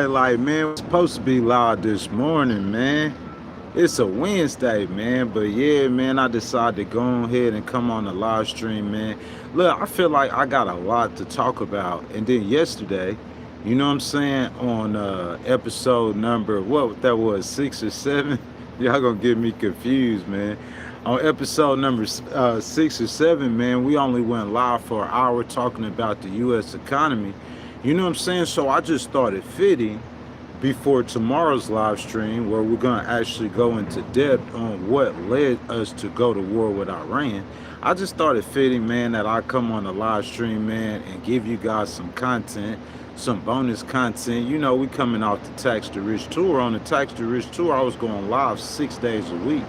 Like, man, it's supposed to be loud this morning, man. It's a Wednesday, man. But yeah, man, I decided to go ahead and come on the live stream, man. Look, I feel like I got a lot to talk about. And then yesterday, you know what I'm saying, on episode number, what that was, 6 or 7? Y'all gonna get me confused, man. On episode number 6 or 7, man, we only went live for an hour talking about the U.S. economy. You know what I'm saying? So I just started fitting before tomorrow's live stream, where we're going to actually go into depth on what led us to go to war with Iran. I just started fitting, man, that I come on the live stream, man, and give you guys some content, some bonus content. You know, we coming off the Tax to Rich tour. On the Tax to Rich tour, I was going live 6 days a week.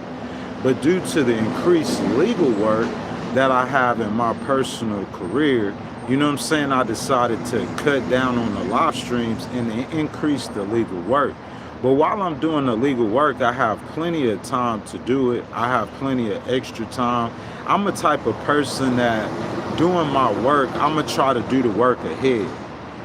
But due to the increased legal work that I have in my personal career, you know what I'm saying, I decided to cut down on the live streams and increase the legal work. But while I'm doing the legal work, I have plenty of time to do it. I have plenty of extra time. I'm a type of person that doing my work, I'm going to try to do the work ahead.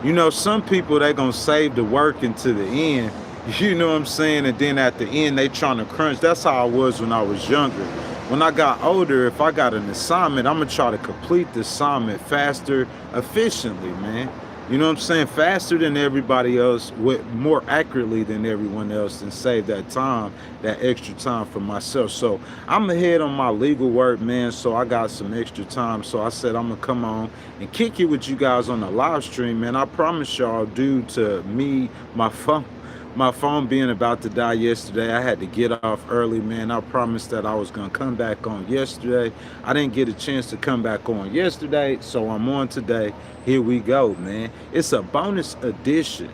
You know, some people, they going to save the work into the end. You know what I'm saying? And then at the end, they trying to crunch. That's how I was when I was younger. When I got older, if I got an assignment, I'm going to try to complete the assignment faster, efficiently, man. You know what I'm saying? Faster than everybody else, with more accurately than everyone else, and save that time, that extra time for myself. So I'm ahead on my legal work, man. So I got some extra time. So I said I'm going to come on and kick it with you guys on the live stream, man. I promise y'all, due to me, my phone being about to die yesterday, I had to get off early, man. I promised that I was going to come back on yesterday. I didn't get a chance to come back on yesterday, so I'm on today. Here we go, man. It's a bonus edition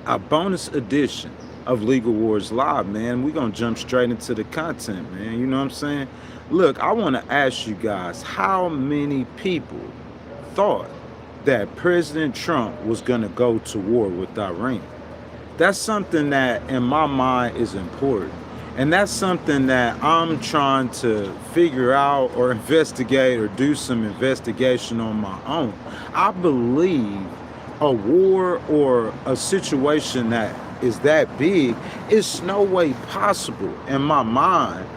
of Legal Wars Live, man. We're going to jump straight into the content, man. You know what I'm saying? Look, I want to ask you guys, how many people thought that President Trump was going to go to war with Iran? That's something that in my mind is important. And that's something that I'm trying to figure out or investigate or do some investigation on my own. I believe a war or a situation that is that big, it's no way possible in my mind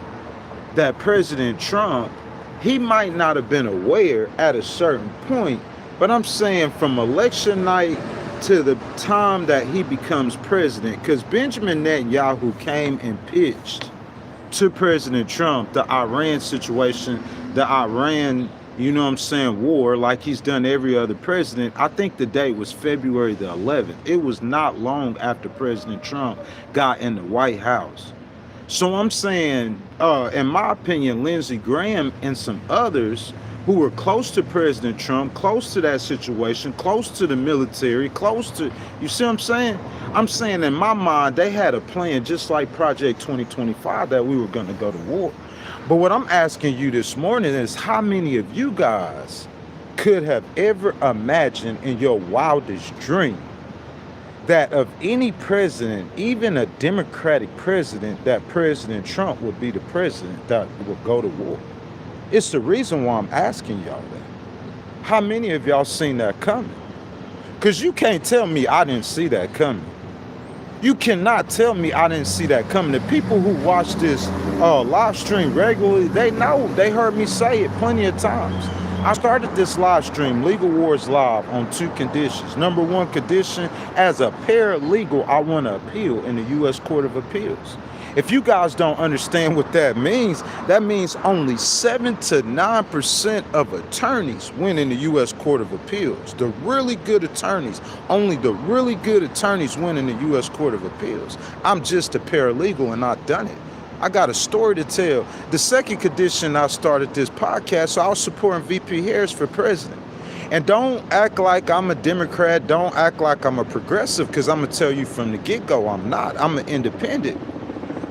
that President Trump, he might not have been aware at a certain point, but I'm saying from election night to the time that he becomes president, because Benjamin Netanyahu came and pitched to President Trump the Iran situation, the Iran, you know what I'm saying, war, like he's done every other president. I think the date was February the 11th. It was not long after President Trump got in the White House. So I'm saying, in my opinion, Lindsey Graham and some others who were close to President Trump, close to that situation, close to the military, close to, you see what I'm saying? I'm saying in my mind, they had a plan just like Project 2025 that we were going to go to war. But what I'm asking you this morning is, how many of you guys could have ever imagined in your wildest dream that of any president, even a Democratic president, that President Trump would be the president that would go to war? It's the reason why I'm asking y'all that. How many of y'all seen that coming? Because you can't tell me I didn't see that coming. You cannot tell me I didn't see that coming. The people who watch this live stream regularly, they know, they heard me say it plenty of times. I started this live stream, Legal Wars Live, on 2 conditions. Number 1 condition, as a paralegal, I want to appeal in the U.S. Court of Appeals. If you guys don't understand what that means only 7 to 9% of attorneys win in the U.S. Court of Appeals. The really good attorneys, only the really good attorneys win in the U.S. Court of Appeals. I'm just a paralegal and I've done it. I got a story to tell. The second condition I started this podcast, so I was supporting VP Harris for president. And don't act like I'm a Democrat. Don't act like I'm a progressive, because I'm going to tell you from the get-go, I'm not. I'm an independent.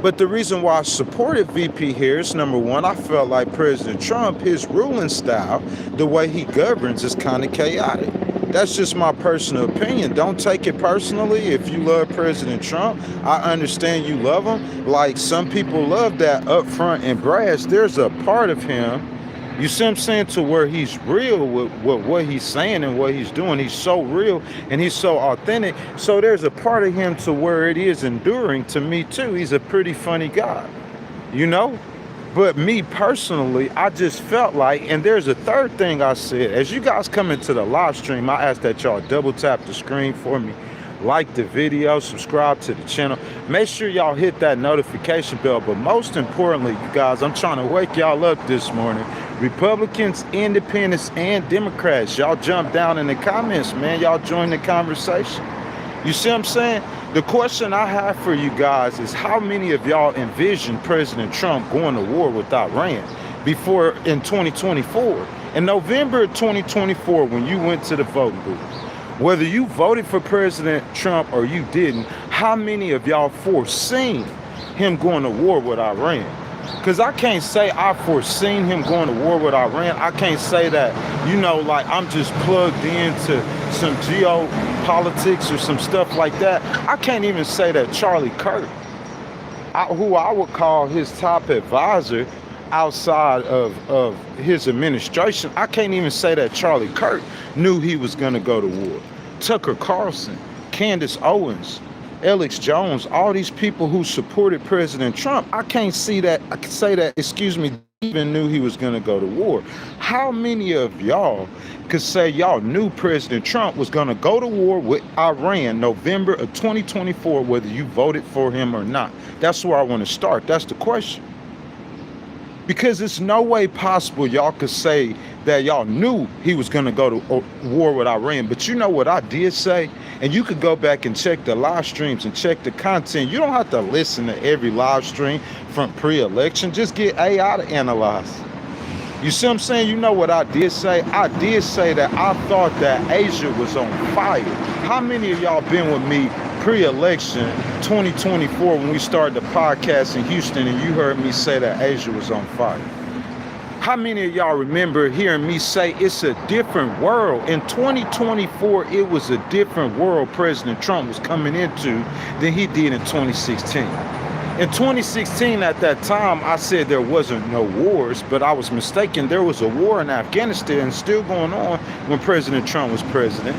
But the reason why I supported VP Harris, number 1, I felt like President Trump, his ruling style, the way he governs, is kind of chaotic. That's just my personal opinion. Don't take it personally. If you love President Trump, I understand you love him. Like some people love that upfront and brash. There's a part of him You see what I'm saying? To where he's real with what he's saying and what he's doing. He's so real and he's so authentic. So there's a part of him to where it is enduring to me too. He's a pretty funny guy, you know? But me personally, I just felt like, and there's a third thing I said, as you guys come into the live stream, I ask that y'all double tap the screen for me, like the video, subscribe to the channel, make sure y'all hit that notification bell. But most importantly, you guys, I'm trying to wake y'all up this morning. Republicans, independents, and Democrats, y'all jump down in the comments, man. Y'all join the conversation. You see what I'm saying? The question I have for you guys is, how many of y'all envision President Trump going to war with Iran before in 2024? In November 2024, when you went to the voting booth, whether you voted for President Trump or you didn't, how many of y'all foreseen him going to war with Iran? Because I can't say I foreseen him going to war with Iran. I can't say that, you know, like I'm just plugged into some geopolitics or some stuff like that. I can't even say that Charlie Kirk, who I would call his top advisor outside of his administration, I can't even say that Charlie Kirk knew he was going to go to war. Tucker Carlson, Candace Owens, Alex Jones, all these people who supported President Trump, I can't see that, I can say that, excuse me, even knew he was going to go to war. How many of y'all could say y'all knew President Trump was going to go to war with Iran November of 2024, whether you voted for him or not? That's where I want to start. That's the question. Because it's no way possible y'all could say that y'all knew he was going to go to war with Iran. But you know what I did say? And you could go back and check the live streams and check the content. You don't have to listen to every live stream from pre-election. Just get AI to analyze. You see what I'm saying? You know what I did say? I did say that I thought that Asia was on fire. How many of y'all been with me pre-election 2024 when we started the podcast in Houston and you heard me say that Asia was on fire? How many of y'all remember hearing me say it's a different world? In 2024, it was a different world President Trump was coming into than he did in 2016. In 2016, at that time, I said there wasn't no wars, but I was mistaken. There was a war in Afghanistan still going on when President Trump was president.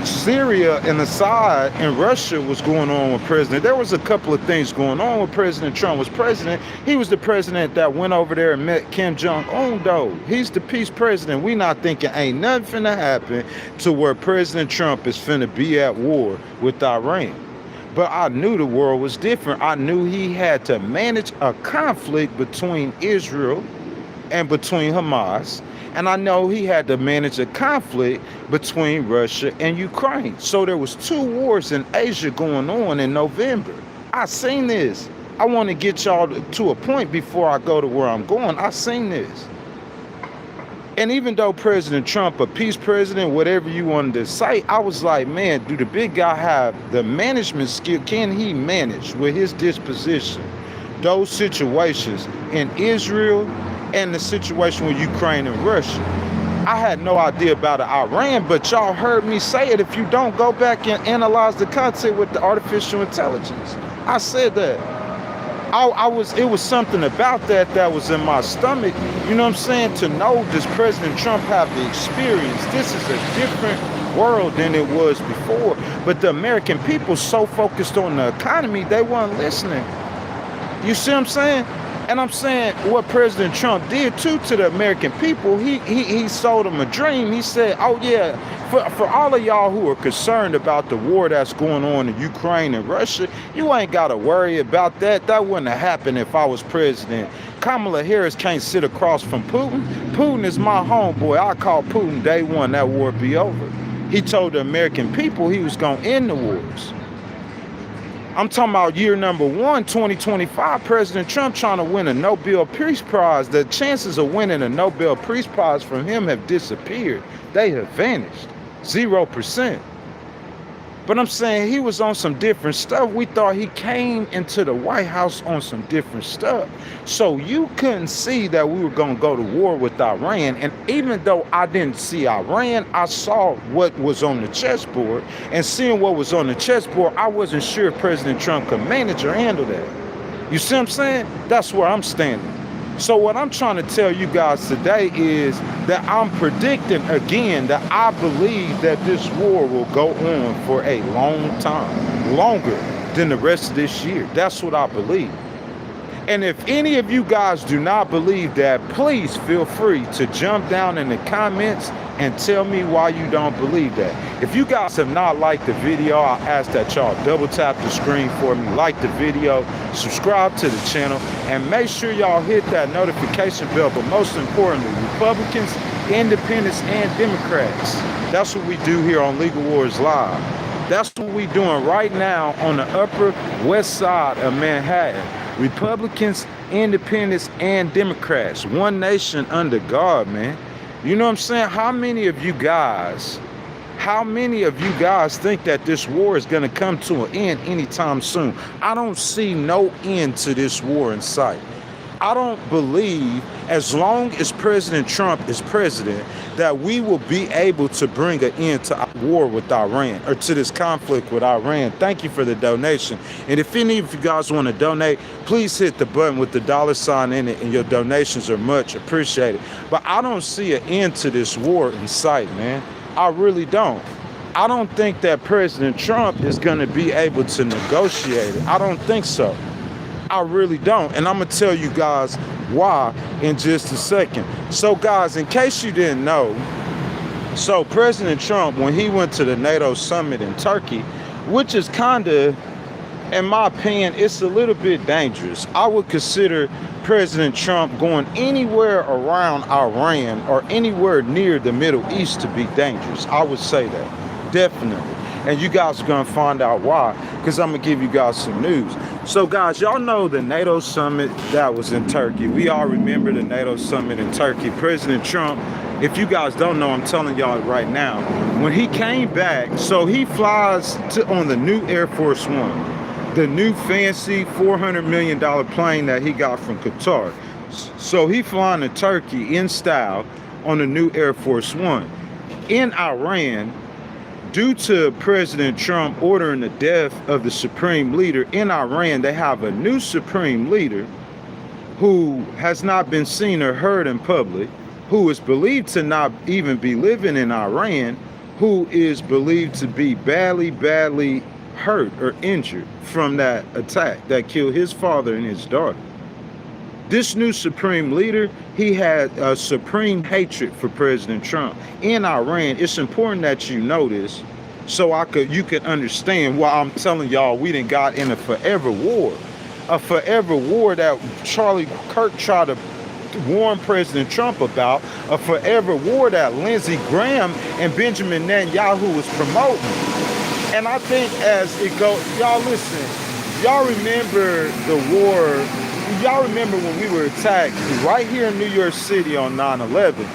Syria and Assad and Russia was going on with president. There was a couple of things going on when President Trump was president. He was the president that went over there and met Kim Jong-un, though. He's the peace president. We not thinking ain't nothing finna happen to where President Trump is finna be at war with Iran. But I knew the world was different. I knew he had to manage a conflict between Israel and between Hamas. And I know he had to manage a conflict between Russia and Ukraine. So there was two wars in Asia going on in November. I seen this. I want to get y'all to a point before I go to where I'm going. I seen this. And even though President Trump, a peace president, whatever you wanted to say, I was like, man, do the big guy have the management skill? Can he manage with his disposition those situations in Israel and the situation with Ukraine and Russia? I had no idea about Iran, but y'all heard me say it. If you don't, go back and analyze the content with the artificial intelligence. I said that. It was something about that was in my stomach. You know what I'm saying? To know, does President Trump have the experience? This is a different world than it was before. But the American people so focused on the economy, they weren't listening. You see what I'm saying? And I'm saying what President Trump did too to the American people, he sold them a dream. He said, oh yeah, for all of y'all who are concerned about the war that's going on in Ukraine and Russia, you ain't got to worry about that. That wouldn't have happened if I was president. Kamala Harris can't sit across from Putin. Putin is my homeboy. I call Putin day one, that war be over. He told the American people he was going to end the wars. I'm talking about year number 1, 2025, President Trump trying to win a Nobel Peace Prize. The chances of winning a Nobel Peace Prize from him have disappeared. They have vanished. 0%. But I'm saying he was on some different stuff. We thought he came into the White House on some different stuff. So you couldn't see that we were going to go to war with Iran. And even though I didn't see Iran, I saw what was on the chessboard. And seeing what was on the chessboard, I wasn't sure if President Trump could manage or handle that. You see what I'm saying? That's where I'm standing. So what I'm trying to tell you guys today is that I'm predicting again that I believe that this war will go on for a long time, longer than the rest of this year. That's what I believe. And if any of you guys do not believe that, please feel free to jump down in the comments and tell me why you don't believe that. If you guys have not liked the video, I ask that y'all double tap the screen for me, like the video, subscribe to the channel, and make sure y'all hit that notification bell. But most importantly, Republicans, Independents, and Democrats, that's what we do here on Legal Wars Live. That's what we're doing right now on the Upper West Side of Manhattan. Republicans, Independents, and Democrats. One nation under God, man. You know what I'm saying? How many of you guys think that this war is going to come to an end anytime soon? I don't see no end to this war in sight. I don't believe, as long as President Trump is president, that we will be able to bring an end to our war with Iran, or to this conflict with Iran. Thank you for the donation. And if any of you guys want to donate, please hit the button with the $ in it, and your donations are much appreciated. But I don't see an end to this war in sight, man. I really don't. I don't think that President Trump is going to be able to negotiate it. I don't think so. I really don't. And I'm going to tell you guys why in just a second. So guys, in case you didn't know, so President Trump, when he went to the NATO summit in Turkey, which is kind of, in my opinion, it's a little bit dangerous. I would consider President Trump going anywhere around Iran or anywhere near the Middle East to be dangerous. I would say that, definitely. And you guys are going to find out why, because I'm going to give you guys some news. So guys, y'all know the NATO summit that was in Turkey. We all remember the NATO summit in Turkey. President Trump, if you guys don't know, I'm telling y'all right now, when he came back, so he flies on the new Air Force One, the new fancy $400 million plane that he got from Qatar. So he flying to Turkey in style on the new Air Force One. In Iran, due to President Trump ordering the death of the supreme leader in Iran, they have a new supreme leader who has not been seen or heard in public, who is believed to not even be living in Iran, who is believed to be badly hurt or injured from that attack that killed his father and his daughter. This new supreme leader, he had a supreme hatred for President Trump in Iran. It's important that you know this, so you can understand why I'm telling y'all we done got in a forever war that Charlie Kirk tried to warn President Trump about, a forever war that Lindsey Graham and Benjamin Netanyahu was promoting. And I think as it goes, y'all listen, y'all remember the war. Y'all remember when we were attacked right here in New York City on 9/11.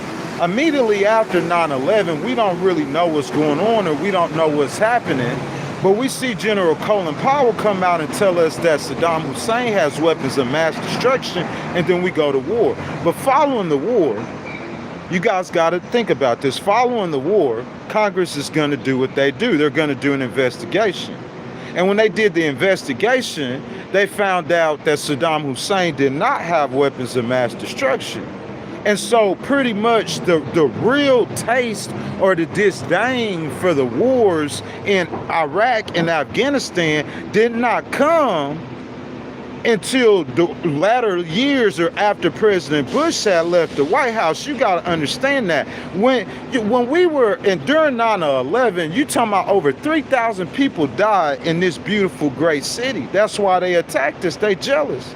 Immediately after 9/11, we don't really know what's going on, or we don't know what's happening. But we see General Colin Powell come out and tell us that Saddam Hussein has weapons of mass destruction, and then we go to war. But following the war, you guys got to think about this. Following the war, Congress is going to do what they do. They're going to do an investigation. And when they did the investigation, they found out that Saddam Hussein did not have weapons of mass destruction. And so pretty much the real taste or the disdain for the wars in Iraq and Afghanistan did not come until the latter years or after President Bush had left the White House. You got to understand that when we were during 9/11, you talking about over 3,000 people died in this beautiful great city. That's why they attacked us. They jealous.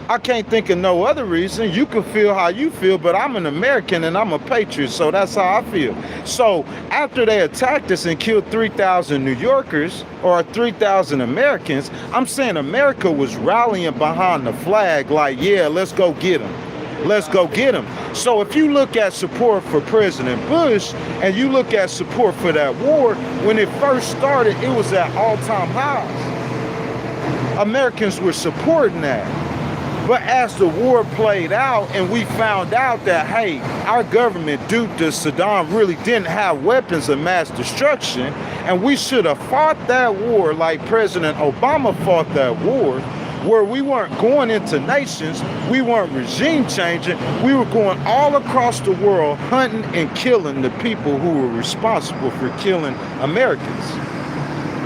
I can't think of no other reason. You can feel how you feel, but I'm an American and I'm a patriot, so that's how I feel. So after they attacked us and killed 3,000 New Yorkers or 3,000 Americans, I'm saying America was rallying behind the flag like, yeah, let's go get them. Let's go get them. So if you look at support for President Bush and you look at support for that war, when it first started, it was at all-time highs. Americans were supporting that. But as the war played out and we found out that, hey, our government, due to Saddam, really didn't have weapons of mass destruction, and we should have fought that war like President Obama fought that war, where we weren't going into nations, we weren't regime changing, we were going all across the world hunting and killing the people who were responsible for killing Americans.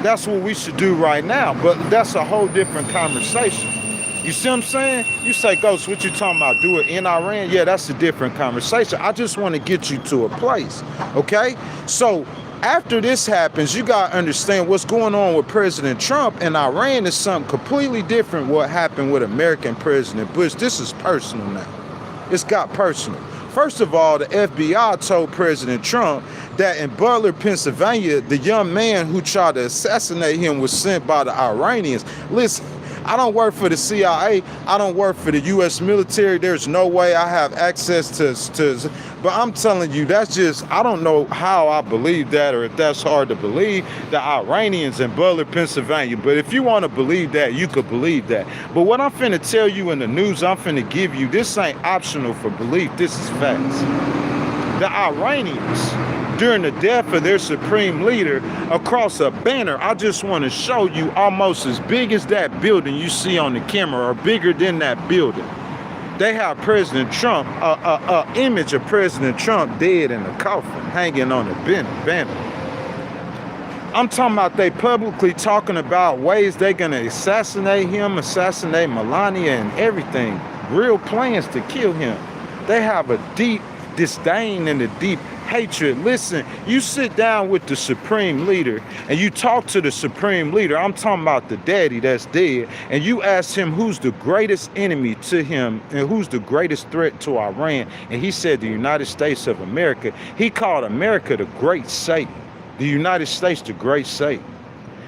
That's what we should do right now, but that's a whole different conversation. You see what I'm saying? You say, Ghost, what you talking about? Do it in Iran? Yeah, that's a different conversation. I just want to get you to a place, okay? So after this happens, you got to understand what's going on with President Trump and Iran is something completely different what happened with American President Bush. This is personal now. It's got personal. First of all, the FBI told President Trump that in Butler, Pennsylvania, the young man who tried to assassinate him was sent by the Iranians. Listen, I don't work for the CIA. I don't work for the U.S. military. There's no way I have access to, but I'm telling you, that's just, I don't know how I believe that or if that's hard to believe, the Iranians in Butler, Pennsylvania. But if you want to believe that, you could believe that. But what I'm finna tell you in the news, I'm finna give you, this ain't optional for belief. This is facts. The Iranians, during the death of their supreme leader, across a banner, I just want to show you almost as big as that building you see on the camera, or bigger than that building. They have President Trump, image of President Trump dead in a coffin, hanging on a banner. I'm talking about they publicly talking about ways they're going to assassinate him, assassinate Melania and everything. Real plans to kill him. They have a deep disdain and a deep hatred. Listen, you sit down with the supreme leader and you talk to the supreme leader. I'm talking about the daddy that's dead. And you ask him who's the greatest enemy to him and who's the greatest threat to Iran. And he said the United States of America. He called America the great Satan. The United States the great Satan.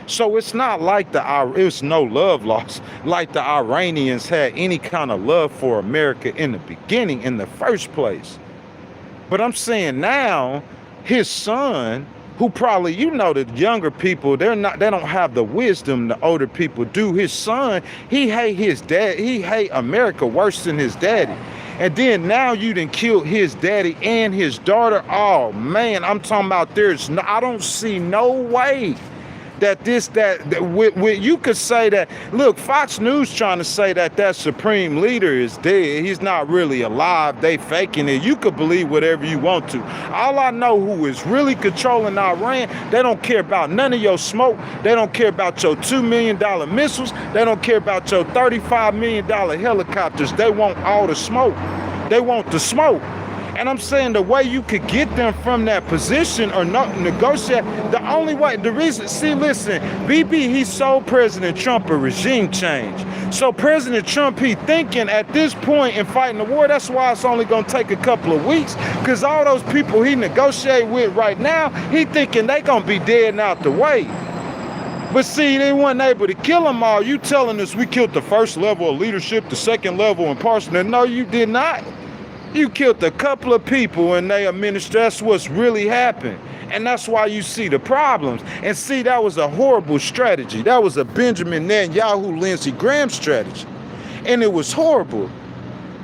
So it's not like it's no love lost, like the Iranians had any kind of love for America in the beginning, in the first place. But I'm saying now, his son, who probably, you know, the younger people, they don't have the wisdom the older people do. His son, he hate his dad, he hate America worse than his daddy. And then now you done killed his daddy and his daughter. Oh man, I'm talking about I don't see no way that you could say that, look, Fox News trying to say that supreme leader is dead. He's not really alive. They faking it. You could believe whatever you want to. All I know who is really controlling Iran, they don't care about none of your smoke. They don't care about your $2 million missiles. They don't care about your $35 million helicopters. They want all the smoke. They want the smoke. And I'm saying the way you could get them from that position or not negotiate, the only way, the reason, see, listen, BB, he sold President Trump a regime change. So President Trump, he thinking at this point in fighting the war, that's why it's only going to take a couple of weeks, because all those people he negotiate with right now, he thinking they going to be dead and out the way. But see, they weren't able to kill them all. You telling us we killed the first level of leadership, the second level in Parsons? No, you did not. You killed a couple of people and they administer. That's what's really happened. And that's why you see the problems. And see, that was a horrible strategy. That was a Benjamin Netanyahu, Lindsey Graham strategy. And it was horrible.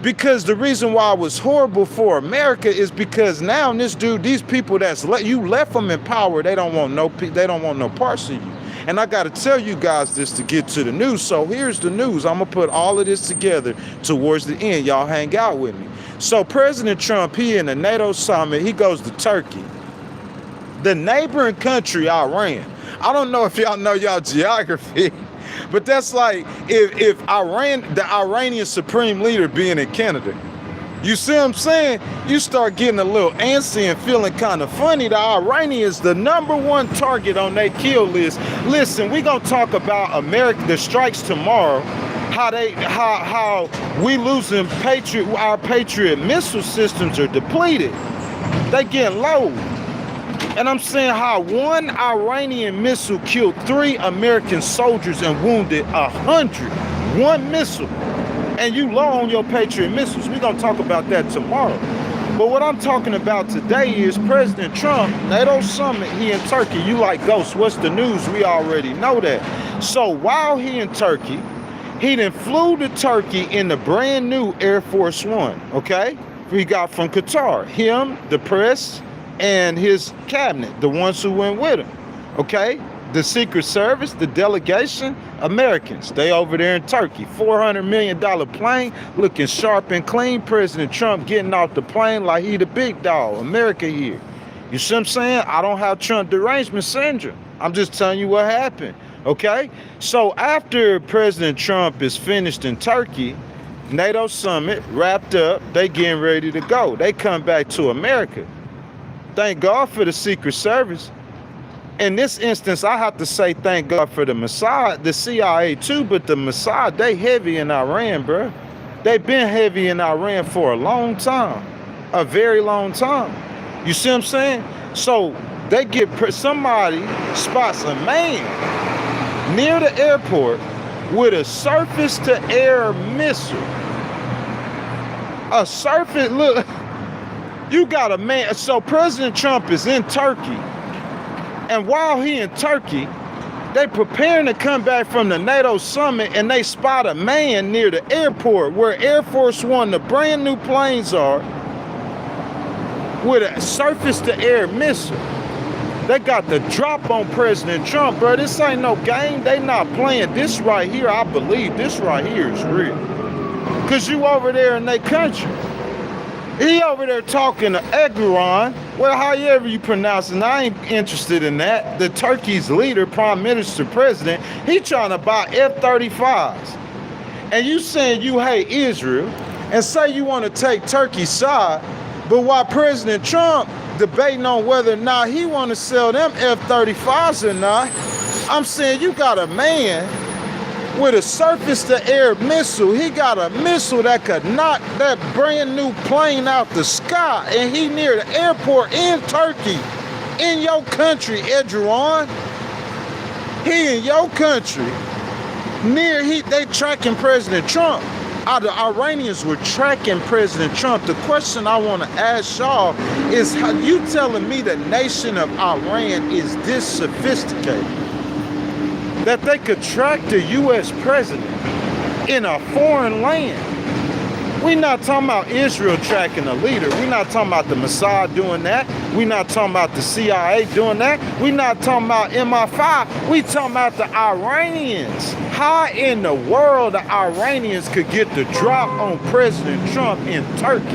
Because the reason why it was horrible for America is because now these people you left them in power, they don't want no parts of you. And I got to tell you guys this to get to the news. So here's the news. I'm going to put all of this together towards the end. Y'all hang out with me. So President Trump, he in a NATO summit, he goes to Turkey. The neighboring country, Iran. I don't know if y'all know y'all geography, but that's like if the Iranian supreme leader being in Canada. You see what I'm saying? You start getting a little antsy and feeling kind of funny. The Iranians, the #1 target on their kill list. Listen, we're going to talk about America, the strikes tomorrow, how we losing our Patriot missile systems are depleted. They getting low. And I'm saying how one Iranian missile killed 3 American soldiers and wounded 100. One missile. And you low on your Patriot missiles. We're going to talk about that tomorrow. But what I'm talking about today is President Trump, NATO summit, he in Turkey. You like, Ghost, what's the news? We already know that. So while he in Turkey, he then flew to Turkey in the brand new Air Force One, okay? He got from Qatar. Him, the press, and his cabinet, the ones who went with him, okay? The Secret Service, the delegation, Americans. They over there in Turkey. $400 million plane, looking sharp and clean. President Trump getting off the plane like he the big dog. America here. You see what I'm saying? I don't have Trump derangement syndrome. I'm just telling you what happened. Okay? So after President Trump is finished in Turkey, NATO summit wrapped up, they getting ready to go. They come back to America. Thank God for the Secret Service. In this instance, I have to say thank God for the Mossad, the CIA too, but the Mossad, they heavy in Iran, bro. They've been heavy in Iran for a long time, a very long time. You see what I'm saying? So they get, somebody spots a man near the airport with a surface-to-air missile. A surface, look, you got a man. So President Trump is in Turkey. And while he in Turkey, they preparing to come back from the NATO summit, and they spot a man near the airport where Air Force One, the brand new planes are, with a surface-to-air missile. They got the drop on President Trump, bro. This ain't no game. They not playing. This right here, I believe this right here is real. Because you over there in their country. He over there talking to Erdogan, well, however you pronounce it, I ain't interested in that. The Turkey's leader, prime minister, president, he trying to buy F-35s. And you saying you hate Israel and say you want to take Turkey's side, but while President Trump debating on whether or not he want to sell them F-35s or not, I'm saying you got a man with a surface-to-air missile. He got a missile that could knock that brand new plane out the sky, and he near the airport in Turkey, in your country, Erdogan. He in your country. They tracking President Trump. The Iranians were tracking President Trump. The question I want to ask y'all is, how you telling me the nation of Iran is this sophisticated that they could track the U.S. president in a foreign land? We're not talking about Israel tracking a leader. We're not talking about the Mossad doing that. We're not talking about the CIA doing that. We're not talking about MI5. We're talking about the Iranians. How in the world the Iranians could get the drop on President Trump in Turkey?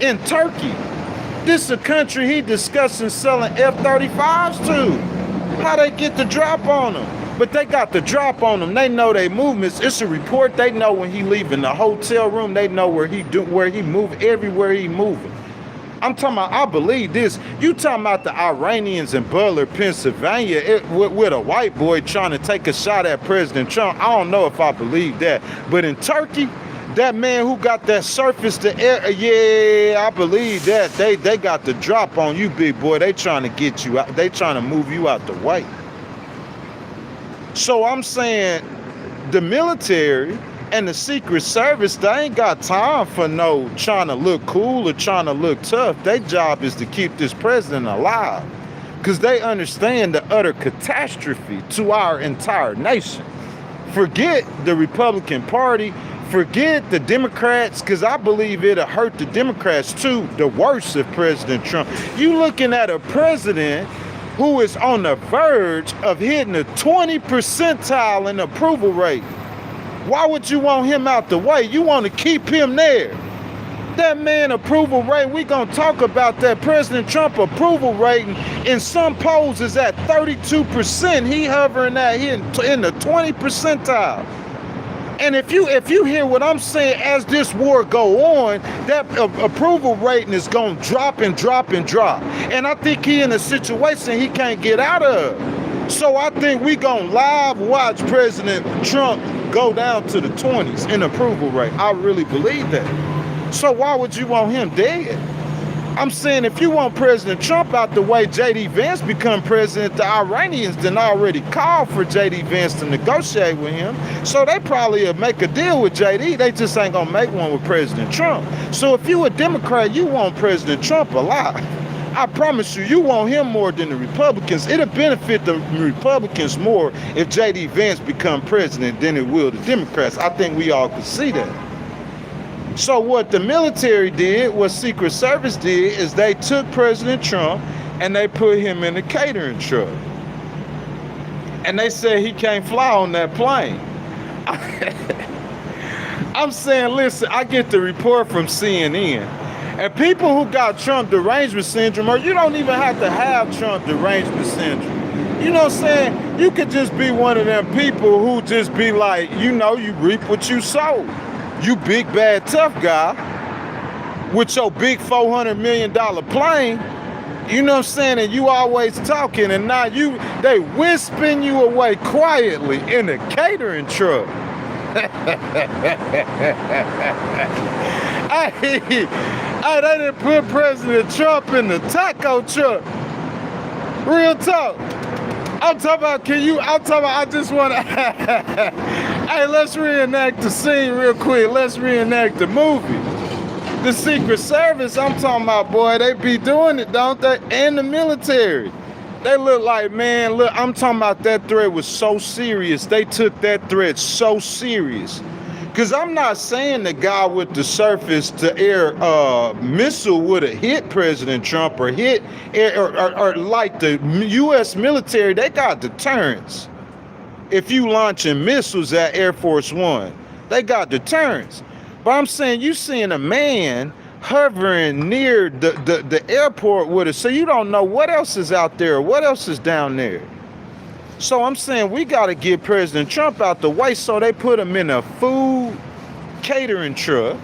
In Turkey. This is a country he discussing selling F-35s to. How they get the drop on them? But they got the drop on them. They know their movements. It's a report. They know when he leaving the hotel room. They know where he move, everywhere he moving. I'm talking about, I believe this. You talking about the Iranians in Butler, Pennsylvania, with a white boy trying to take a shot at President Trump. I don't know if I believe that. But in Turkey, that man who got that surface to air, yeah, I believe that. They got the drop on you, big boy. They trying to get you out. They trying to move you out the way. So I'm saying the military and the Secret Service, they ain't got time for no trying to look cool or trying to look tough. Their job is to keep this president alive, because they understand the utter catastrophe to our entire nation. Forget the Republican Party. Forget the Democrats, because I believe it'll hurt the Democrats too, the worst of President Trump. You looking at a president who is on the verge of hitting the 20 percentile in approval rate. Why would you want him out the way? You want to keep him there. That man approval rate, we gonna talk about that. President Trump approval rating in some polls is at 32%. He hovering at here in the 20 percentile. And if you hear what I'm saying, as this war go on, that approval rating is going to drop and drop and drop. And I think he in a situation he can't get out of. So I think we going to live watch President Trump go down to the 20s in approval rate. I really believe that. So why would you want him dead? I'm saying if you want President Trump out the way, J.D. Vance become president, the Iranians done already called for J.D. Vance to negotiate with him. So they probably will make a deal with J.D. They just ain't gonna make one with President Trump. So if you a Democrat, you want President Trump alive. I promise you, you want him more than the Republicans. It'll benefit the Republicans more if J.D. Vance become president than it will the Democrats. I think we all could see that. So what the military did, what Secret Service did, is they took President Trump and they put him in a catering truck. And they said he can't fly on that plane. I'm saying, listen, I get the report from CNN. And people who got Trump derangement syndrome, or you don't even have to have Trump derangement syndrome. You know what I'm saying? You could just be one of them people who just be like, you know, you reap what you sow. You big, bad, tough guy with your big $400 million plane. You know what I'm saying? And you always talking, and now they whispering you away quietly in a catering truck. Hey, they done put President Trump in the taco truck. Real talk. I'm talking about, I just want to, hey, let's reenact the scene real quick. Let's reenact the movie. The Secret Service, I'm talking about, boy, they be doing it, don't they? And the military. They look like, man, look, I'm talking about that threat was so serious. They took that threat so serious. Because I'm not saying the guy with the surface-to-air missile would have hit President Trump or hit, or like the U.S. military, they got deterrence. If you launching missiles at Air Force One, they got deterrence. But I'm saying you seeing a man hovering near the airport with it, so you don't know what else is out there, what else is down there. So I'm saying we got to get President Trump out the way, so they put him in a food catering truck,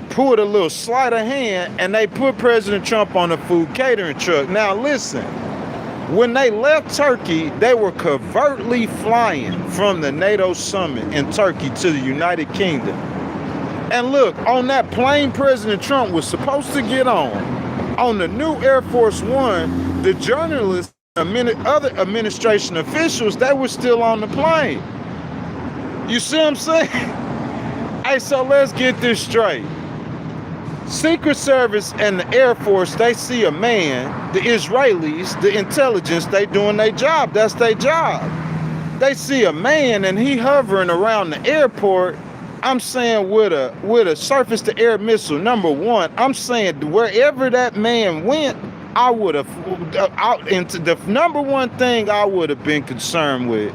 pulled a little sleight of hand, and they put President Trump on a food catering truck. Now listen, when they left Turkey, they were covertly flying from the NATO summit in Turkey to the United Kingdom. And look, on that plane President Trump was supposed to get on the new Air Force One, the journalists, other administration officials, they were still on the plane. You see what I'm saying? Hey, so let's get this straight. Secret Service and the Air Force, they see a man, the Israelis, the intelligence, they doing their job. That's their job. They see a man and he hovering around the airport, I'm saying with a surface-to-air missile. Number one, I'm saying wherever that man went, I would have, into the number one thing I would have been concerned with,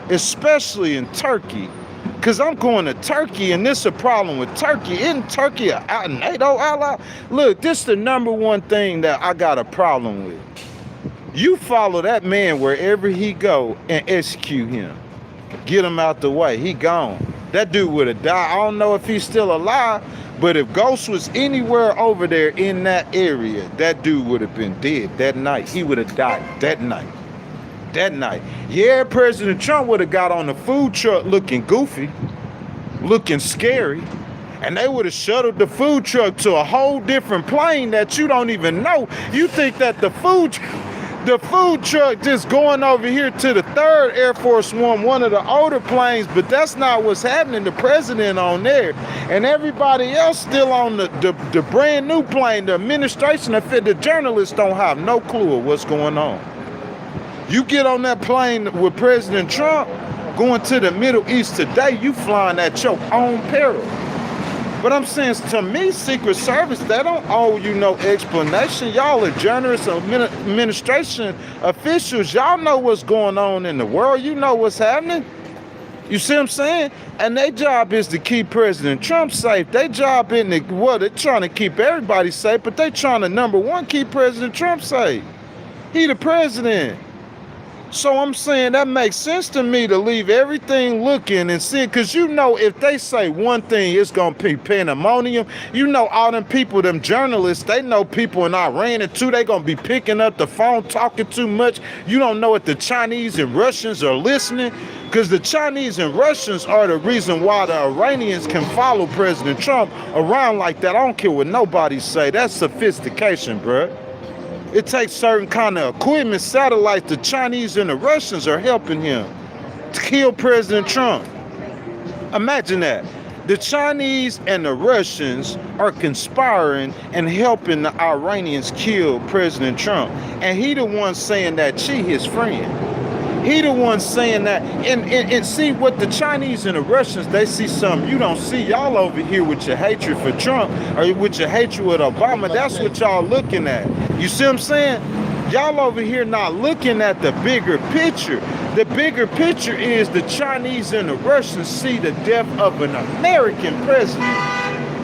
especially in Turkey, because I'm going to Turkey, and this is a problem with Turkey. Isn't Turkey a NATO ally? Look, this is the number one thing that I got a problem with. You follow that man wherever he go and execute him. Get him out the way. He gone. That dude would have died. I don't know if he's still alive, but if Ghost was anywhere over there in that area, that dude would have been dead that night. He would have died that night. That night. Yeah, President Trump would have got on the food truck looking goofy, looking scary, and they would have shuttled the food truck to a whole different plane that you don't even know. You think that the food truck just going over here to the 3rd Air Force one of the older planes, but that's not what's happening. The president on there, and everybody else still on the brand new plane. The administration, the journalists don't have no clue of what's going on. You get on that plane with President Trump going to the Middle East today, you flying at your own peril. But I'm saying, to me, Secret Service, they don't owe you no explanation. Y'all are generous administration officials. Y'all know what's going on in the world. You know what's happening. You see what I'm saying? And their job is to keep President Trump safe. Their job isn't, they're trying to keep everybody safe, but they're trying to, number one, keep President Trump safe. He the president. So I'm saying that makes sense to me to leave everything looking and seeing, because you know if they say one thing, it's going to be pandemonium. You know all them people, them journalists, they know people in Iran and too, they going to be picking up the phone, talking too much. You don't know if the Chinese and Russians are listening, because the Chinese and Russians are the reason why the Iranians can follow President Trump around like that. I don't care what nobody say. That's sophistication, bruh. It takes certain kind of equipment, satellites. The Chinese and the Russians are helping him to kill President Trump. Imagine that. The Chinese and the Russians are conspiring and helping the Iranians kill President Trump. And he the one saying that she his friend. He the one saying that. And see what the Chinese and the Russians, they see something you don't see. Y'all over here with your hatred for Trump or with your hatred with Obama. That's what y'all looking at. You see what I'm saying? Y'all over here not looking at the bigger picture. The bigger picture is the Chinese and the Russians see the death of an American president.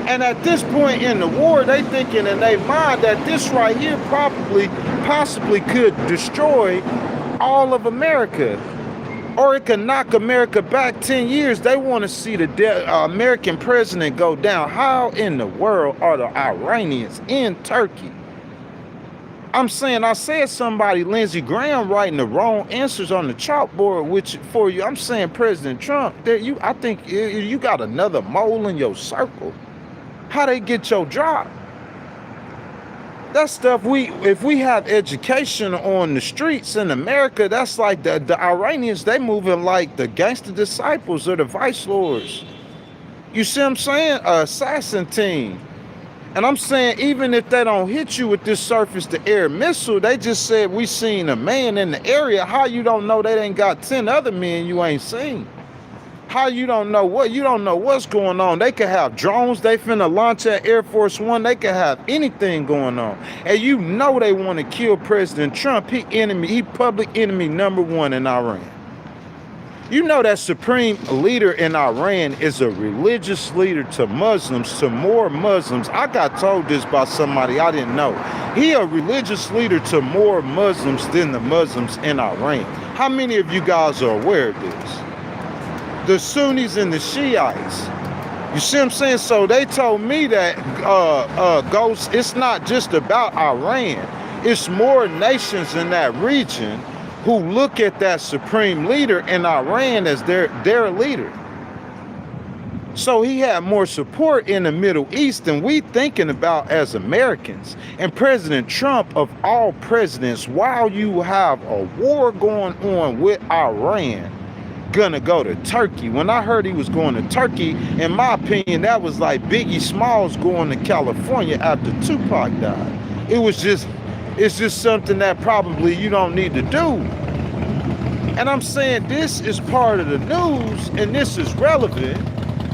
And at this point in the war, they thinking in their mind that this right here possibly could destroy all of America. Or it could knock America back 10 years. They want to see the American president go down. How in the world are the Iranians in Turkey? I'm saying, I said somebody, Lindsey Graham, writing the wrong answers on the chalkboard for you. I'm saying President Trump, I think you got another mole in your circle. How they get your job? That stuff, if we have education on the streets in America, that's like the Iranians, they moving like the gangster disciples or the vice lords. You see what I'm saying? Assassin team. And I'm saying, even if they don't hit you with this surface-to-air missile, they just said we seen a man in the area. How you don't know they ain't got 10 other men you ain't seen? How you don't know what? You don't know what's going on. They could have drones. They finna launch at Air Force One. They could have anything going on. And you know they want to kill President Trump. He public enemy #1 in Iran. You know that supreme leader in Iran is a religious leader to Muslims, to more Muslims. I got told this by somebody I didn't know. He a religious leader to more Muslims than the Muslims in Iran. How many of you guys are aware of this? The Sunnis and the Shiites. You see what I'm saying? So they told me that, Ghost, it's not just about Iran. It's more nations in that region who look at that supreme leader in Iran as their leader. So he had more support in the Middle East than we thinking about as Americans. And President Trump, of all presidents, while you have a war going on with Iran, gonna go to Turkey. When I heard he was going to Turkey, in my opinion, that was like Biggie Smalls going to California after Tupac died. It's just something that probably you don't need to do. And I'm saying this is part of the news, and this is relevant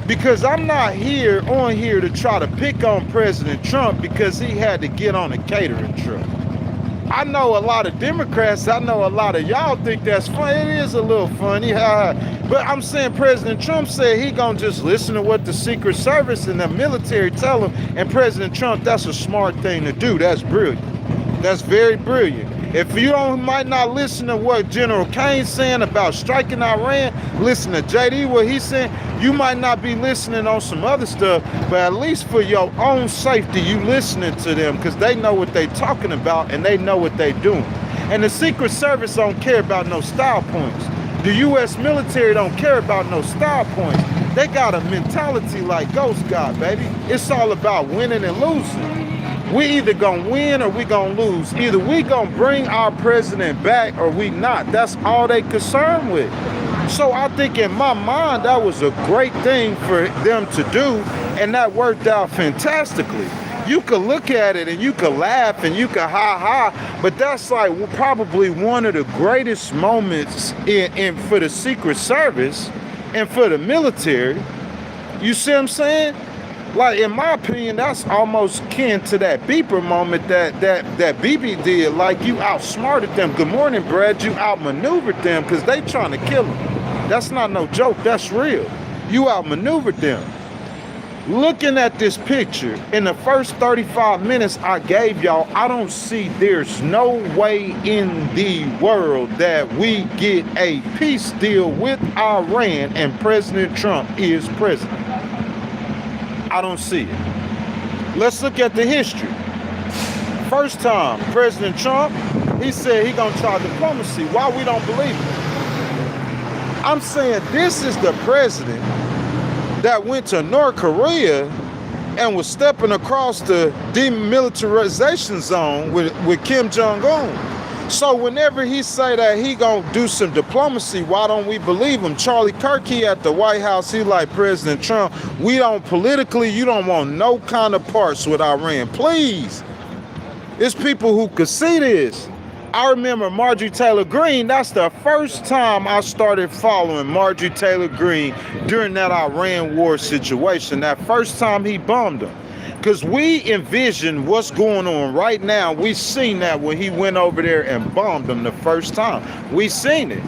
because I'm not on here to try to pick on President Trump because he had to get on a catering truck. I know a lot of Democrats, I know a lot of y'all think that's funny. It is a little funny. But I'm saying President Trump said he gonna just listen to what the Secret Service and the military tell him. And President Trump, that's a smart thing to do. That's brilliant. That's very brilliant. If you might not listen to what General Kane's saying about striking Iran, listen to JD, what he's saying, you might not be listening on some other stuff, but at least for your own safety, you listening to them because they know what they talking about and they know what they doing. And the Secret Service don't care about no style points. The U.S. military don't care about no style points. They got a mentality like Ghost got, baby. It's all about winning and losing. We either gonna win or we gonna lose. Either we gonna bring our president back or we not. That's all they concerned with. So I think in my mind, that was a great thing for them to do, and that worked out fantastically. You could look at it and you could laugh and you could ha, but that's like probably one of the greatest moments for the Secret Service and for the military. You see what I'm saying? Like, in my opinion, that's almost akin to that beeper moment that BB did. Like, you outsmarted them. Good morning, Brad. You outmaneuvered them because they trying to kill him. That's not no joke. That's real. You outmaneuvered them. Looking at this picture, in the first 35 minutes I gave y'all, I don't see there's no way in the world that we get a peace deal with Iran and President Trump is president. I don't see it. Let's look at the history. First time, President Trump, he said he gonna try diplomacy. Why we don't believe it? I'm saying this is the president that went to North Korea and was stepping across the demilitarization zone with Kim Jong-un. So whenever he say that he gonna do some diplomacy, why don't we believe him? Charlie Kirk, he at the White House, he like President Trump, we don't politically, you don't want no kind of parts with Iran, please. It's people who could see this. I remember Marjorie Taylor Greene, that's the first time I started following Marjorie Taylor Greene during that Iran war situation, that first time he bombed them. Because we envision what's going on right now. We seen that when he went over there and bombed them the first time. We seen it.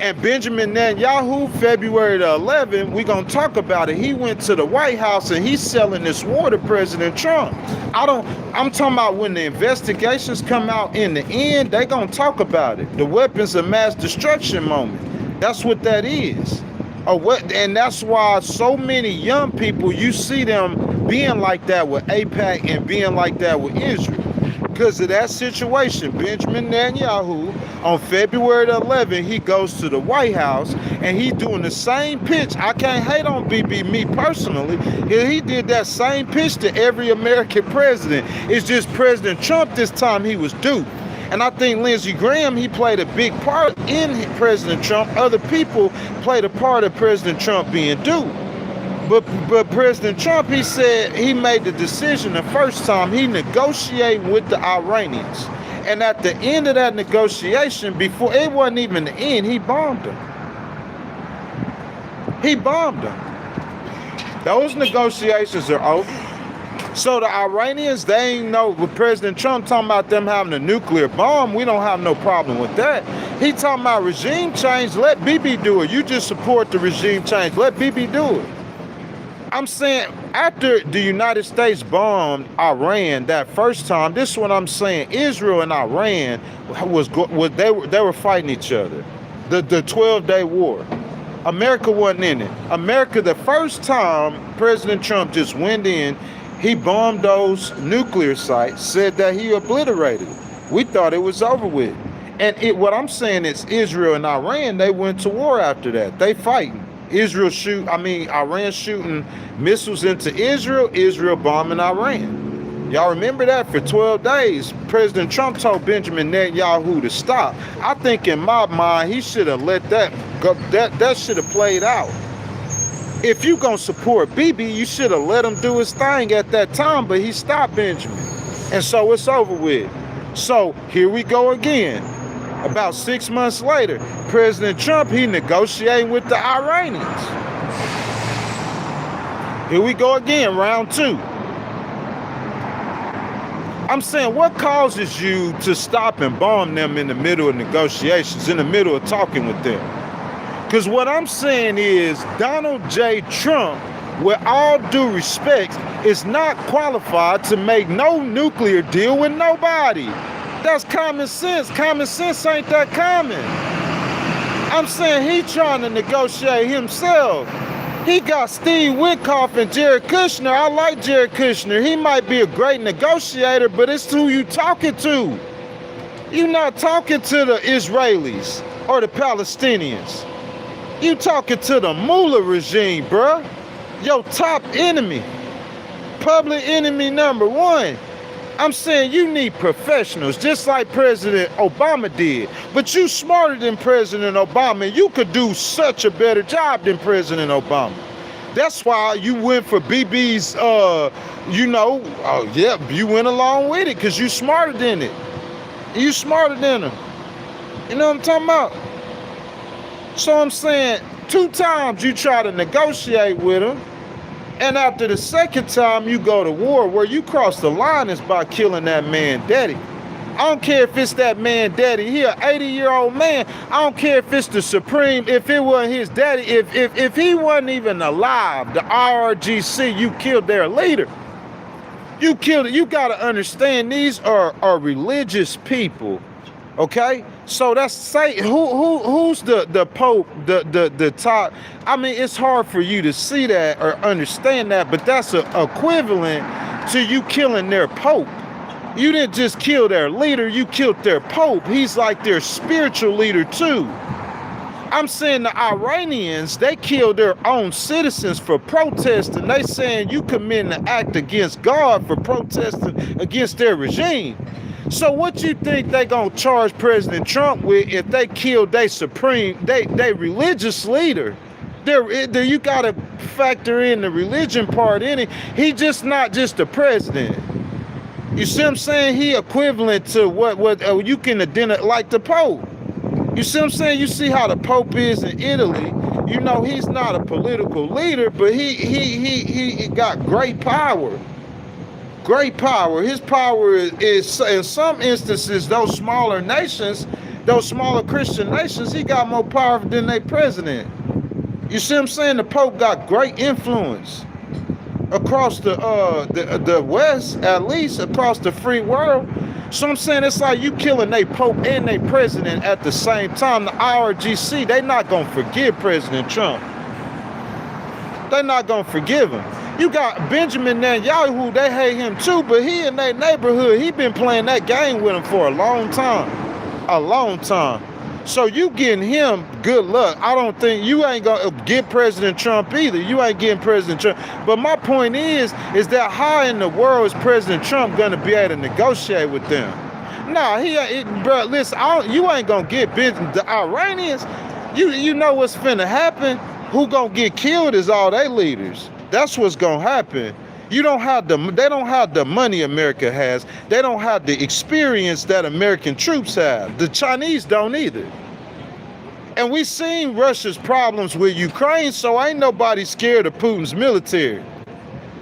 And Benjamin Netanyahu, February the 11th, we gonna talk about it. He went to the White House and he's selling this war to President Trump. I'm talking about when the investigations come out in the end, they gonna talk about it. The weapons of mass destruction moment. That's what that is. And that's why so many young people, you see them being like that with AIPAC and being like that with Israel. Because of that situation, Benjamin Netanyahu, on February the 11th, he goes to the White House and he doing the same pitch. I can't hate on BB, me personally. He did that same pitch to every American president. It's just President Trump this time he was duped. And I think Lindsey Graham, he played a big part in President Trump. Other people played a part of President Trump being duped. But President Trump, he said he made the decision the first time he negotiated with the Iranians. And at the end of that negotiation, before it wasn't even the end, he bombed them. He bombed them. Those negotiations are over. So the Iranians, they ain't know, with President Trump talking about them having a nuclear bomb, we don't have no problem with that. He talking about regime change, let Bibi do it. You just support the regime change, let Bibi do it. I'm saying after the United States bombed Iran that first time, this is what I'm saying. Israel and Iran they were fighting each other. The 12-day war. America wasn't in it. America, the first time President Trump just went in, he bombed those nuclear sites, said that he obliterated it. We thought it was over with. And what I'm saying is Israel and Iran, they went to war after that. They fighting. Iran shooting missiles into Israel, Israel bombing Iran. Y'all remember that? For 12 days, President Trump told Benjamin Netanyahu to stop. I think in my mind, he should have let that go. That should have played out. If you gonna support Bibi, you should have let him do his thing at that time, but he stopped Benjamin. And so it's over with. So here we go again. About 6 months later, President Trump, he negotiating with the Iranians. Here we go again, round two. I'm saying, what causes you to stop and bomb them in the middle of negotiations, in the middle of talking with them? Because what I'm saying is Donald J. Trump, with all due respect, is not qualified to make no nuclear deal with nobody. That's common sense. Common sense ain't that common. I'm saying he trying to negotiate himself. He got Steve Witkoff and Jared Kushner. I like Jared Kushner. He might be a great negotiator, but it's who you talking to. You're not talking to the Israelis or the Palestinians. You talking to the Mullah regime, bruh. Your top enemy. Public enemy number one. I'm saying you need professionals, just like President Obama did. But you smarter than President Obama. You could do such a better job than President Obama. That's why you went for BB's, you went along with it because you smarter than it. You smarter than him. You know what I'm talking about? So I'm saying 2 times you try to negotiate with him. And after the second time you go to war, where you cross the line is by killing that man daddy. I don't care if it's that man daddy. He an 80-year-old man. I don't care if it's the Supreme, if it wasn't his daddy, if he wasn't even alive, the IRGC, you killed their leader. You killed it. You gotta understand these are religious people. Okay? So that's say who's the Pope, the top. I mean, it's hard for you to see that or understand that, but that's equivalent to you killing their Pope. You didn't just kill their leader, you killed their Pope. He's like their spiritual leader too. I'm saying the Iranians, they killed their own citizens for protesting. They saying you committing an act against God for protesting against their regime. So what you think they gonna charge President Trump with if they killed their they religious leader? You gotta factor in the religion part in it. He just not just the president. You see what I'm saying? He equivalent to what you can identify like the Pope. You see what I'm saying? You see how the Pope is in Italy. You know, he's not a political leader, but he got great power. great power. His power is in some instances, those smaller nations, those smaller Christian nations, he got more power than their president. You see what I'm saying? The Pope got great influence across the West, at least across the free world. So I'm saying it's like you killing their Pope and their president at the same time. The IRGC, they not gonna forgive President Trump. They not gonna forgive him. You got Benjamin Netanyahu, they hate him too, but he in their neighborhood, he been playing that game with him for a long time. A long time. So you getting him, good luck. I don't think you ain't gonna get President Trump either. You ain't getting President Trump. But my point is that how in the world is President Trump gonna be able to negotiate with them? Nah, bro, listen, you ain't gonna get the Iranians. You know what's finna happen? Who gonna get killed is all they leaders. That's what's gonna happen. They don't have the money America has. They don't have the experience that American troops have. The Chinese don't either. And we seen Russia's problems with Ukraine, so ain't nobody scared of Putin's military.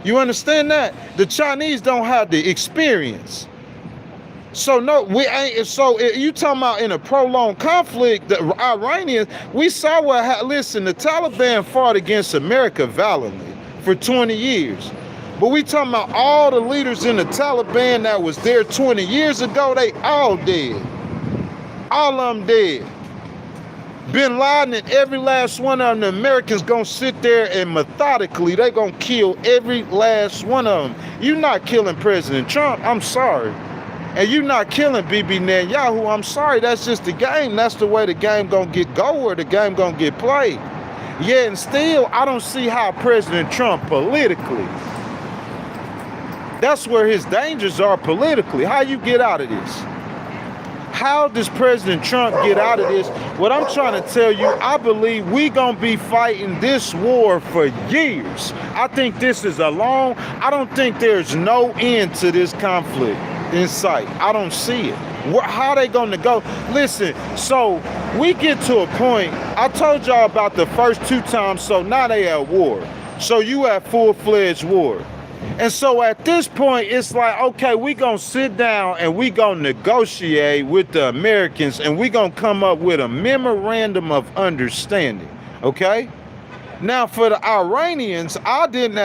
You understand that? The Chinese don't have the experience. So no, we ain't. So you talking about in a prolonged conflict, the Iranians, we saw what listen, the Taliban fought against America valiantly for 20 years. But we talking about all the leaders in the Taliban that was there 20 years ago, they all dead. All of them dead. Bin Laden and every last one of them, the Americans gonna sit there and methodically, they gonna kill every last one of them. You not killing President Trump, I'm sorry. And you not killing Bibi Netanyahu, I'm sorry, that's just the game. That's the way the game gonna get or the game gonna get played. Yeah, and still, I don't see how President Trump politically, that's where his dangers are politically. How you get out of this? How does President Trump get out of this? What I'm trying to tell you, I believe we gonna be fighting this war for years. I think this is I don't think there's no end to this conflict in sight. I don't see it. How they gonna go? Listen, so we get to a point, I told y'all about the first 2 times, so now they at war. So you at full-fledged war. And so at this point, it's like, okay, we gonna sit down and we gonna negotiate with the Americans and we gonna come up with a memorandum of understanding, okay? Now for the Iranians, I didn't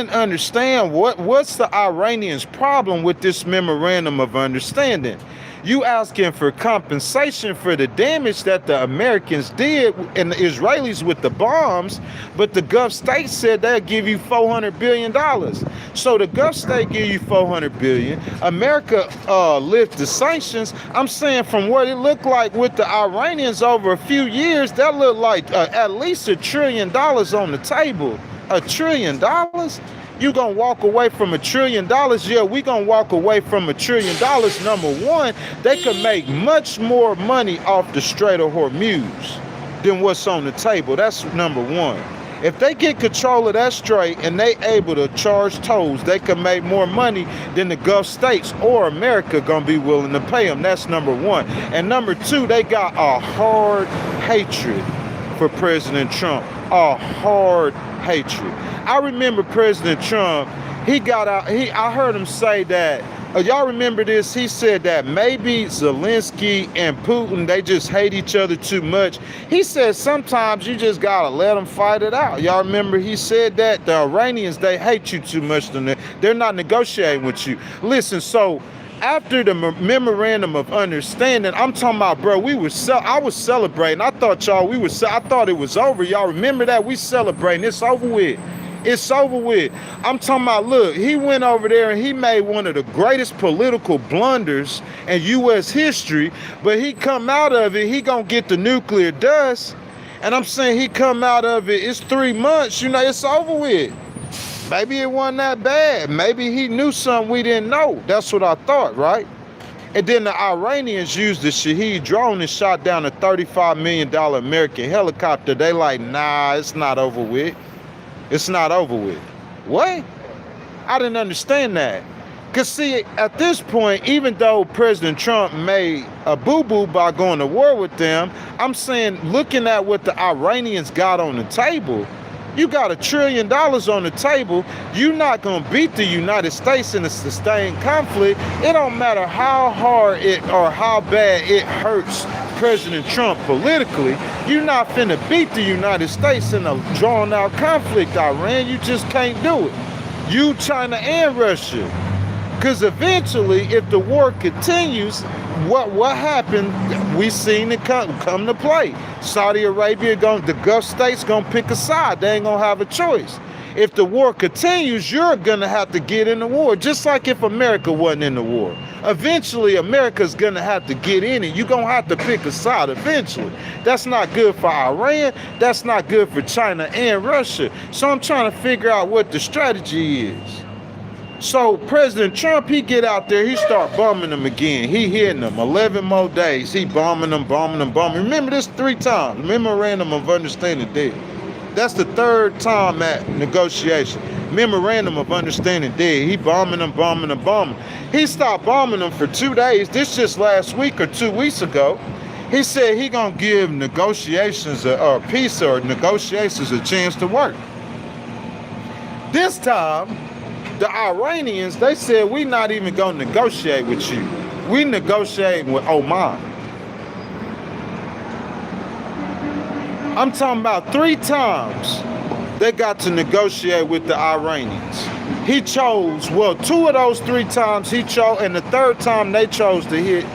understand what's the Iranians' problem with this memorandum of understanding. You asking for compensation for the damage that the Americans did and the Israelis with the bombs, but the Gulf states said they'll give you $400 billion. So the Gulf state give you $400 billion. America lift the sanctions. I'm saying from what it looked like with the Iranians over a few years, that looked like at least $1 trillion on the table. $1 trillion? You gonna walk away from $1 trillion? Yeah, we gonna walk away from $1 trillion. Number one, they could make much more money off the Strait of Hormuz than what's on the table. That's number one. If they get control of that strait and they able to charge tolls, they can make more money than the Gulf states or America gonna be willing to pay them. That's number one. And number two, they got a hard hatred for President Trump. A hard hatred. I remember President Trump, he got out, I heard him say that, y'all remember this? He said that maybe Zelensky and Putin, they just hate each other too much. He said sometimes you just gotta let them fight it out. Y'all remember he said that? The Iranians, they hate you too much. They're not negotiating with you. Listen, so after the memorandum of understanding, I'm talking about, bro, I was celebrating. I thought I thought it was over. Y'all remember that? We celebrating. It's over with. It's over with. I'm talking about, look, he went over there and he made one of the greatest political blunders in U.S. history, but he come out of it, he gonna get the nuclear dust. And I'm saying he come out of it, it's 3 months, it's over with. Maybe it wasn't that bad. Maybe he knew something we didn't know. That's what I thought, right? And then the Iranians used the Shahed drone and shot down a $35 million American helicopter. They like, nah, it's not over with. It's not over with. What? I didn't understand that. Because see, at this point, even though President Trump made a boo-boo by going to war with them, I'm saying, looking at what the Iranians got on the table, You got $1 trillion on the table. You're not going to beat the United States in a sustained conflict. It don't matter how hard it or how bad it hurts President Trump politically. You're not finna beat the United States in a drawn out conflict, Iran. You just can't do it. You, China, and Russia. Because eventually, if the war continues, what happened, we seen it come to play. Saudi Arabia, the Gulf states gonna pick a side. They ain't gonna have a choice. If the war continues, you're gonna have to get in the war, just like if America wasn't in the war. Eventually, America's gonna have to get in it. You're gonna have to pick a side eventually. That's not good for Iran. That's not good for China and Russia. So I'm trying to figure out what the strategy is. So President Trump, he get out there, he start bombing them again. He hitting them 11 more days. He bombing them. Remember this 3 times. Memorandum of Understanding dead. That's the 3rd time at negotiation. Memorandum of Understanding dead. He bombing them. He stopped bombing them for 2 days. This just last week or 2 weeks ago. He said he gonna give negotiations or peace or negotiations a chance to work. This time, the Iranians, they said, we not even going to negotiate with you. We negotiating with Oman. I'm talking about 3 times they got to negotiate with the Iranians. He chose, well, 2 of those 3 times he chose, and the 3rd time they chose to hit,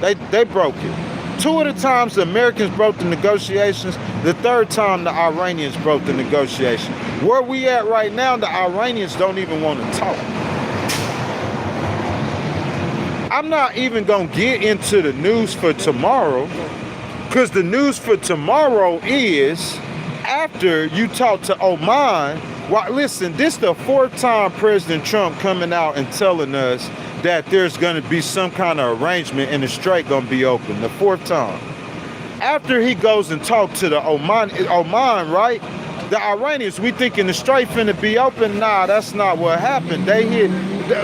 they broke it. 2 of the times the Americans broke the negotiations, the 3rd time the Iranians broke the negotiation. Where we at right now, the Iranians don't even want to talk. I'm not even going to get into the news for tomorrow, because the news for tomorrow is after you talk to Oman. Well, listen, this is the 4th time President Trump coming out and telling us that there's going to be some kind of arrangement and the strait going to be open. The 4th time. After he goes and talks to the Oman, right? The Iranians, we thinking the strait finna be open. Nah, that's not what happened. They hit,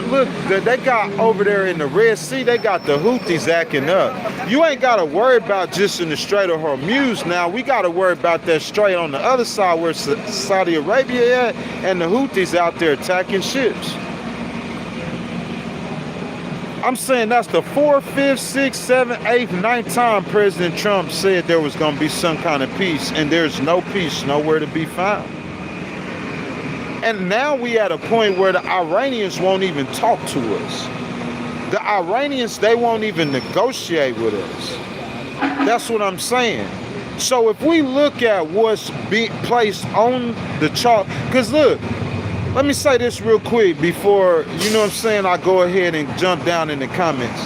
look, they got over there in the Red Sea, they got the Houthis acting up. You ain't got to worry about just in the Strait of Hormuz now. We got to worry about that strait on the other side where Saudi Arabia at and the Houthis out there attacking ships. I'm saying that's the 4th, 5th, 6th, 7th, 8th, 9th time President Trump said there was going to be some kind of peace, and there's no peace nowhere to be found. And now we at a point where the Iranians won't even talk to us. The Iranians, they won't even negotiate with us. That's what I'm saying. So if we look at what's being placed on the chart, because look, let me say this real quick before, you know what I'm saying, I go ahead and jump down in the comments.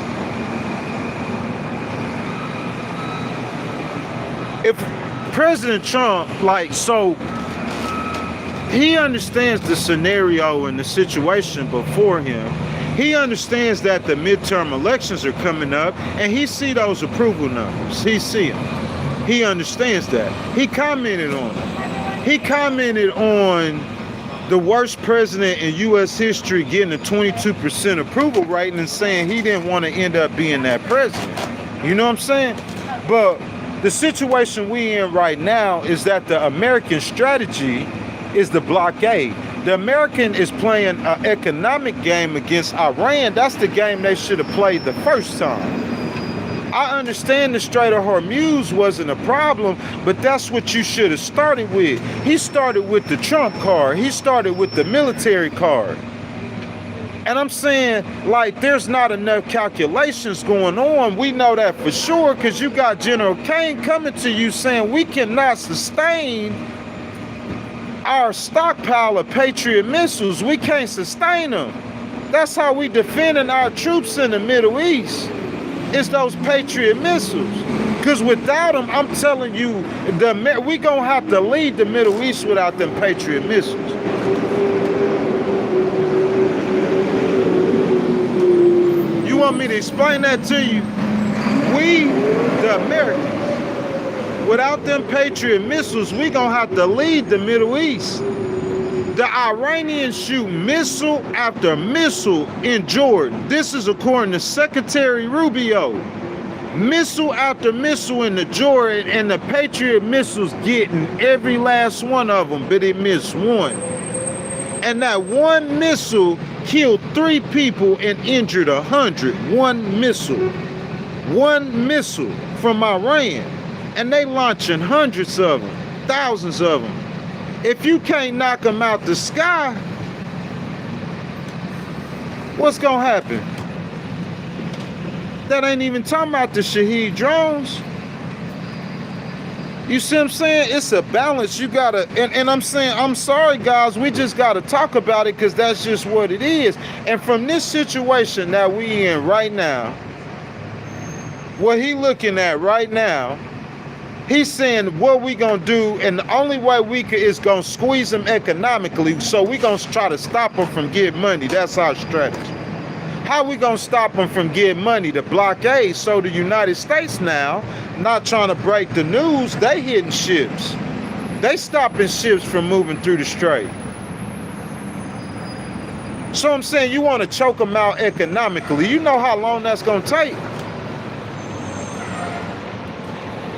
If President Trump, he understands the scenario and the situation before him. He understands that the midterm elections are coming up, and he see those approval numbers. He see them. He understands that. He commented on it. He commented on the worst president in U.S. history getting a 22% approval rating and saying he didn't want to end up being that president. You know what I'm saying? But the situation we in right now is that the American strategy is the blockade. The American is playing an economic game against Iran. That's the game they should have played the first time. I understand the Strait of Hormuz wasn't a problem, but that's what you should have started with. He started with the Trump card. He started with the military card. And I'm saying, there's not enough calculations going on. We know that for sure, because you got General Kane coming to you saying we cannot sustain our stockpile of Patriot missiles. We can't sustain them. That's how we defending our troops in the Middle East. It's those Patriot missiles. Because without them, I'm telling you, we gonna have to lead the Middle East without them Patriot missiles. You want me to explain that to you? We, the Americans, without them Patriot missiles, we gonna have to lead the Middle East. The Iranians shoot missile after missile in Jordan. This is according to Secretary Rubio. Missile after missile in the Jordan, and the Patriot missiles getting every last one of them, but it missed one. And that one missile killed 3 people and injured 100. One missile from Iran. And they launching hundreds of them, thousands of them. If you can't knock them out the sky, what's gonna happen? That ain't even talking about the Shaheed drones. You see what I'm saying? It's a balance. You gotta, and I'm saying, I'm sorry guys, we just gotta talk about it because that's just what it is. And from this situation that we in right now, what he looking at right now, he's saying what we gonna do, and the only way we could is gonna squeeze them economically, so we gonna try to stop them from getting money. That's our strategy. How we gonna stop them from getting money? The blockade. So the United States now, not trying to break the news, they hitting ships. They stopping ships from moving through the strait. So I'm saying you want to choke them out economically. You know how long that's gonna take?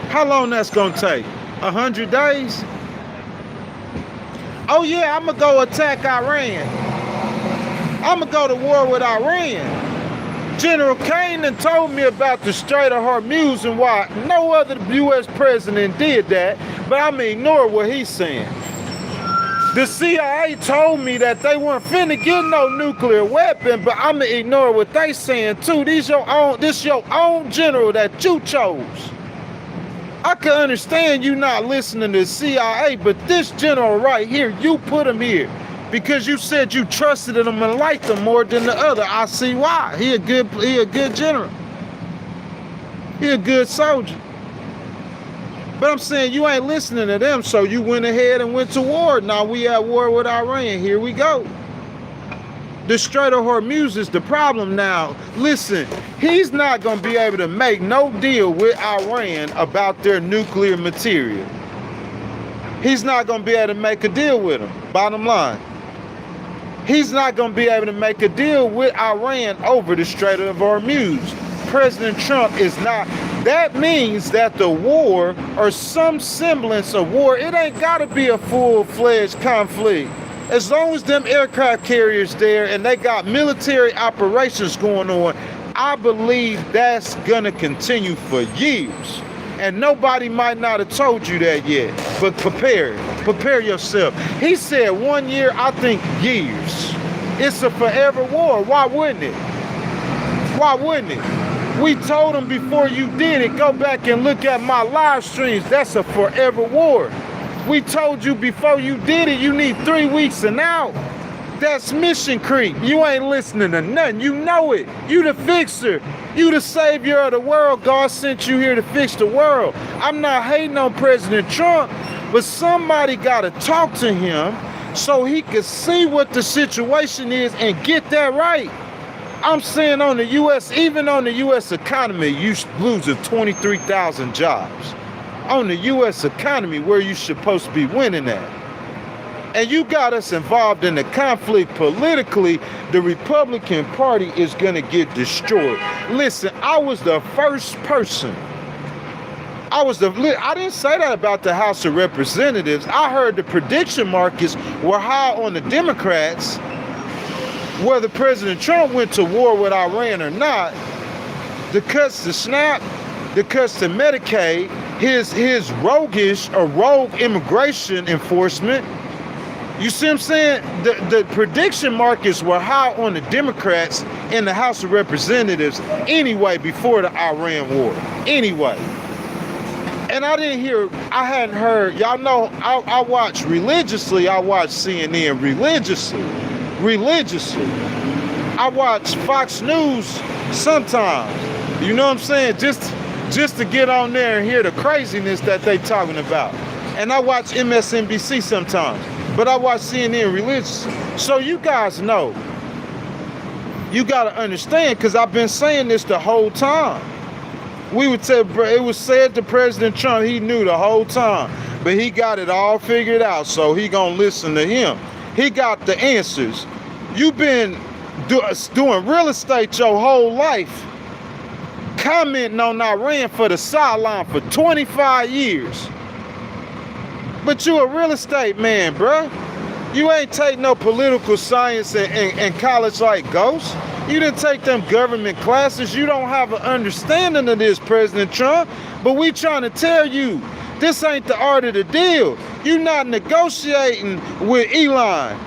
How long that's gonna take? 100 days? Oh yeah, I'm gonna go attack Iran. I'm gonna go to war with Iran. General Kane done told me about the Strait of Hormuz and why no other U.S. president did that, but I'm gonna ignore what he's saying. The CIA told me that they weren't finna get no nuclear weapon, but I'm gonna ignore what they saying too. This your own general that you chose. I can understand you not listening to the CIA, but this general right here, you put him here because you said you trusted him and liked him more than the other. I see why. He a good general. He a good soldier. But I'm saying you ain't listening to them, so you went ahead and went to war. Now we at war with Iran. Here we go. The Strait of Hormuz is the problem now. Listen, he's not going to be able to make no deal with Iran about their nuclear material. He's not going to be able to make a deal with them, bottom line. He's not going to be able to make a deal with Iran over the Strait of Hormuz. President Trump is not. That means that the war, or some semblance of war, it ain't got to be a full-fledged conflict. As long as them aircraft carriers there and they got military operations going on, I believe that's gonna continue for years. And nobody might not have told you that yet, but prepare yourself. He said 1 year, I think years. It's a forever war. Why wouldn't it? Why wouldn't it? We told him before you did it, go back and look at my live streams. That's a forever war. We told you before you did it, you need 3 weeks and out. That's mission creep. You ain't listening to nothing. You know it. You the fixer. You the savior of the world. God sent you here to fix the world. I'm not hating on President Trump, but somebody got to talk to him so he could see what the situation is and get that right. I'm saying on the U.S., even on the U.S. economy, you losing 23,000 jobs. On the U.S. economy where you supposed to be winning at. And you got us involved in the conflict politically, the Republican Party is going to get destroyed. Listen, I was the first person. I didn't say that about the House of Representatives. I heard the prediction markets were high on the Democrats, whether President Trump went to war with Iran or not. The cuts to SNAP, the cuts to Medicaid, his roguish or rogue immigration enforcement. You see what I'm saying? The prediction markets were high on the Democrats in the House of Representatives anyway before the Iran war. Anyway. And I hadn't heard, y'all know, I watch religiously, I watch CNN religiously. I watch Fox News sometimes. You know what I'm saying? Just to get on there and hear the craziness that they talking about. And I watch MSNBC sometimes, but I watch CNN religiously. So you guys know, you got to understand, because I've been saying this the whole time. It was said to President Trump, he knew the whole time, but he got it all figured out, so he gonna listen to him. He got the answers. You've been doing real estate your whole life. commenting on Iran for the sideline for 25 years. But you a real estate man, bruh. You ain't take no political science in college like Ghost. You didn't take them government classes. You don't have an understanding of this, President Trump. But we trying to tell you, this ain't the art of the deal. You not negotiating with Elon.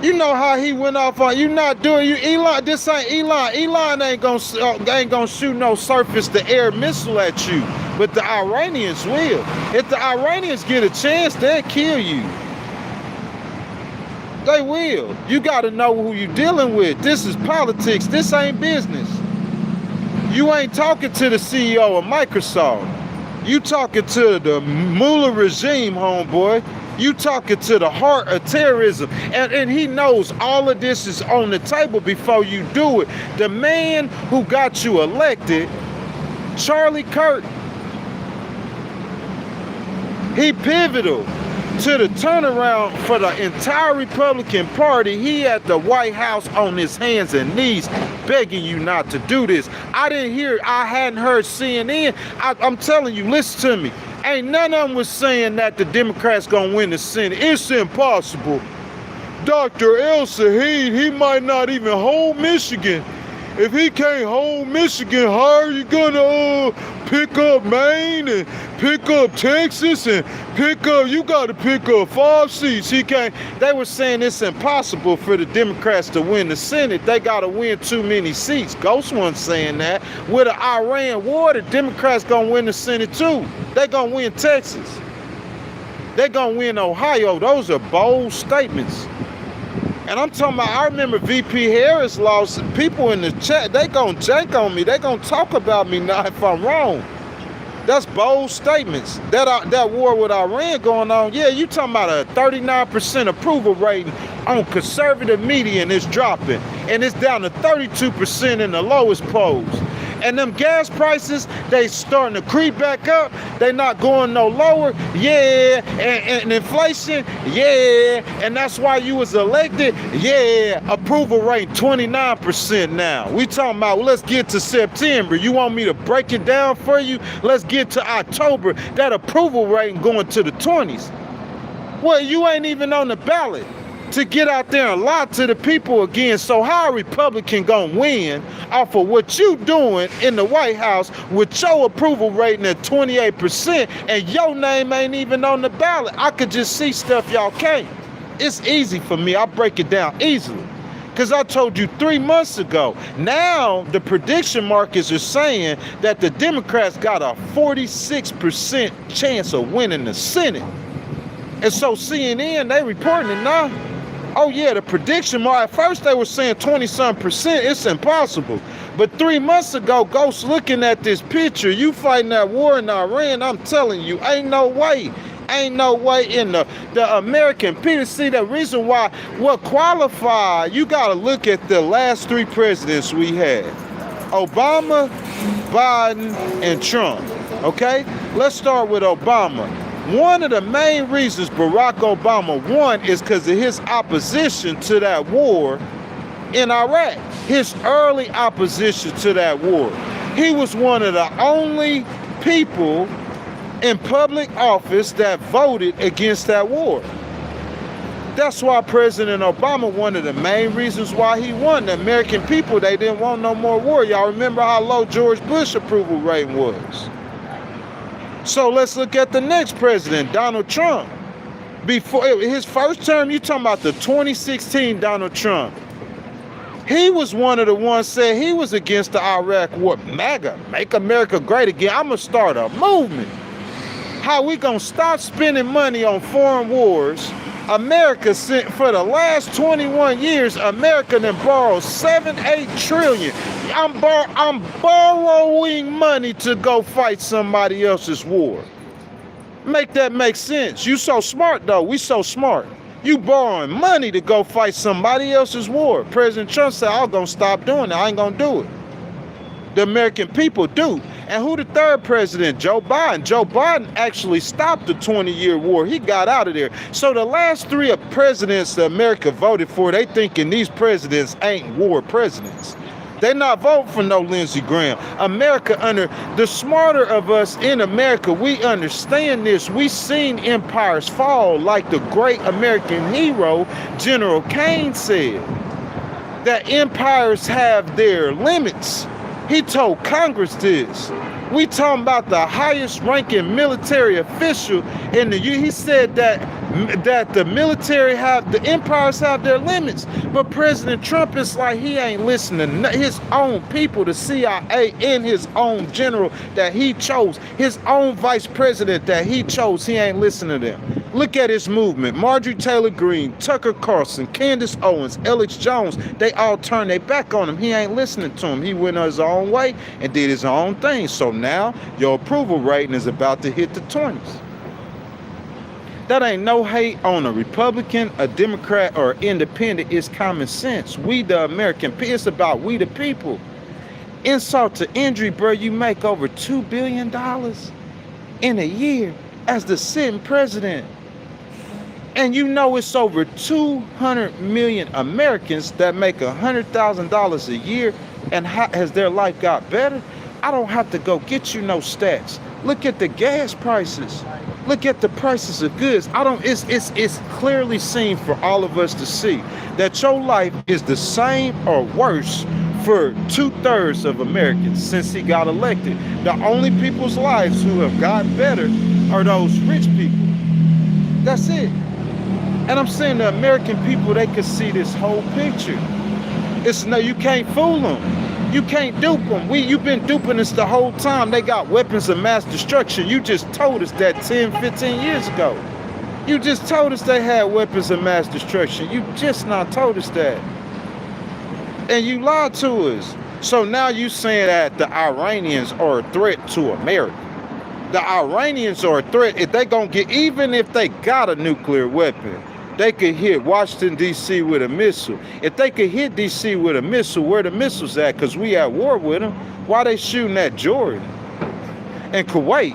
You know how he went off on you. Not doing you, Elon. This ain't Elon. Elon ain't gonna shoot no surface-to-air missile at you. But the Iranians will. If the Iranians get a chance, they'll kill you. They will. You got to know who you're dealing with. This is politics. This ain't business. You ain't talking to the CEO of Microsoft. You talking to the Mullah regime, homeboy. You talking to the heart of terrorism. And he knows all of this is on the table before you do it. The man who got you elected, Charlie Kirk, he pivotal to the turnaround for the entire Republican Party. He at the White House on his hands and knees begging you not to do this. I hadn't heard CNN. I'm telling you, listen to me. Ain't none of them was saying that the Democrats gonna win the Senate. It's impossible. Dr. El Saheed, he might not even hold Michigan. If he can't hold Michigan, how are you gonna pick up Maine and pick up Texas and you gotta pick up 5 seats. He can't. They were saying it's impossible for the Democrats to win the Senate. They gotta win too many seats. Ghost wasn't saying that. With the Iran war, the Democrats gonna win the Senate too. They gonna win Texas. They gonna win Ohio. Those are bold statements. And I'm talking about, I remember VP Harris lost. People in the chat, they gonna jank on me. They gonna talk about me now if I'm wrong. That's bold statements. That war with Iran going on, yeah, you talking about a 39% approval rating on conservative media, and it's dropping. And it's down to 32% in the lowest polls. And them gas prices, they starting to creep back up. They not going no lower. Yeah. And inflation, yeah. And that's why you was elected. Yeah. Approval rate 29% now. We talking about, well, let's get to September. You want me to break it down for you? Let's get to October. That approval rate going to the 20s. Well, you ain't even on the ballot to get out there and lie to the people again. So how a Republican gonna win off of what you doing in the White House with your approval rating at 28% and your name ain't even on the ballot? I could just see stuff y'all can't. It's easy for me. I break it down easily. Because I told you 3 months ago. Now the prediction markets are saying that the Democrats got a 46% chance of winning the Senate. And so CNN, they reporting it now. Oh yeah, the prediction market, at first they were saying 20-some%, it's impossible. But 3 months ago, Ghost looking at this picture, you fighting that war in Iran, I'm telling you, ain't no way. Ain't no way in the American people. See, the reason why, what qualified, you gotta look at the last 3 presidents we had. Obama, Biden, and Trump, okay? Let's start with Obama. One of the main reasons Barack Obama won is because of his opposition to that war in Iraq. His early opposition to that war. He was one of the only people in public office that voted against that war. That's why President Obama, one of the main reasons why he won. The American people, they didn't want no more war. Y'all remember how low George Bush approval rating was. So let's look at the next president, Donald Trump. Before his first term, you talking about the 2016 Donald Trump. He was one of the ones said he was against the Iraq war. MAGA, make America great again. I'm gonna start a movement. How we gonna stop spending money on foreign wars? America sent, for the last 21 years, America done borrowed 7-8 trillion. I'm borrowing money to go fight somebody else's war. Make that make sense. You so smart though. We so smart. You borrowing money to go fight somebody else's war. President Trump said, I'm gonna stop doing it. I ain't gonna do it. The American people do. And who the third president? Joe Biden. Joe Biden actually stopped the 20-year war. He got out of there. So the last 3 presidents that America voted for, they thinking these presidents ain't war presidents. They're not voting for no Lindsey Graham. America, under the smarter of us in America, we understand this. We seen empires fall, like the great American hero, General Kane, said, that empires have their limits. He told Congress this. We talking about the highest ranking military official in the he said that the military the empires have their limits. But President Trump is like, he ain't listening to his own people, the CIA, and his own general that he chose, his own vice president that he chose. He ain't listening to them. Look at his movement. Marjorie Taylor Greene, Tucker Carlson, Candace Owens, Alex Jones, they all turned their back on him. He ain't listening to him. He went his own way and did his own thing. So now your approval rating is about to hit the 20s. That ain't no hate on a Republican, a Democrat, or independent. It's common sense. We the American people. It's about we the people. Insult to injury, bro. You make over $2 billion in a year as the sitting president. And you know it's over 200 million Americans that make $100,000 a year. And has their life got better? I don't have to go get you no stats. Look at the gas prices. Look at the prices of goods. It's clearly seen for all of us to see that your life is the same or worse for 2/3 of Americans since he got elected. The only people's lives who have gotten better are those rich people. That's it. And I'm saying the American people, they could see this whole picture. You can't fool them. You can't dupe them. You've been duping us the whole time. They got weapons of mass destruction. You just told us that 10, 15 years ago. You just told us they had weapons of mass destruction. You just not told us that. And you lied to us. So now you saying that the Iranians are a threat to America. The Iranians are a threat if they gonna get, even if they got a nuclear weapon, they could hit Washington, D.C. with a missile. If they could hit D.C. with a missile, where the missiles at? Because we at war with them. Why they shooting at Jordan and Kuwait?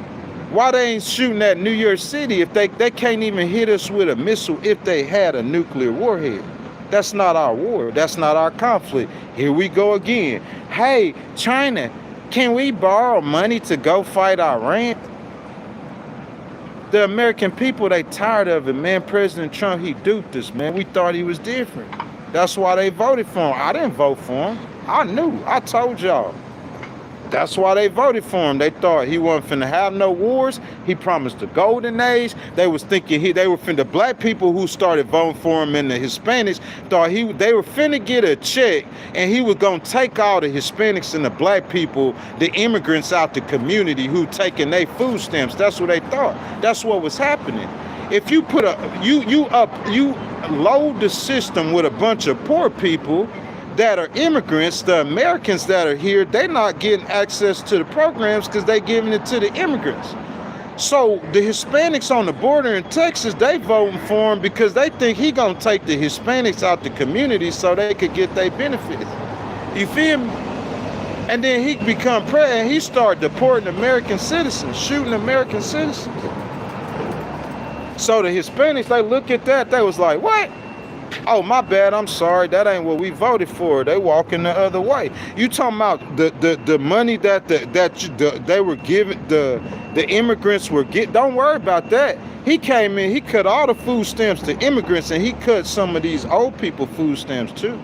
Why they ain't shooting at New York City if they can't even hit us with a missile if they had a nuclear warhead? That's not our war. That's not our conflict. Here we go again. Hey, China, can we borrow money to go fight Iran? The American people, they tired of it, man. President Trump, he duped us, man. We thought he was different. That's why they voted for him. I didn't vote for him. I knew. I told y'all. That's why they voted for him. They thought he wasn't finna have no wars. He promised the golden age. They was thinking they were finna, black people who started voting for him and the Hispanics thought they were finna get a check and he was gonna take all the Hispanics and the black people, the immigrants out the community who taking their food stamps. That's what they thought. That's what was happening. If you put you load the system with a bunch of poor people that are immigrants, the Americans that are here, they're not getting access to the programs because they're giving it to the immigrants. So the Hispanics on the border in Texas, they voting for him because they think he gonna take the Hispanics out the community so they could get their benefits. You feel me? And then he become president, he started deporting American citizens, shooting American citizens. So the Hispanics, they look at that, they was like, what? Oh, my bad, I'm sorry, that ain't what we voted for. They walking the other way. You talking about the money that they were giving, the immigrants were getting. Don't worry about that. He came in, he cut all the food stamps to immigrants, and he cut some of these old people food stamps too.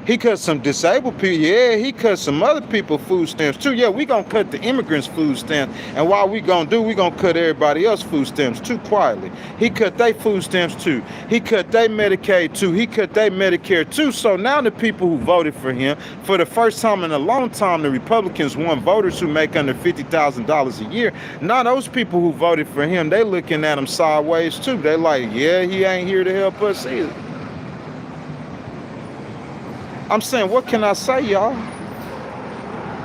He cut some disabled people. Yeah, he cut some other people food stamps too. Yeah, we gonna cut the immigrants food stamps. And what we gonna do, we gonna cut everybody else food stamps too quietly. He cut their food stamps too. He cut their Medicaid too. He cut their Medicare too. So now the people who voted for him, for the first time in a long time, the Republicans won voters who make under $50,000 a year. Now those people who voted for him, they looking at him sideways too. They like, yeah, he ain't here to help us either. I'm saying, what can I say, y'all?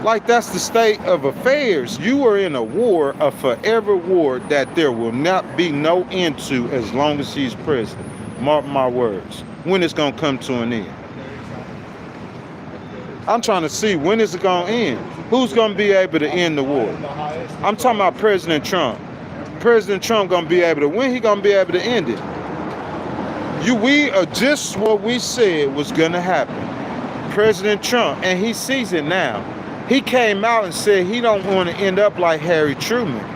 Like, that's the state of affairs. You are in a war, a forever war that there will not be no end to as long as he's president. Mark my words. When it's going to come to an end. I'm trying to see, when is it going to end? Who's going to be able to end the war? I'm talking about President Trump. President Trump going to be able to, when he going to be able to end it? We are just what we said was going to happen. President Trump, and he sees it now. He came out and said he don't want to end up like Harry Truman.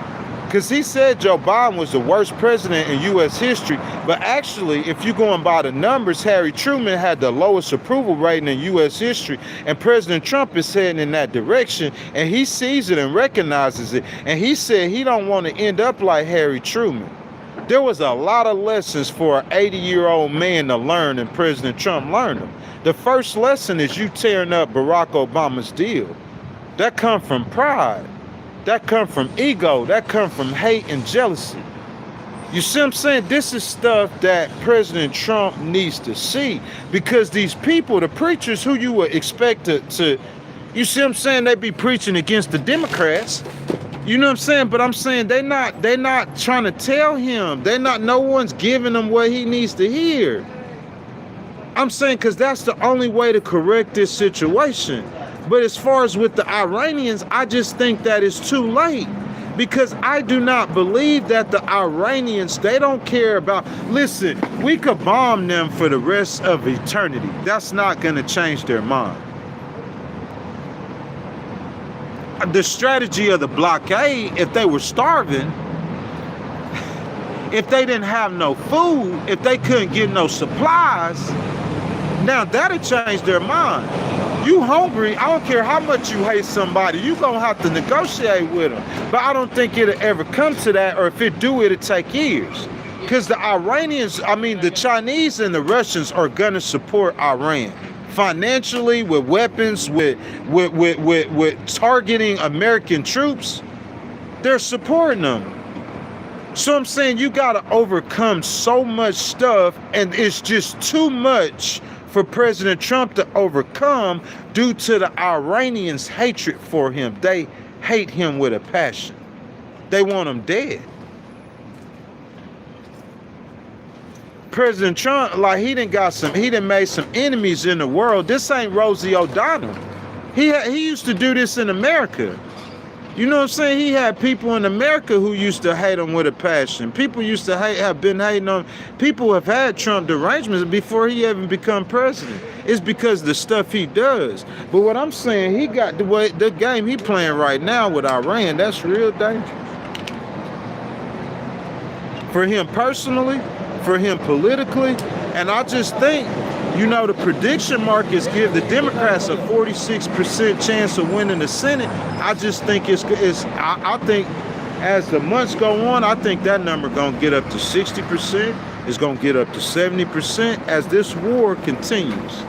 Because he said Joe Biden was the worst president in U.S. history. But actually, if you're going by the numbers, Harry Truman had the lowest approval rating in U.S. history. And President Trump is heading in that direction. And he sees it and recognizes it. And he said he don't want to end up like Harry Truman. There was a lot of lessons for an 80-year-old man to learn, and President Trump learned them. The first lesson is you tearing up Barack Obama's deal. That come from pride. That come from ego. That come from hate and jealousy. You see what I'm saying? This is stuff that President Trump needs to see, because these people, the preachers who you would expect to you see what I'm saying, they be preaching against the Democrats. You know what I'm saying? But I'm saying they're not trying to tell him. No one's giving him what he needs to hear. I'm saying because that's the only way to correct this situation. But as far as with the Iranians, I just think that it's too late, because I do not believe that the Iranians, they don't care about, listen, we could bomb them for the rest of eternity. That's not going to change their mind. The strategy of the blockade, if they were starving, if they didn't have no food, if they couldn't get no supplies, now that'll change their mind. You hungry, I don't care how much you hate somebody, you gonna have to negotiate with them. But I don't think it'll ever come to that, or if it do, it'll take years. Because the Iranians, the Chinese and the Russians are gonna support Iran. Financially, with weapons, with targeting American troops, they're supporting them. So I'm saying you gotta overcome so much stuff, and it's just too much for President Trump to overcome due to the Iranians' hatred for him. They hate him with a passion. They want him dead. President Trump, like he done made some enemies in the world. This ain't Rosie O'Donnell. He used to do this in America. You know what I'm saying? He had people in America who used to hate him with a passion. People used to have been hating on. People have had Trump derangements before he even become president. It's because the stuff he does. But what I'm saying, he got the game he playing right now with Iran. That's real dangerous. For him personally, for him politically, and I just think, the prediction markets give the Democrats a 46% chance of winning the Senate. I just think I think as the months go on, I think that number gonna get up to 60%. It's gonna get up to 70% as this war continues.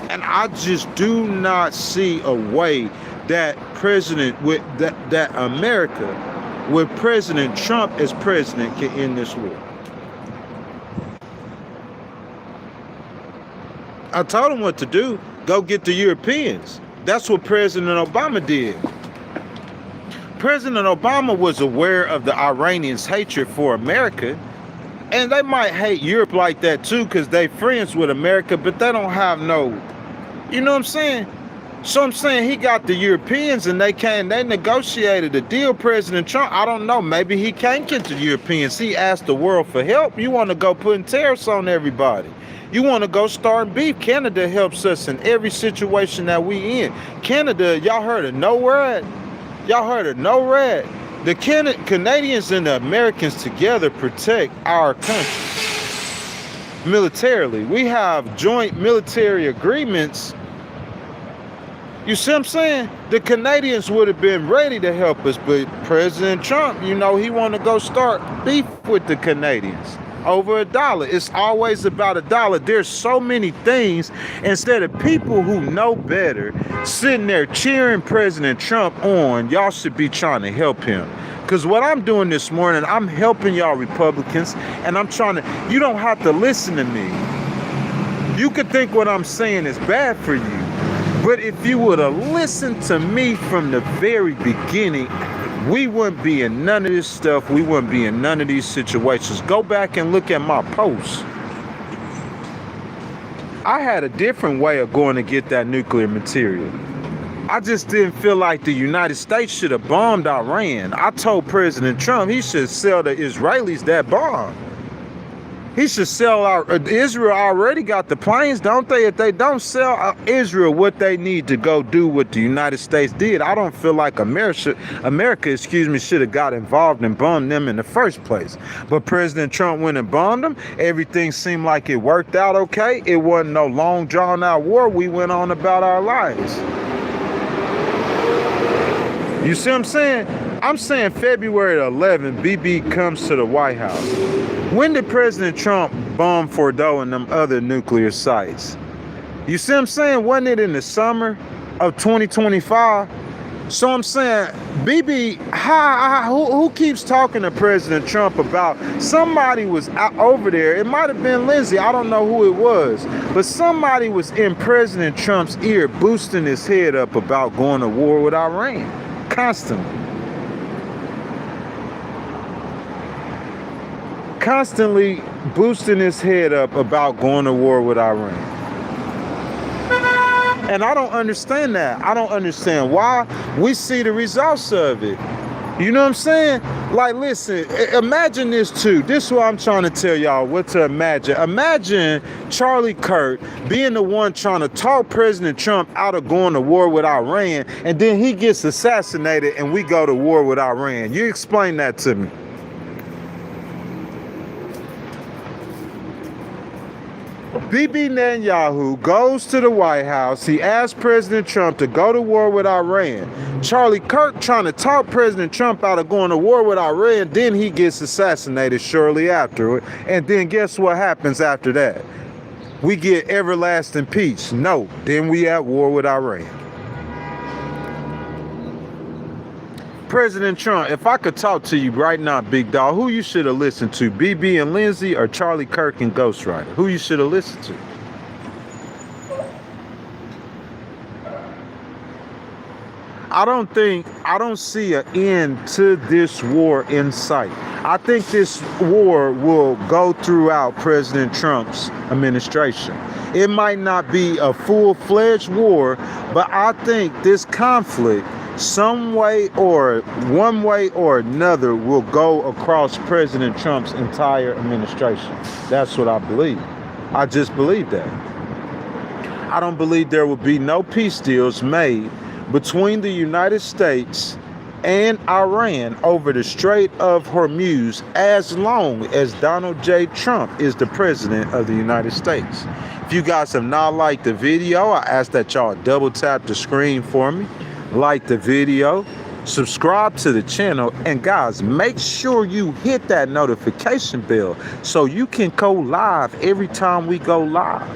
And I just do not see a way that that America, with President Trump as president, can end this war. I told him what to do. Go get the Europeans. That's what President Obama did. President Obama was aware of the Iranians' hatred for America. And they might hate Europe like that too, because they friends with America, but they don't have no, you know what I'm saying? So I'm saying he got the Europeans, and they negotiated a deal. President Trump, I don't know, maybe he can't get the Europeans. He asked the world for help. You want to go putting tariffs on everybody. You want to go start beef. Canada helps us in every situation that we in. Canada, y'all heard of NORAD? Y'all heard of NORAD? The Canadians and the Americans together protect our country militarily. We have joint military agreements. You see what I'm saying? The Canadians would have been ready to help us, but President Trump, he want to go start beef with the Canadians over $1. It's always about $1. There's so many things, instead of people who know better sitting there cheering President Trump on, y'all should be trying to help him. Because what I'm doing this morning, I'm helping y'all Republicans, and you don't have to listen to me. You could think what I'm saying is bad for you, but if you would have listened to me from the very beginning, we wouldn't be in none of this stuff. We wouldn't be in none of these situations. Go back and look at my posts. I had a different way of going to get that nuclear material. I just didn't feel like the United States should have bombed Iran. I told President Trump he should sell the Israelis that bomb. He should sell out. Israel already got the planes, don't they? If they don't sell Israel what they need to go do what the United States did, I don't feel like America, should have got involved and bombed them in the first place. But President Trump went and bombed them. Everything seemed like it worked out okay. It wasn't no long drawn out war. We went on about our lives. You see what I'm saying? I'm saying February 11th, BB comes to the White House. When did President Trump bomb Fordo and them other nuclear sites? You see what I'm saying? Wasn't it in the summer of 2025? So I'm saying, BB, who keeps talking to President Trump about somebody was out over there? It might have been Lindsay. I don't know who it was. But somebody was in President Trump's ear boosting his head up about going to war with Iran constantly. Constantly boosting his head up about going to war with Iran. And I don't understand that. I don't understand why. We see the results of it. You know what I'm saying? Like, listen, imagine this too. This is what I'm trying to tell y'all what to imagine. Imagine Charlie Kirk being the one trying to talk President Trump out of going to war with Iran, and then he gets assassinated and we go to war with Iran. You explain that to me. Bibi Netanyahu goes to the White House. He asks President Trump to go to war with Iran. Charlie Kirk trying to talk President Trump out of going to war with Iran. Then he gets assassinated shortly afterward. And then guess what happens after that? We get everlasting peace. No, then we at war with Iran. President Trump, if I could talk to you right now, big dog, who you should have listened to, BB and Lindsay or Charlie Kirk and Ghost Rider? Who you should have listened to? I don't see an end to this war in sight. I think this war will go throughout President Trump's administration. It might not be a full-fledged war, but I think this conflict, some way or one way or another, will go across President Trump's entire administration. That's what I believe. I just believe that. I don't believe there will be no peace deals made between the United States and Iran over the Strait of Hormuz as long as Donald J. Trump is the president of the United States. If you guys have not liked the video, I ask that y'all double tap the screen for me. Like the video, subscribe to the channel, and guys, make sure you hit that notification bell so you can go live every time we go live.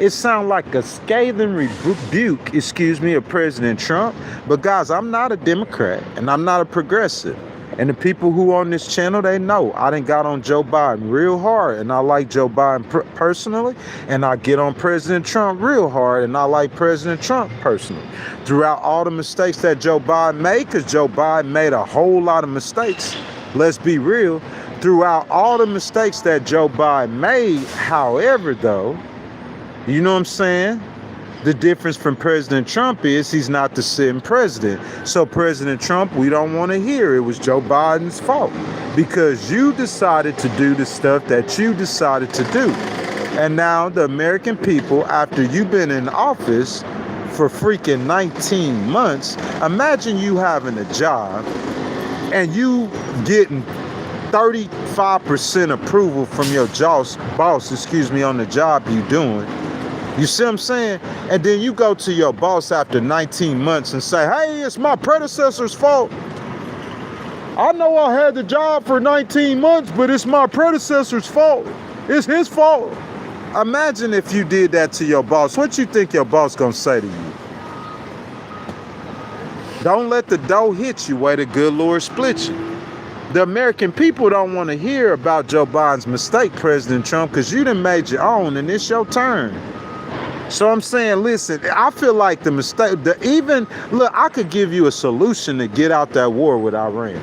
It sounds like a scathing rebuke, of President Trump, but guys, I'm not a Democrat and I'm not a progressive. And the people who on this channel, they know I done got on Joe Biden real hard, and I like Joe Biden personally, and I get on President Trump real hard, and I like President Trump personally. Throughout all the mistakes that Joe Biden made, because Joe Biden made a whole lot of mistakes, let's be real, throughout all the mistakes that Joe Biden made, however, though, you know what I'm saying? The difference from President Trump is he's not the sitting president. So President Trump, we don't want to hear it was Joe Biden's fault because you decided to do the stuff that you decided to do. And now the American people, after you've been in office for freaking 19 months, imagine you having a job and you getting 35% approval from your boss, on the job you doing. You see what I'm saying? And then you go to your boss after 19 months and say, hey, it's my predecessor's fault. I know I had the job for 19 months, but it's my predecessor's fault. It's his fault. Imagine if you did that to your boss. What you think your boss gonna say to you? Don't let the dough hit you where the good Lord split you. The American people don't want to hear about Joe Biden's mistake, President Trump, because you done made your own and it's your turn. So I'm saying, listen, I feel like the mistake, look, I could give you a solution to get out that war with Iran.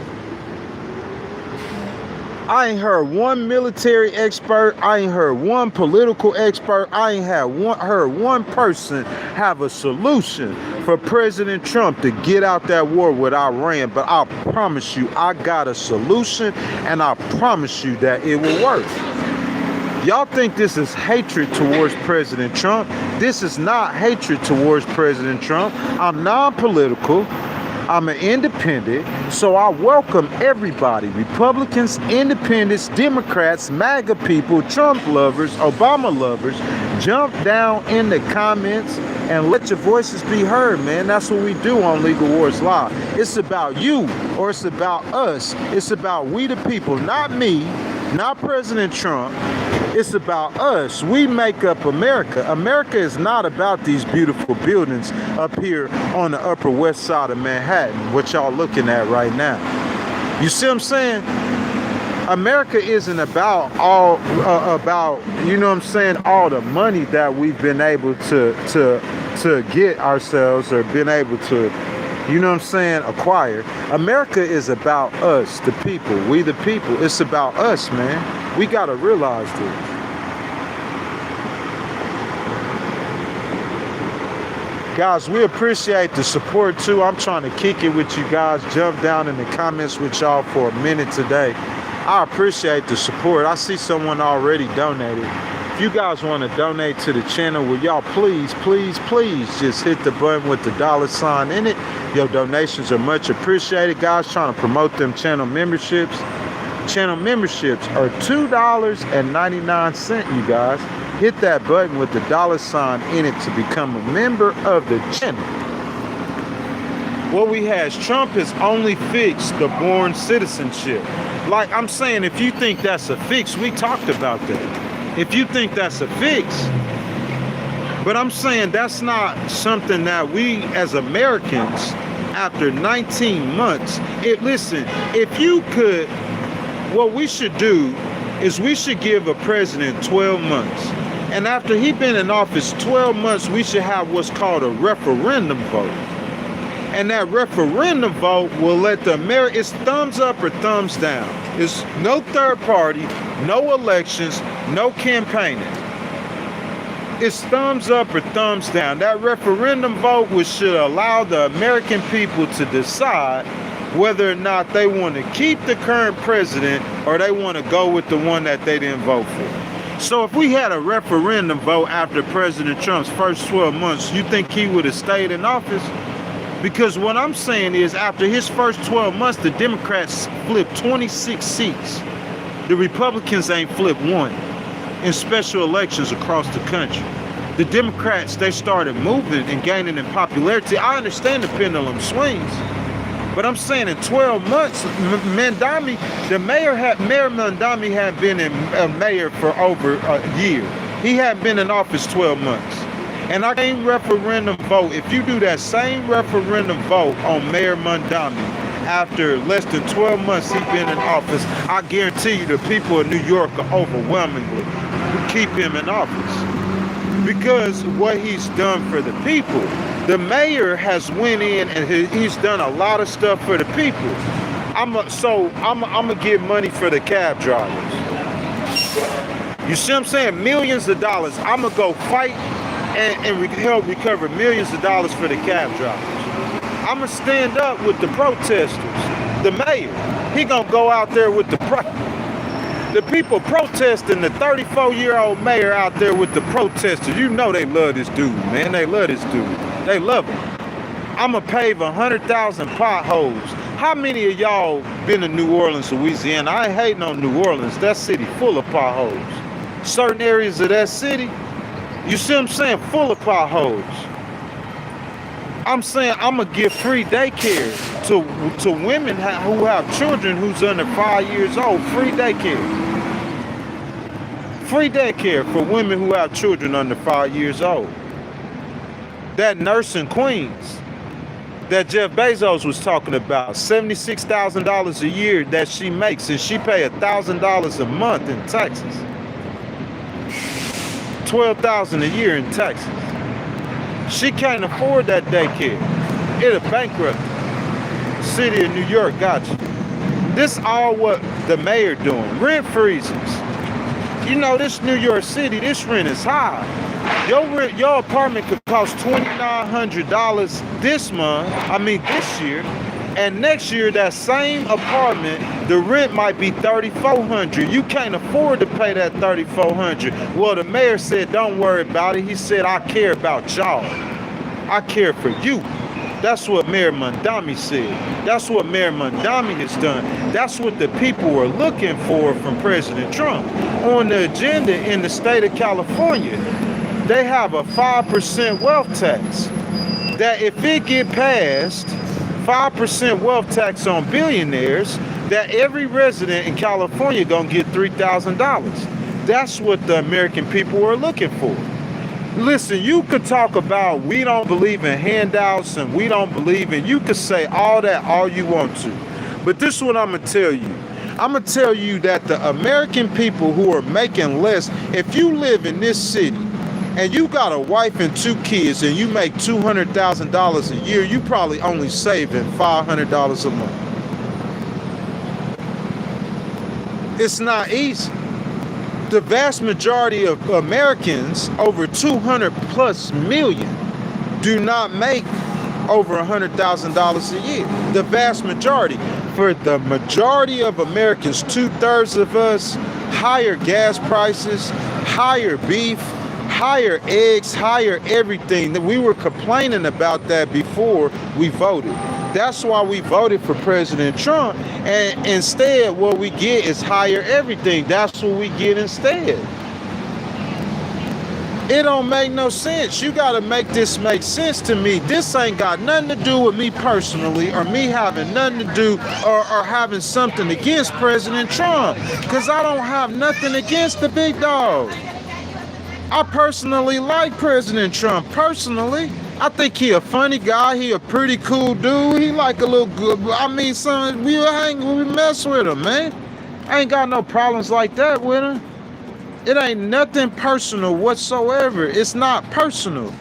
I ain't heard one military expert. I ain't heard one political expert. I ain't heard one person have a solution for President Trump to get out that war with Iran. But I promise you, I got a solution, and I promise you that it will work. Y'all think this is hatred towards President Trump. This is not hatred towards President Trump. I'm non-political. I'm an independent, so I welcome everybody, Republicans, independents, Democrats, MAGA people, Trump lovers, Obama lovers. Jump down in the comments and let your voices be heard, man. That's what we do on Legal Wars Live. It's about you, or it's about us. It's about we the people, not me, not President Trump. It's about us. We make up America. America is not about these beautiful buildings up here on the Upper West Side of Manhattan, what y'all looking at right now. You see what I'm saying? America isn't about all you know what I'm saying, all the money that we've been able to get ourselves, or been able to, you know what I'm saying, acquire. America is about us, the people, we the people. It's about us, man. We gotta realize this. Guys, we appreciate the support too. I'm trying to kick it with you guys, jump down in the comments with y'all for a minute today. I appreciate the support. I see someone already donated. If you guys want to donate to the channel, will y'all please just hit the button with the $sign in it. Your donations are much appreciated, guys. Trying to promote them channel memberships. Channel memberships are $2.99, you guys. Hit that button with the $sign in it to become a member of the channel. What we have, Trump has only fixed the born citizenship. Like I'm saying, if you think that's a fix, we talked about that. If you think that's a fix, but I'm saying that's not something that we as Americans, after 19 months, listen, if you could, what we should do is we should give a president 12 months. And after he's been in office 12 months, we should have what's called a referendum vote. And that referendum vote will let the it's thumbs up or thumbs down. It's no third party, no elections, no campaigning. It's thumbs up or thumbs down. That referendum vote should allow the American people to decide whether or not they want to keep the current president or they want to go with the one that they didn't vote for. So if we had a referendum vote after President Trump's first 12 months, you think he would have stayed in office? Because what I'm saying is, after his first 12 months, the Democrats flipped 26 seats. The Republicans ain't flipped one in special elections across the country. The Democrats, they started moving and gaining in popularity. I understand the pendulum swings, but I'm saying in 12 months, Mandami, Mayor Mandami had been a mayor for over a year. He had been in office 12 months. And I same referendum vote, if you do that same referendum vote on Mayor Mandami after less than 12 months he's been in office, I guarantee you the people of New York are overwhelmingly keep him in office. Because what he's done for the people. The mayor has went in and he's done a lot of stuff for the people. I'm gonna give money for the cab drivers. You see what I'm saying? Millions of dollars. I'm gonna go fight and help recover millions of dollars for the cab drivers. I'm gonna stand up with the protesters. The mayor, he gonna go out there with the people protesting. The 34-year-old mayor out there with the protesters. You know they love this dude, man. They love this dude. They love him. I'm gonna pave 100,000 potholes. How many of y'all been to New Orleans, Louisiana? I ain't hating on New Orleans. That city full of potholes. Certain areas of that city, you see what I'm saying, full of potholes. I'm saying I'm gonna give free daycare to women who have children who's under 5 years old. Free daycare. Free daycare for women who have children under 5 years old. That nurse in Queens that Jeff Bezos was talking about, $76,000 a year that she makes, and she pay $1,000 a month in Texas. $12,000 a year in Texas. She can't afford that daycare. It'll bankrupt. City of New York got you. This all what the mayor doing. Rent freezes. You know, this New York City, this rent is high. Your apartment could cost $2,900 this year, And next year, that same apartment, the rent might be $3,400. You can't afford to pay that $3,400. Well, the mayor said, don't worry about it. He said, I care about y'all. I care for you. That's what Mayor Mondami said. That's what Mayor Mondami has done. That's what the people are looking for from President Trump. On the agenda in the state of California, they have a 5% wealth tax. That if it get passed, 5% wealth tax on billionaires, that every resident in California gonna get $3,000. That's what the American people are looking for. Listen, you could talk about we don't believe in handouts and we don't believe in, you could say all that all you want to. But this is what I'm gonna tell you. I'm gonna tell you that the American people who are making less, if you live in this city and you got a wife and 2 kids and you make $200,000 a year, you probably only saving $500 a month. It's not easy. The vast majority of Americans, over 200 plus million, do not make over $100,000 a year. The vast majority. For the majority of Americans, 2/3 of us, higher gas prices, higher beef, higher eggs, higher everything. We were complaining about that before we voted. That's why we voted for President Trump. And instead, what we get is higher everything. That's what we get instead. It don't make no sense. You got to make this make sense to me. This ain't got nothing to do with me personally or me having nothing to do or having something against President Trump. Because I don't have nothing against the big dog. I personally like President Trump. Personally, I think he a funny guy. He a pretty cool dude. He like a little good. I mean, son, we mess with him, man. I ain't got no problems like that with him. It ain't nothing personal whatsoever. It's not personal.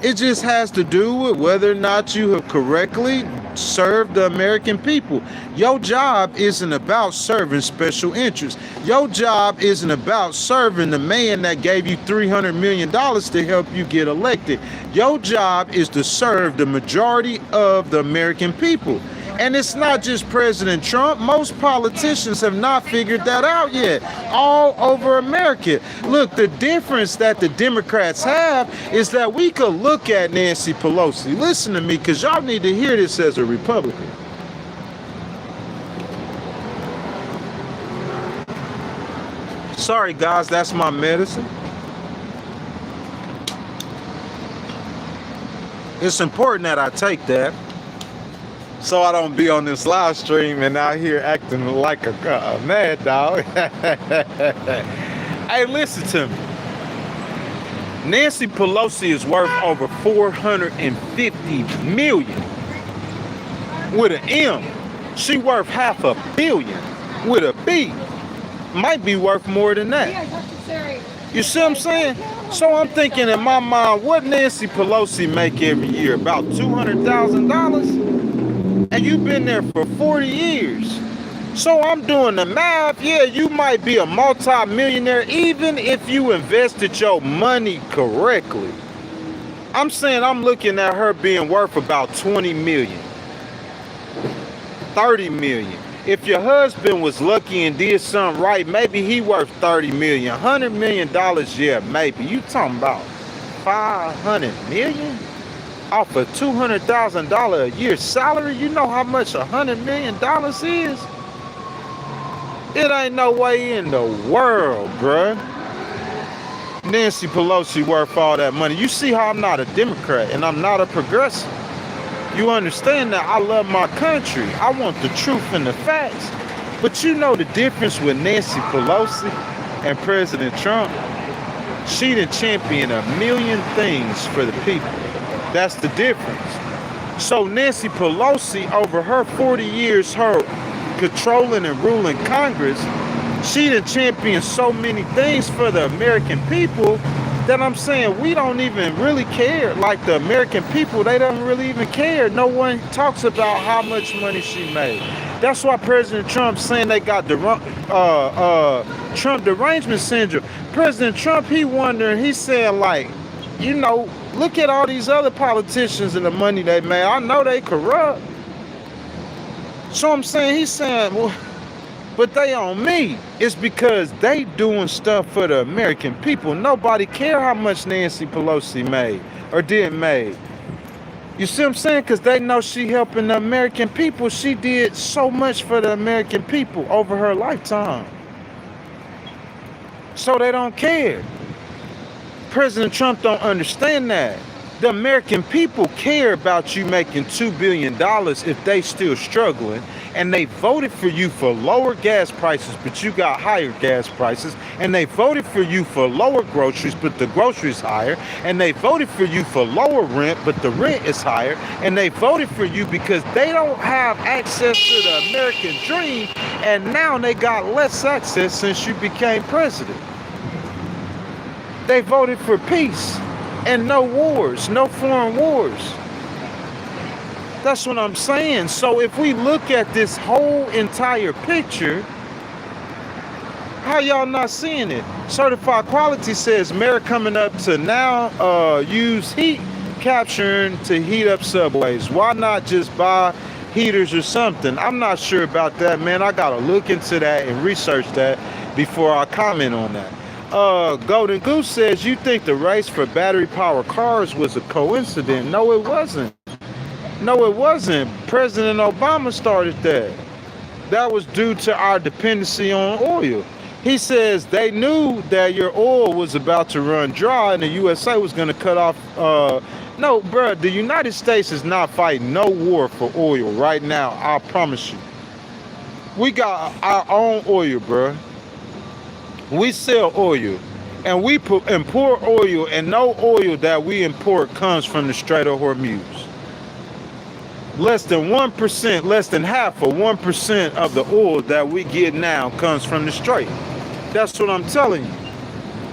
It just has to do with whether or not you have correctly served the American people. Your job isn't about serving special interests. Your job isn't about serving the man that gave you $300 million to help you get elected. Your job is to serve the majority of the American people. And it's not just President Trump. Most politicians have not figured that out yet. All over America. Look, the difference that the Democrats have is that we could look at Nancy Pelosi. Listen to me, because y'all need to hear this as a Republican. Sorry, guys, that's my medicine. It's important that I take that, so I don't be on this live stream and out here acting like a mad dog. Hey, listen to me. Nancy Pelosi is worth over $450 million with an M. She worth $500 million with a B. Might be worth more than that. You see what I'm saying? So I'm thinking in my mind, what Nancy Pelosi make every year? About $200,000? And you've been there for 40 years. So I'm doing the math. Yeah, you might be a multi-millionaire even if you invested your money correctly. I'm saying I'm looking at her being worth about 20 million, 30 million. If your husband was lucky and did something right, maybe he worth 30 million, $100 million, yeah, maybe. You talking about 500 million? Off a $200,000 a year salary? You know how much $100 million is? It ain't no way in the world, bruh. Nancy Pelosi worth all that money. You see how I'm not a Democrat and I'm not a progressive. You understand that I love my country. I want the truth and the facts. But you know the difference with Nancy Pelosi and President Trump? She done championed a million things for the people. That's the difference. So Nancy Pelosi, over her 40 years, her controlling and ruling Congress, she done championed so many things for the American people that I'm saying we don't even really care. Like the American people, they don't really even care. No one talks about how much money she made. That's why President Trump's saying they got Trump derangement syndrome. President Trump, he wondering, he's saying like, you know, look at all these other politicians and the money they made. I know they corrupt. So I'm saying, he's saying, well, but they on me. It's because they doing stuff for the American people. Nobody care how much Nancy Pelosi made or didn't made. You see what I'm saying? Because they know she helping the American people. She did so much for the American people over her lifetime. So they don't care. President Trump don't understand that. The American people care about you making $2 billion if they still struggling, and they voted for you for lower gas prices, but you got higher gas prices, and they voted for you for lower groceries, but the groceries higher, and they voted for you for lower rent, but the rent is higher, and they voted for you because they don't have access to the American dream, and now they got less access since you became president. They voted for peace and no wars, no foreign wars. That's what I'm saying. So if we look at this whole entire picture, how y'all not seeing it? Certified Quality says mayor coming up to now use heat capturing to heat up subways. Why not just buy heaters or something? I'm not sure about that, man. I gotta look into that and research that before I comment on that. Golden Goose says, you think the race for battery powered cars was a coincidence? No, it wasn't. No, it wasn't. President Obama started that. That was due to our dependency on oil. He says they knew that your oil was about to run dry and the USA was going to cut off. No, bro, the United States is not fighting no war for oil right now. I promise you. We got our own oil, bro. We sell oil, and we import oil, and no oil that we import comes from the Strait of Hormuz. Less than 1%, less than half of 1% of the oil that we get now comes from the Strait. That's what I'm telling you.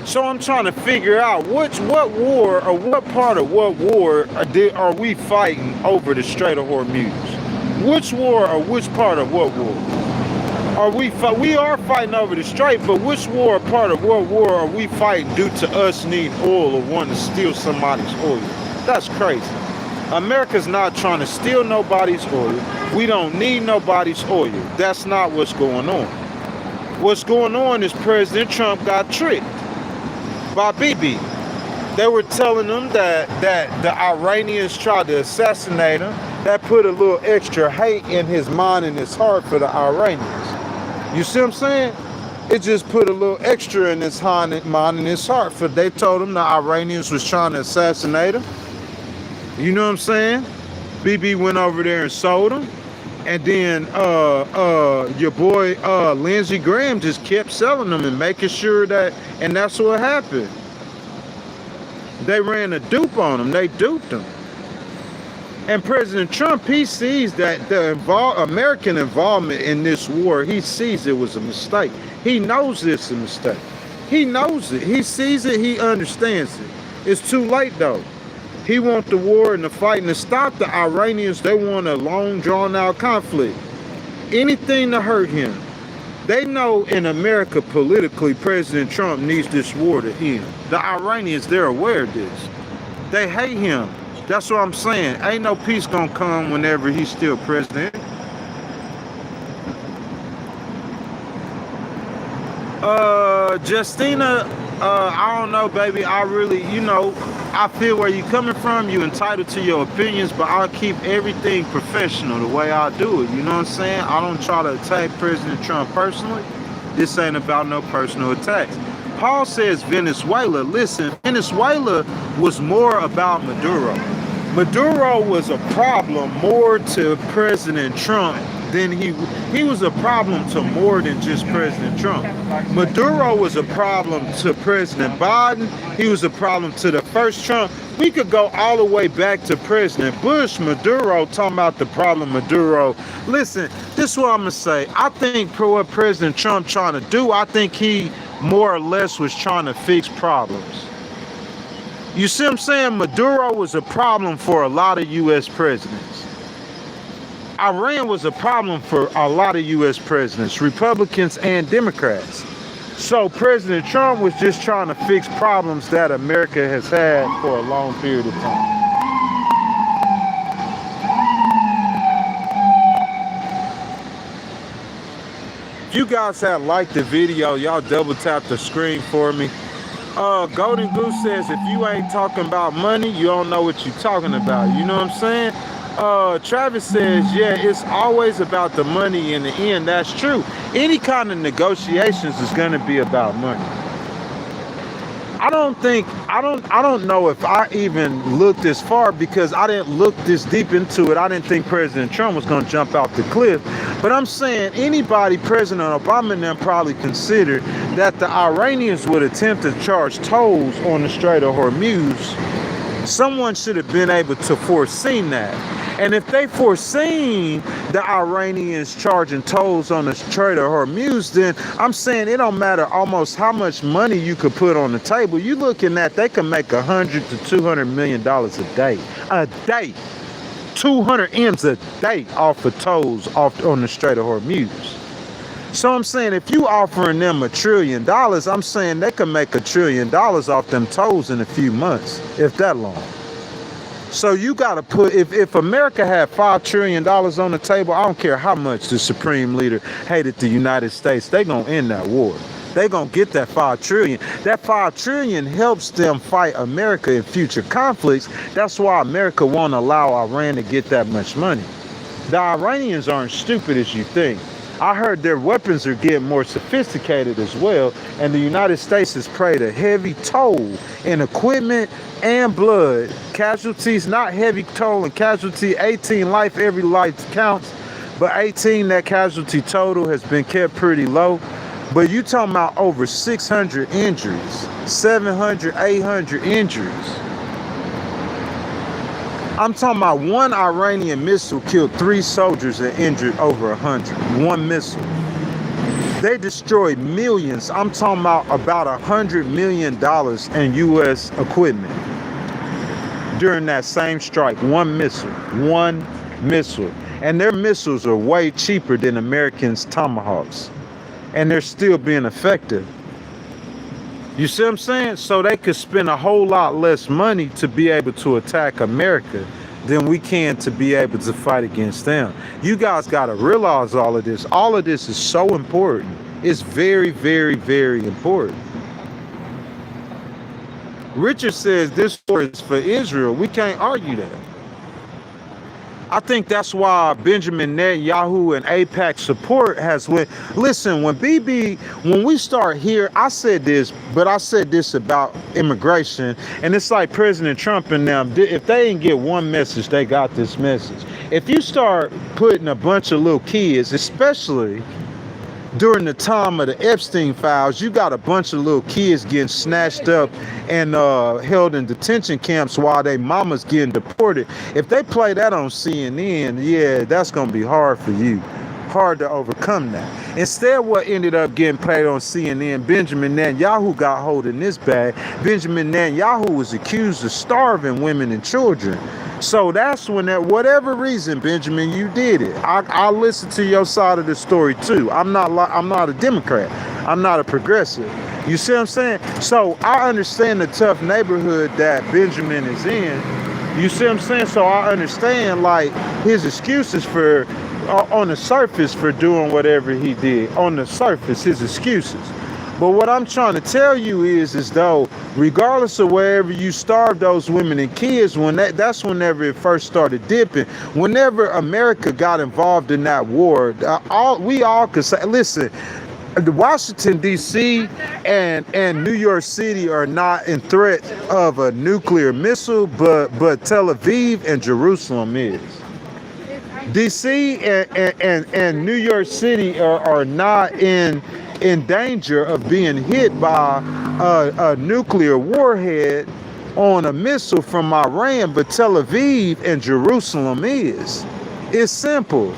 So I'm trying to figure out what war or what part of what war are we fighting over the Strait of Hormuz? Which war or which part of what war? We are fighting over the Strait, but which war, part of what war are we fighting due to us needing oil or wanting to steal somebody's oil? That's crazy. America's not trying to steal nobody's oil. We don't need nobody's oil. That's not what's going on. What's going on is President Trump got tricked by Bibi. They were telling them that the Iranians tried to assassinate him. That put a little extra hate in his mind and his heart for the Iranians. You see what I'm saying? It just put a little extra in his mind and his heart. For they told him the Iranians was trying to assassinate him. You know what I'm saying? BB went over there and sold him. And then your boy Lindsey Graham just kept selling them and making sure that, and that's what happened. They ran a dupe on him. They duped him. And President Trump, he sees that the American involvement in this war, he sees it was a mistake. He knows it's a mistake. He knows it. He sees it. He understands it. It's too late, though. He wants the war and the fighting to stop. The Iranians, they want a long, drawn-out conflict. Anything to hurt him. They know in America, politically, President Trump needs this war to end. The Iranians, they're aware of this. They hate him. That's what I'm saying. Ain't no peace gonna come whenever he's still president. Justina, I don't know, baby. I really, I feel where you're coming from. You're entitled to your opinions, but I'll keep everything professional the way I do it. You know what I'm saying? I don't try to attack President Trump personally. This ain't about no personal attacks. Paul says Venezuela. Listen, Venezuela was more about Maduro. Maduro was a problem more to President Trump than he was a problem to more than just President Trump. Maduro was a problem to President Biden. He was a problem to the first Trump. We could go all the way back to President Bush, Maduro, talking about the problem Maduro. Listen, this is what I'm going to say. I think what President Trump trying to do, I think he more or less was trying to fix problems. You see what I'm saying? Maduro was a problem for a lot of U.S. presidents. Iran was a problem for a lot of U.S. presidents, Republicans and Democrats. So President Trump was just trying to fix problems that America has had for a long period of time. If you guys had liked the video, y'all double tap the screen for me. Golden Goose says, if you ain't talking about money, you don't know what you're talking about. You know what I'm saying? Travis says, yeah, it's always about the money in the end. That's true. Any kind of negotiations is going to be about money. I don't know if I even looked this far because I didn't look this deep into it. I didn't think President Trump was going to jump off the cliff. But I'm saying anybody, President Obama and them probably considered that the Iranians would attempt to charge tolls on the Strait of Hormuz. Someone should have been able to foreseen that. And if they foreseen the Iranians charging tolls on the Strait of Hormuz, then I'm saying it don't matter almost how much money you could put on the table. You looking at they can make $100 to $200 million a day. A day. 200 M's a day off of tolls off on the Strait of Hormuz. So I'm saying if you offering them $1 trillion, I'm saying they can make $1 trillion off them tolls in a few months, if that long. So you got to put, if America had $5 trillion on the table, I don't care how much the Supreme Leader hated the United States, they going to end that war. They going to get that $5 trillion. That $5 trillion helps them fight America in future conflicts. That's why America won't allow Iran to get that much money. The Iranians aren't stupid as you think. I heard their weapons are getting more sophisticated as well, and the United States has paid a heavy toll in equipment and blood. Casualties, not heavy toll and casualty, 18 life, every life counts, but 18, that casualty total has been kept pretty low. But you talking about over 600 injuries, 700, 800 injuries. I'm talking about one Iranian missile killed 3 soldiers and injured over 100. One missile. They destroyed millions. I'm talking about $100 million in U.S. equipment during that same strike. One missile. One missile. And their missiles are way cheaper than Americans' Tomahawks. And they're still being effective. You see what I'm saying? So they could spend a whole lot less money to be able to attack America than we can to be able to fight against them. You guys got to realize all of this. All of this is so important. It's very, very, very important. Richard says this war is for Israel. We can't argue that. I think that's why Benjamin Netanyahu and AIPAC support has went. Listen, when we start here, I said this, but I said this about immigration, and it's like President Trump and them, if they didn't get one message, they got this message. If you start putting a bunch of little kids, especially during the time of the Epstein files, you got a bunch of little kids getting snatched up and held in detention camps while their mamas getting deported. If they play that on CNN, yeah, that's going to be hard for you. Hard to overcome that. Instead, what ended up getting played on CNN, Benjamin Netanyahu got hold in this bag. Benjamin Netanyahu was accused of starving women and children. So that's when, that whatever reason, Benjamin, you did it. I listen to your side of the story too. I'm not a Democrat. I'm not a progressive. You see what I'm saying? So I understand the tough neighborhood that Benjamin is in. You see what I'm saying? So I understand like his excuses for on the surface for doing whatever he did. On the surface, his excuses. But what I'm trying to tell you is though, regardless of wherever you starve those women and kids, that's whenever it first started dipping. Whenever America got involved in that war, we all could say, listen, the Washington, D.C. and New York City are not in threat of a nuclear missile, but Tel Aviv and Jerusalem is. D.C. and New York City are not in danger of being hit by a nuclear warhead on a missile from Iran, but Tel Aviv and Jerusalem is. It's simple.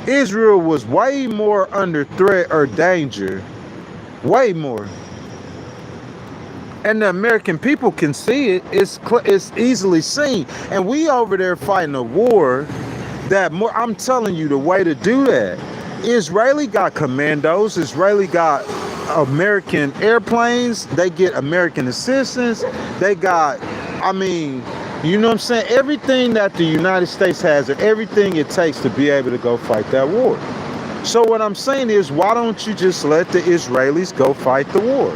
Israel was way more under threat or danger. Way more. And the American people can see it. It's easily seen. And we over there fighting a war that I'm telling you the way to do that. Israeli got commandos. Israeli got American airplanes. They get American assistance. They got, you know what I'm saying? Everything that the United States has and everything it takes to be able to go fight that war. So what I'm saying is, why don't you just let the Israelis go fight the war?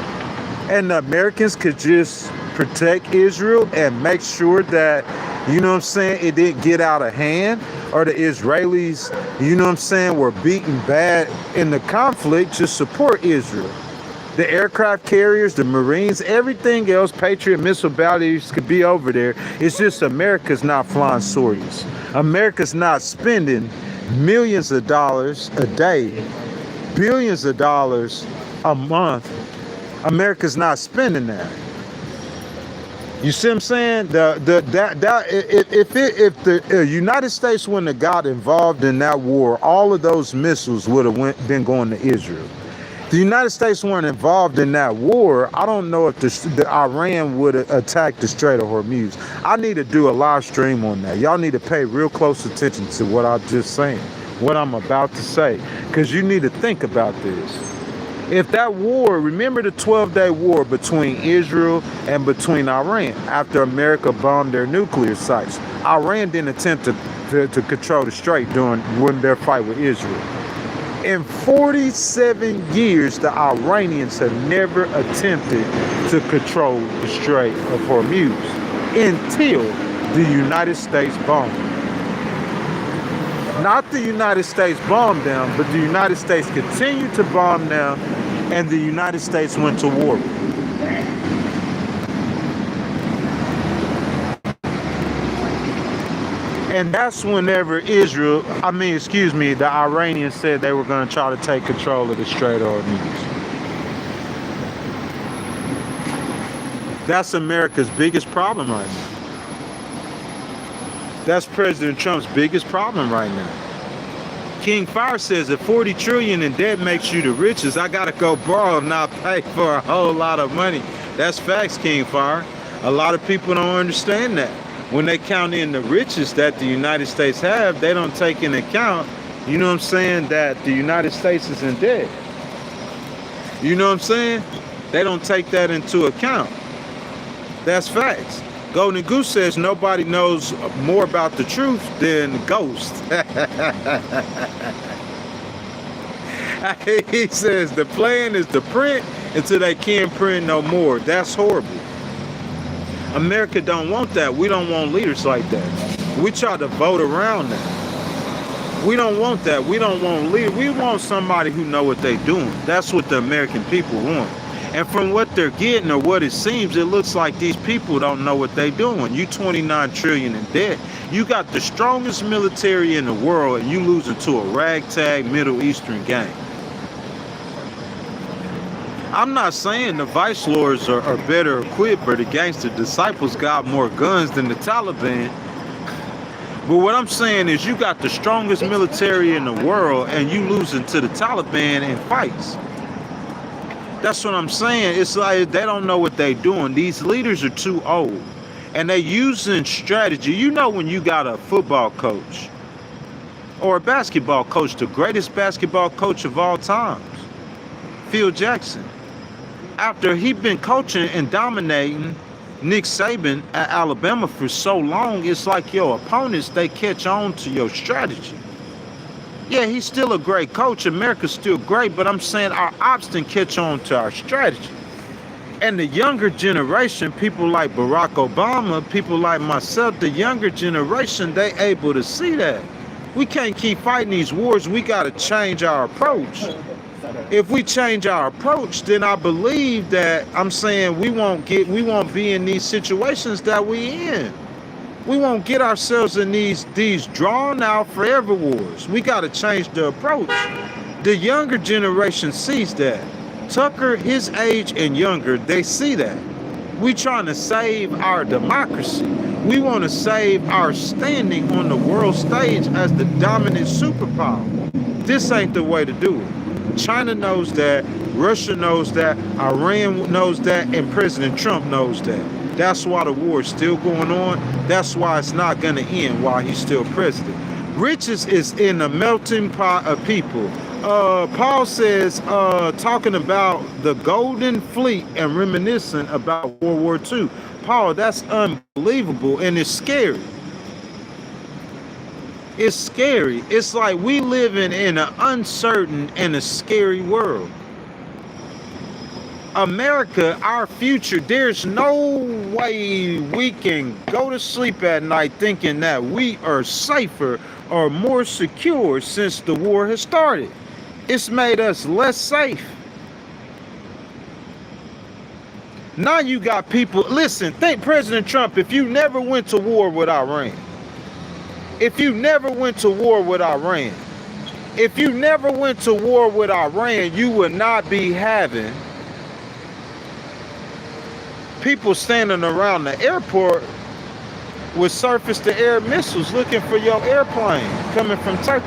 And the Americans could just protect Israel and make sure that, you know what I'm saying, it didn't get out of hand, or the Israelis, you know what I'm saying, were beaten bad in the conflict to support Israel. The aircraft carriers, the Marines, everything else, Patriot missile batteries could be over there. It's just America's not flying sorties. America's not spending millions of dollars a day, billions of dollars a month. America's not spending that. You see what I'm saying? If the United States wouldn't have got involved in that war, all of those missiles would have been going to Israel. The United States weren't involved in that war. I don't know if the Iran would have attacked the Strait of Hormuz. I need to do a live stream on that. Y'all need to pay real close attention to what I'm just saying, what I'm about to say, because you need to think about this. If that war, remember the 12-day war between Israel and between Iran after America bombed their nuclear sites. Iran didn't attempt to control the strait during their fight with Israel. In 47 years, the Iranians have never attempted to control the Strait of Hormuz until the United States bombed them. Not the United States bombed them, but the United States continued to bomb them, and the United States went to war with them. And that's whenever the Iranians said they were going to try to take control of the Strait of Hormuz. That's America's biggest problem right now. That's President Trump's biggest problem right now. King Fire says if 40 trillion in debt makes you the richest, I got to go borrow and not pay for a whole lot of money. That's facts, King Fire. A lot of people don't understand that. When they count in the riches that the United States have, they don't take into account, you know what I'm saying, that the United States is in debt. You know what I'm saying? They don't take that into account. That's facts. Golden Goose says nobody knows more about the truth than Ghost. He says the plan is to print until they can't print no more. That's horrible. America don't want that. We don't want leaders like that. We try to vote around that. We don't want that. We don't want leaders. We want somebody who know what they're doing. That's what the American people want. And from what they're getting, or what it seems, it looks like these people don't know what they're doing. You 29 trillion in debt. You got the strongest military in the world, and you losing to a ragtag Middle Eastern gang. I'm not saying the vice lords are better equipped, or the gangster disciples got more guns than the Taliban. But what I'm saying is you got the strongest military in the world, and you losing to the Taliban in fights. That's what I'm saying. It's like they don't know what they're doing. These leaders are too old, and they using strategy. You know, when you got a football coach or a basketball coach, the greatest basketball coach of all times, Phil Jackson, after he'd been coaching and dominating Nick Saban at Alabama for so long, it's like your opponents, they catch on to your strategy. Yeah, he's still a great coach. America's still great, but I'm saying our ops didn't catch on to our strategy. And the younger generation, people like Barack Obama, people like myself, the younger generation, they able to see that. We can't keep fighting these wars. We got to change our approach. If we change our approach, then I believe that, I'm saying, we won't be in these situations that we in. We won't get ourselves in these drawn out forever wars. We got to change the approach. The younger generation sees that. Tucker, his age and younger, they see that. We trying to save our democracy. We want to save our standing on the world stage as the dominant superpower. This ain't the way to do it. China knows that, Russia knows that, Iran knows that, and President Trump knows that. That's why the war is still going on. That's why it's not going to end while he's still president. Riches is in a melting pot of people. Paul says, talking about the Golden Fleet and reminiscing about World War II. Paul, that's unbelievable, and it's scary. It's scary. It's like we live in an uncertain and a scary world. America, our future, there's no way we can go to sleep at night thinking that we are safer or more secure since the war has started. It's made us less safe. Now you got people, listen, think President Trump, if you never went to war with Iran, if you never went to war with Iran, if you never went to war with Iran, you would not be having people standing around the airport with surface-to-air missiles looking for your airplane coming from Turkey.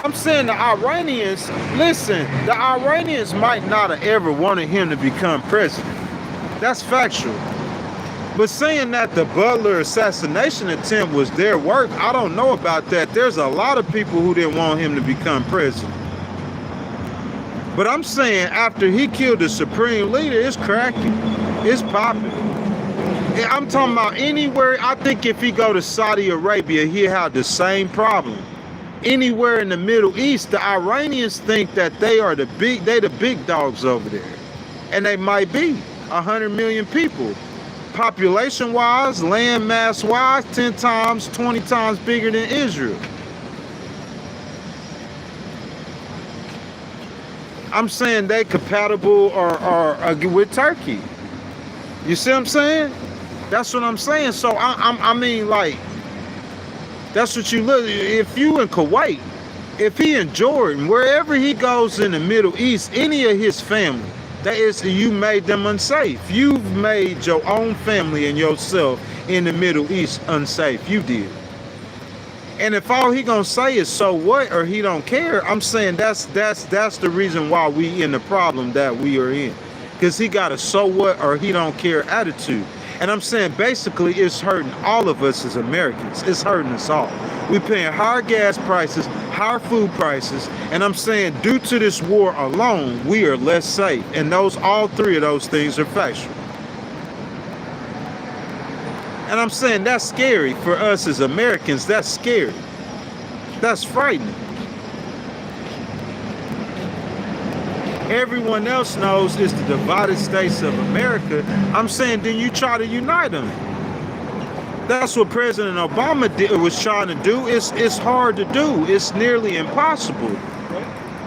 I'm saying the Iranians, listen, the Iranians might not have ever wanted him to become president. That's factual. But saying that the Butler assassination attempt was their work, I don't know about that. There's a lot of people who didn't want him to become president. But I'm saying after he killed the supreme leader, it's cracking. It's popping. I'm talking about anywhere. I think if he go to Saudi Arabia, he'll have the same problem. Anywhere in the Middle East, the Iranians think that they the big dogs over there. And they might be 100 million people. Population-wise, land mass-wise, 10 times, 20 times bigger than Israel. I'm saying they compatible or with Turkey. You see what I'm saying? That's what I'm saying. So I mean, like, that's what you look. If you in Kuwait, if he in Jordan, wherever he goes in the Middle East, any of his family, that is, you made them unsafe. You've made your own family and yourself in the Middle East unsafe. You did. And if all he gonna say is so what, or he don't care, I'm saying that's the reason why we in the problem that we are in. Because he got a so what or he don't care attitude. And I'm saying basically it's hurting all of us as Americans. It's hurting us all. We're paying higher gas prices, higher food prices, and I'm saying due to this war alone, we are less safe. And all three of those things are factual. And I'm saying that's scary for us as Americans. That's scary. That's frightening. Everyone else knows it's the divided states of America. I'm saying then you try to unite them. That's what President Obama was trying to do. It's hard to do. It's nearly impossible.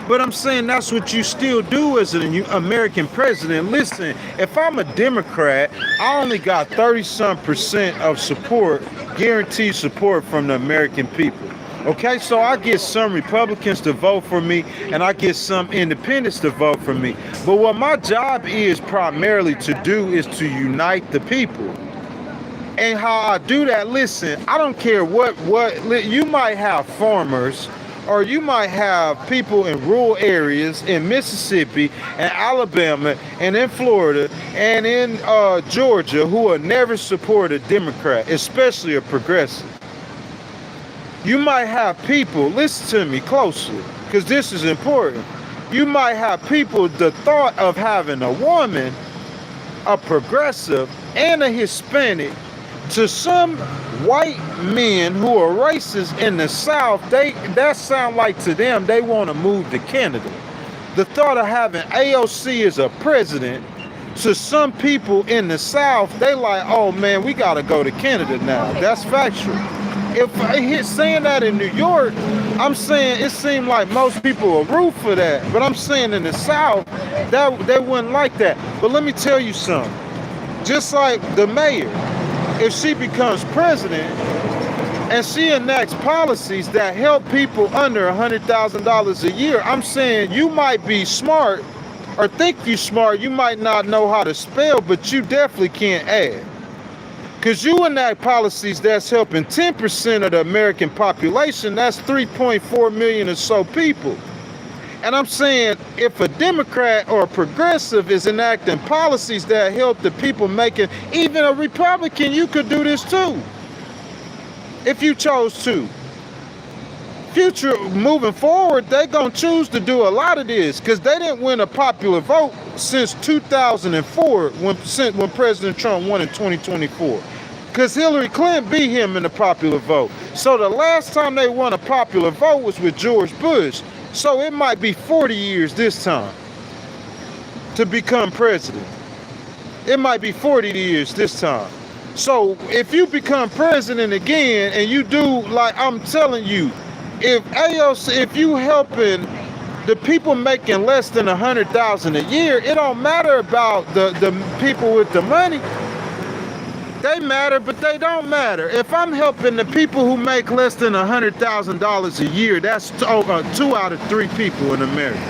But I'm saying that's what you still do as an American president. Listen, if I'm a Democrat, I only got 30-some% of support, guaranteed support from the American people. Okay, so I get some Republicans to vote for me, and I get some independents to vote for me. But what my job is primarily to do is to unite the people. And how I do that, listen, I don't care what you might have farmers, or you might have people in rural areas in Mississippi and Alabama and in Florida and in Georgia who will never support a Democrat, especially a progressive. You might have people, listen to me closely, because this is important. You might have people, the thought of having a woman, a progressive, and a Hispanic, to some white men who are racist in the South, that sound like to them they want to move to Canada. The thought of having AOC as a president, to some people in the South, they like, oh man, we got to go to Canada now. That's factual. If I hit saying that in New York, I'm saying it seemed like most people will root for that. But I'm saying in the South, that they wouldn't like that. But let me tell you something. Just like the mayor, if she becomes president and she enacts policies that help people under $100,000 a year, I'm saying you might be smart or think you're smart. You might not know how to spell, but you definitely can't add. Because you enact policies that's helping 10% of the American population, that's 3.4 million or so people. And I'm saying if a Democrat or a progressive is enacting policies that help the people making, even a Republican, you could do this too, if you chose to. Future moving forward, they're going to choose to do a lot of this because they didn't win a popular vote since 2004 when President Trump won in 2024. Because Hillary Clinton beat him in the popular vote. So the last time they won a popular vote was with George Bush. So it might be 40 years this time to become president. It might be 40 years this time. So if you become president again and you do, like I'm telling you, if you helping the people making less than $100,000 a year, it don't matter about the people with the money. They matter, but they don't matter. If I'm helping the people who make less than $100,000 a year, that's 2 out of 3 people in America.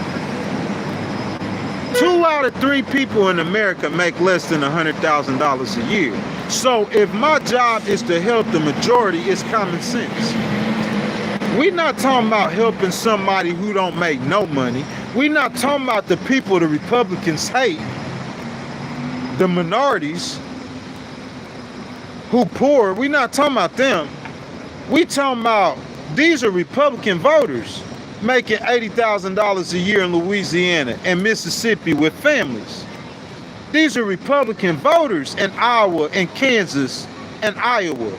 2 out of 3 people in America make less than $100,000 a year. So if my job is to help the majority, it's common sense. We're not talking about helping somebody who don't make no money. We're not talking about the people the Republicans hate, the minorities who poor. We're not talking about them. We talking about these are Republican voters making $80,000 a year in Louisiana and Mississippi with families. These are Republican voters in Iowa and Kansas and Iowa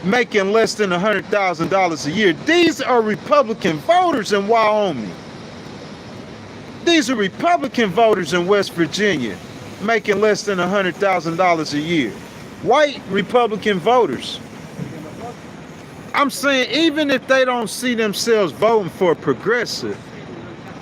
making less than $100,000 a year. These are Republican voters in Wyoming. These are Republican voters in West Virginia making less than $100,000 a year. White Republican voters. I'm saying even if they don't see themselves voting for a progressive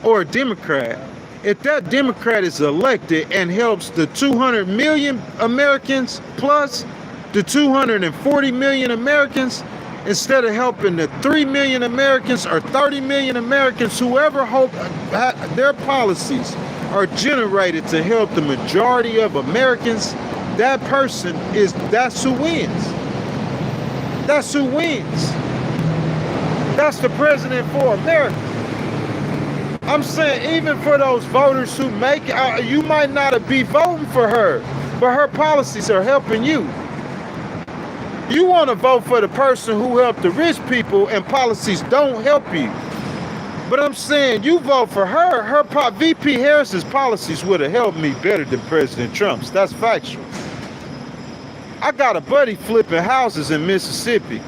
or a Democrat, if that Democrat is elected and helps the 200 million Americans plus the 240 million Americans, instead of helping the 3 million Americans or 30 million Americans, whoever hope their policies are generated to help the majority of Americans, that's who wins. That's who wins. That's the president for America. I'm saying even for those voters who make it, you might not be voting for her, but her policies are helping you. You want to vote for the person who helped the rich people and policies don't help you. But I'm saying you vote for her VP Harris's policies would have helped me better than President Trump's. That's factual. I got a buddy flipping houses in Mississippi.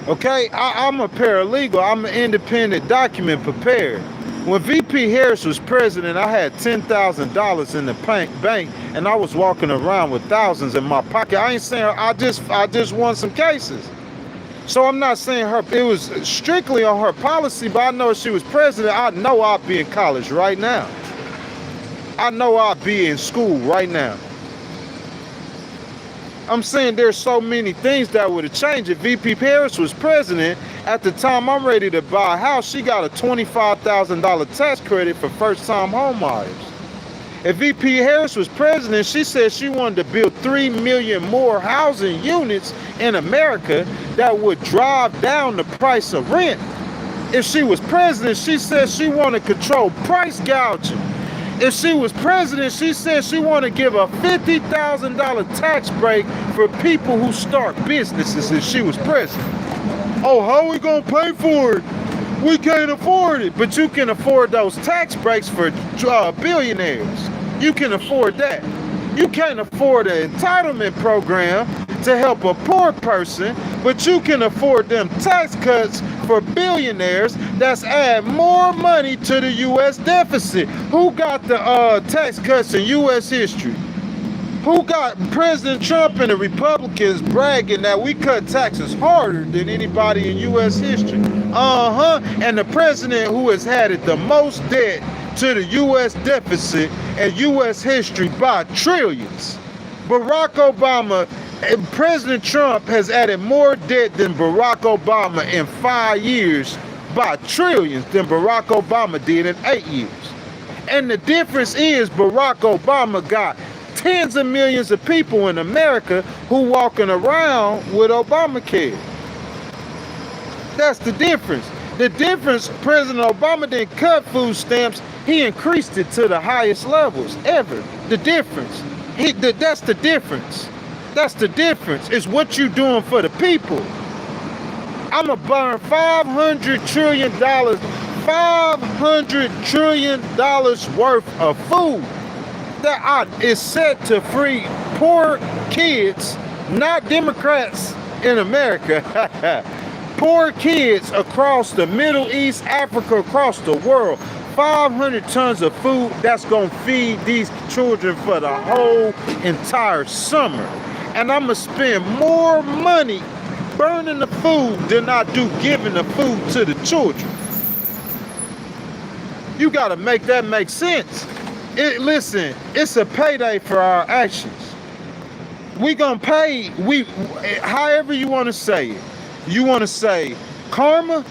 Okay, I'm a paralegal. I'm an independent document preparer. When VP Harris was president, I had $10,000 in the bank, and I was walking around with thousands in my pocket. I ain't saying I just won some cases. So I'm not saying it was strictly on her policy, but I know if she was president, I know I'd be in college right now. I know I'd be in school right now. I'm saying there's so many things that would have changed. If VP Harris was president, at the time I'm ready to buy a house, she got a $25,000 tax credit for first-time home buyers. If VP Harris was president, she said she wanted to build 3 million more housing units in America that would drive down the price of rent. If she was president, she said she wanted to control price gouging. If she was president, she said she wanted to give a $50,000 tax break for people who start businesses if she was president. Oh, how are we going to pay for it? We can't afford it. But you can afford those tax breaks for billionaires. You can afford that. You can't afford an entitlement program to help a poor person, but you can afford them tax cuts for billionaires that's add more money to the U.S. deficit. Who got the tax cuts in U.S. history? Who got President Trump and the Republicans bragging that we cut taxes harder than anybody in U.S. history? And the president who has had it the most debt to the U.S. deficit and U.S. history by trillions. Barack Obama and President Trump has added more debt than Barack Obama in 5 years by trillions than Barack Obama did in 8 years. And the difference is Barack Obama got tens of millions of people in America who walking around with Obamacare. That's the difference. The difference, President Obama didn't cut food stamps, he increased it to the highest levels ever. The difference. That's the difference. That's the difference. It's what you doing for the people. I'm going to burn $500 trillion worth of food that is set to free poor kids not Democrats in America. Poor kids across the Middle East, Africa, across the world. 500 tons of food that's gonna feed these children for the whole entire summer. And I'm gonna spend more money burning the food than I do giving the food to the children. You gotta make that make sense. Listen, it's a payday for our actions. We gonna pay, however you wanna say it. You wanna say karma?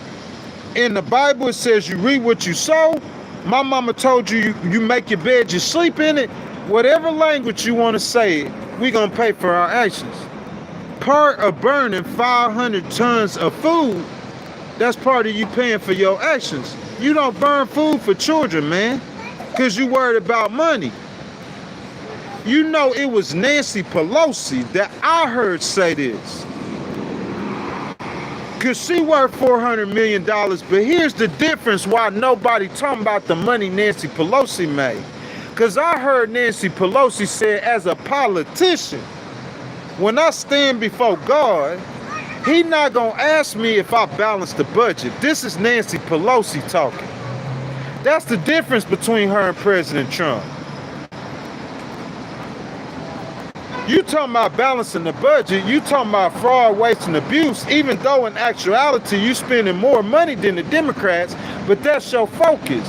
In the Bible it says you reap what you sow. My mama told you, you make your bed, you sleep in it. Whatever language you wanna say it, we gonna pay for our actions. Part of burning 500 tons of food, that's part of you paying for your actions. You don't burn food for children, man, because you worried about money. You know it was Nancy Pelosi that I heard say this. Because she worth $400 million, but here's the difference why nobody talking about the money Nancy Pelosi made. Because I heard Nancy Pelosi say, as a politician, when I stand before God, He not gonna ask me if I balance the budget. This is Nancy Pelosi talking. That's the difference between her and President Trump. You talking about balancing the budget, you talking about fraud, waste, and abuse, even though in actuality you spending more money than the Democrats, but that's your focus.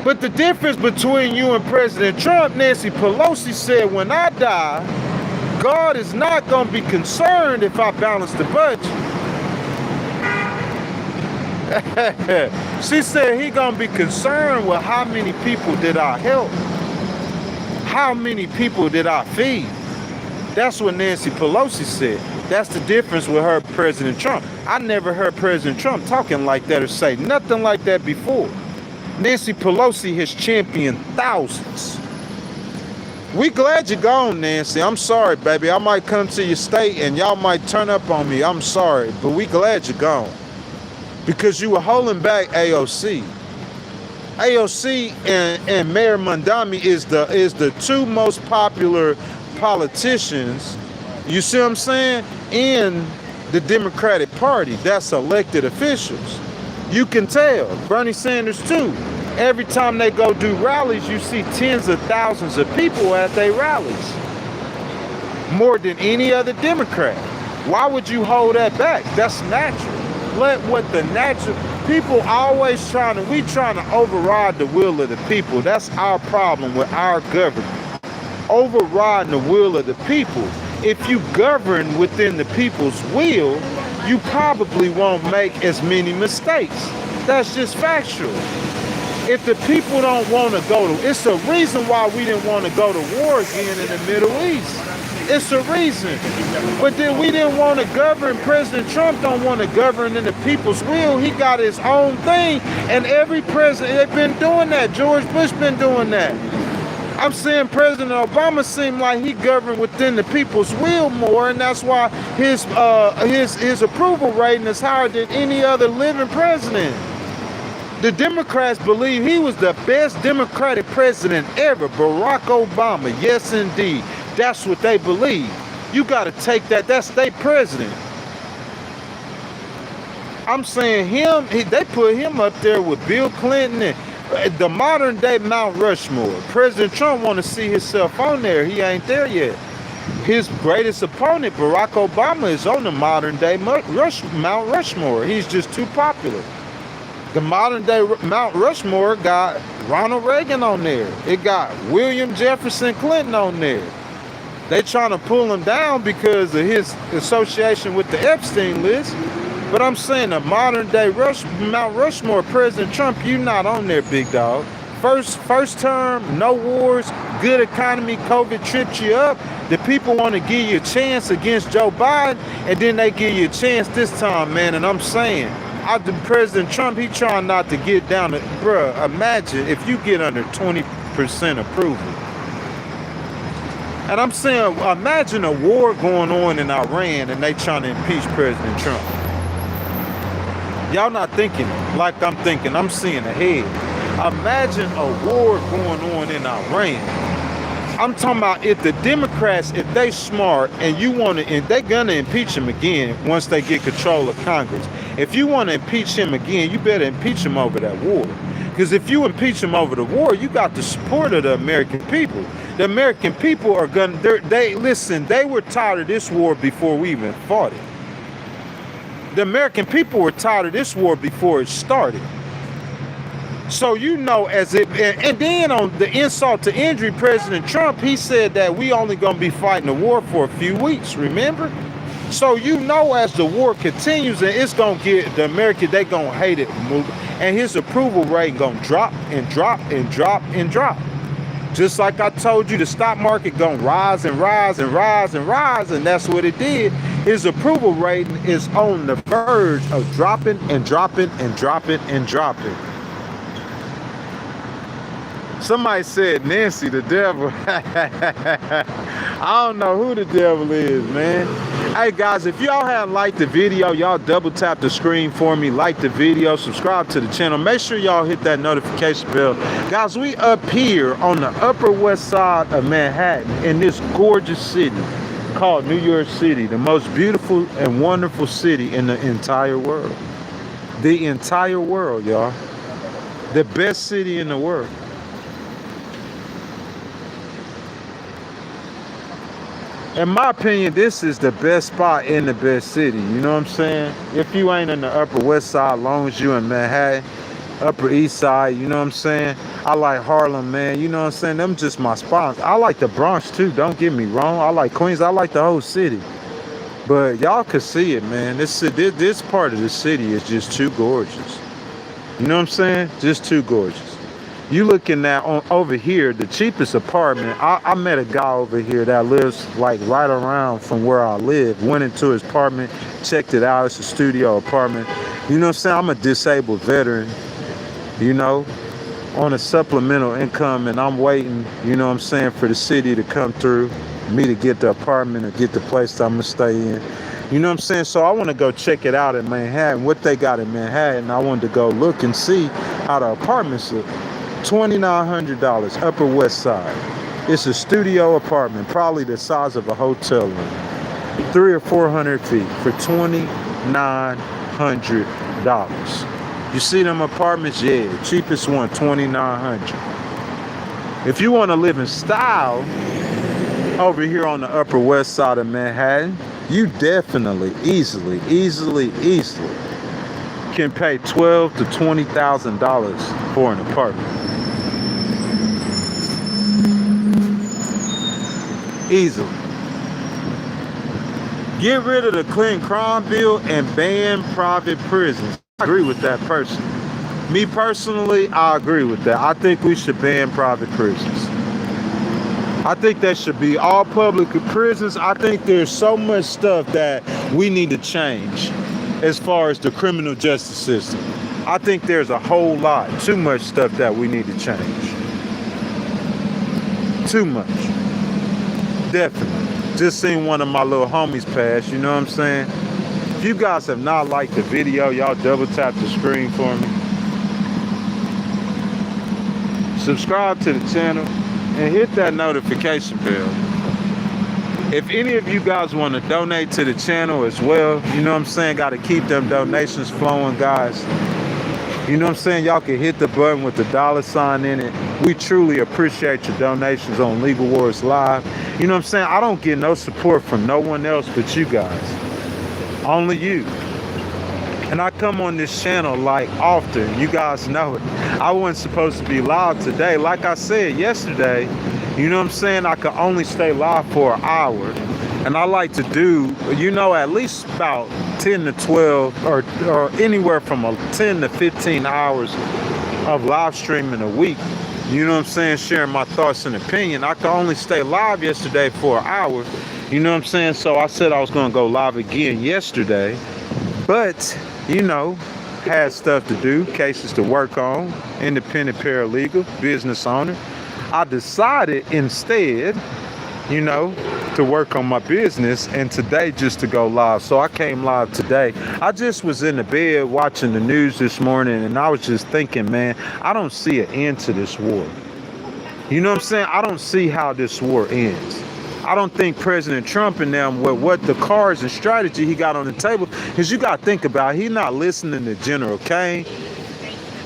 But the difference between you and President Trump, Nancy Pelosi said, when I die, God is not going to be concerned if I balance the budget. She said He going to be concerned with how many people did I help. How many people did I feed? That's what Nancy Pelosi said. That's the difference with her and President Trump. I never heard President Trump talking like that or say nothing like that before. Nancy Pelosi has championed thousands. We glad you're gone, Nancy. I'm sorry, baby. I might come to your state and y'all might turn up on me. I'm sorry, but we glad you're gone. Because you were holding back AOC. AOC and Mayor Mondami is the two most popular politicians, you see what I'm saying, in the Democratic Party. That's elected officials. You can tell. Bernie Sanders too. Every time they go do rallies, you see tens of thousands of people at their rallies. More than any other Democrat. Why would you hold that back? That's natural. Let what the natural people always trying to override the will of the people. That's our problem with our government. Overriding the will of the people. If you govern within the people's will, you probably won't make as many mistakes. That's just factual. If the people don't want to go to, it's a reason why we didn't want to go to war again in the Middle East. It's a reason. But then we didn't want to govern. President Trump don't want to govern in the people's will. He got his own thing. And every president, they've been doing that. George Bush been doing that. I'm saying President Obama seemed like he governed within the people's will more, and that's why his approval rating is higher than any other living president. The Democrats believe he was the best Democratic president ever, Barack Obama. Yes, indeed. That's what they believe. You got to take that. That's their president. I'm saying they put him up there with Bill Clinton and the modern day Mount Rushmore. President Trump want to see himself on there. He ain't there yet. His greatest opponent, Barack Obama, is on the modern day Mount Rushmore. He's just too popular. The modern day Mount Rushmore got Ronald Reagan on there. It got William Jefferson Clinton on there. They trying to pull him down because of his association with the Epstein list. But I'm saying the modern day Mount Rushmore, President Trump, you not on there, big dog. First term, no wars, good economy, COVID tripped you up. The people want to give you a chance against Joe Biden, and then they give you a chance this time, man. And I'm saying, President Trump, he trying not to get down to, bruh, imagine if you get under 20% approval. And I'm saying, imagine a war going on in Iran and they trying to impeach President Trump. Y'all not thinking like I'm thinking. I'm seeing ahead. Imagine a war going on in Iran I'm talking about if the Democrats, if they smart and you want to, and they're gonna impeach him again once they get control of Congress. If you want to impeach him again, you better impeach him over that war. Because if you impeach him over the war, you got the support of the American people. The American people are gonna, listen, they were tired of this war before we even fought it. The American people were tired of this war before it started. So you know, and then on the insult to injury, President Trump, he said that we only gonna be fighting the war for a few weeks, remember? So you know, as the war continues, and it's gonna get the American, they gonna hate it, and his approval rate gonna drop and drop and drop and drop. Just like I told you, the stock market gonna rise and rise and rise and rise, and that's what it did. His approval rating is on the verge of dropping and dropping and dropping and dropping. Somebody said Nancy the devil. I don't know who the devil is, man. Hey guys, if y'all haven't liked the video, y'all double tap the screen for me, like the video, subscribe to the channel. Make sure y'all hit that notification bell. Guys, we up here on the Upper West Side of Manhattan in this gorgeous city called New York City, the most beautiful and wonderful city in the entire world. The entire world, y'all. The best city in the world. In my opinion, this is the best spot in the best city. You know what I'm saying? If you ain't in the Upper West Side, as long as you in Manhattan, Upper East Side, you know what I'm saying? I like Harlem, man. You know what I'm saying? Them just my spots. I like the Bronx too. Don't get me wrong. I like Queens. I like the whole city. But y'all could see it, man. This part of the city is just too gorgeous. You know what I'm saying? Just too gorgeous. You looking at over here, the cheapest apartment. I met a guy over here that lives like right around from where I live. Went into his apartment, checked it out. It's a studio apartment. You know what I'm saying? I'm a disabled veteran, you know, on a supplemental income, and I'm waiting, you know what I'm saying, for the city to come through, me to get the apartment or get the place that I'm gonna stay in. You know what I'm saying? So I want to go check it out in Manhattan, what they got in Manhattan. I wanted to go look and see how the apartments look. $2,900, Upper West Side. It's a studio apartment, probably the size of a hotel room. 300 or 400 feet for $2,900. You see them apartments? Yeah, cheapest one, $2,900. If you want to live in style over here on the Upper West Side of Manhattan, you definitely, easily can pay $12,000 to $20,000 for an apartment. Easily. Get rid of the clean crime bill and ban private prisons. I agree with that person. Me personally, I agree with that. I think we should ban private prisons. I think that should be all public prisons. I think there's so much stuff that we need to change as far as the criminal justice system. I think there's a whole lot, too much stuff that we need to change. Too much. Definitely. Just seen one of my little homies pass, you know what I'm saying? If you guys have not liked the video, y'all double tap the screen for me. Subscribe to the channel and hit that notification bell. If any of you guys want to donate to the channel as well, you know what I'm saying? Got to keep them donations flowing, guys. You know what I'm saying? Y'all can hit the button with the $sign in it. We truly appreciate your donations on Legal Wars Live. You know what I'm saying? I don't get no support from no one else but you guys. Only you. And I come on this channel like often. You guys know it. I wasn't supposed to be live today. Like I said yesterday, you know what I'm saying? I could only stay live for an hour. And I like to do, you know, at least about 10 to 12 or anywhere from 10 to 15 hours of live streaming a week. You know what I'm saying? Sharing my thoughts and opinion. I could only stay live yesterday for an hour. You know what I'm saying? So I said I was going to go live again yesterday. But, you know, had stuff to do, cases to work on, independent paralegal, business owner. I decided instead, you know, to work on my business, and today just to go live. So I came live today. I just was in the bed watching the news this morning, and I was just thinking, man, I don't see an end to this war. You know what I'm saying? I don't see how this war ends. I don't think President Trump and them, with what the cards and strategy he got on the table, because you got to think about it, he not listening to General Kane.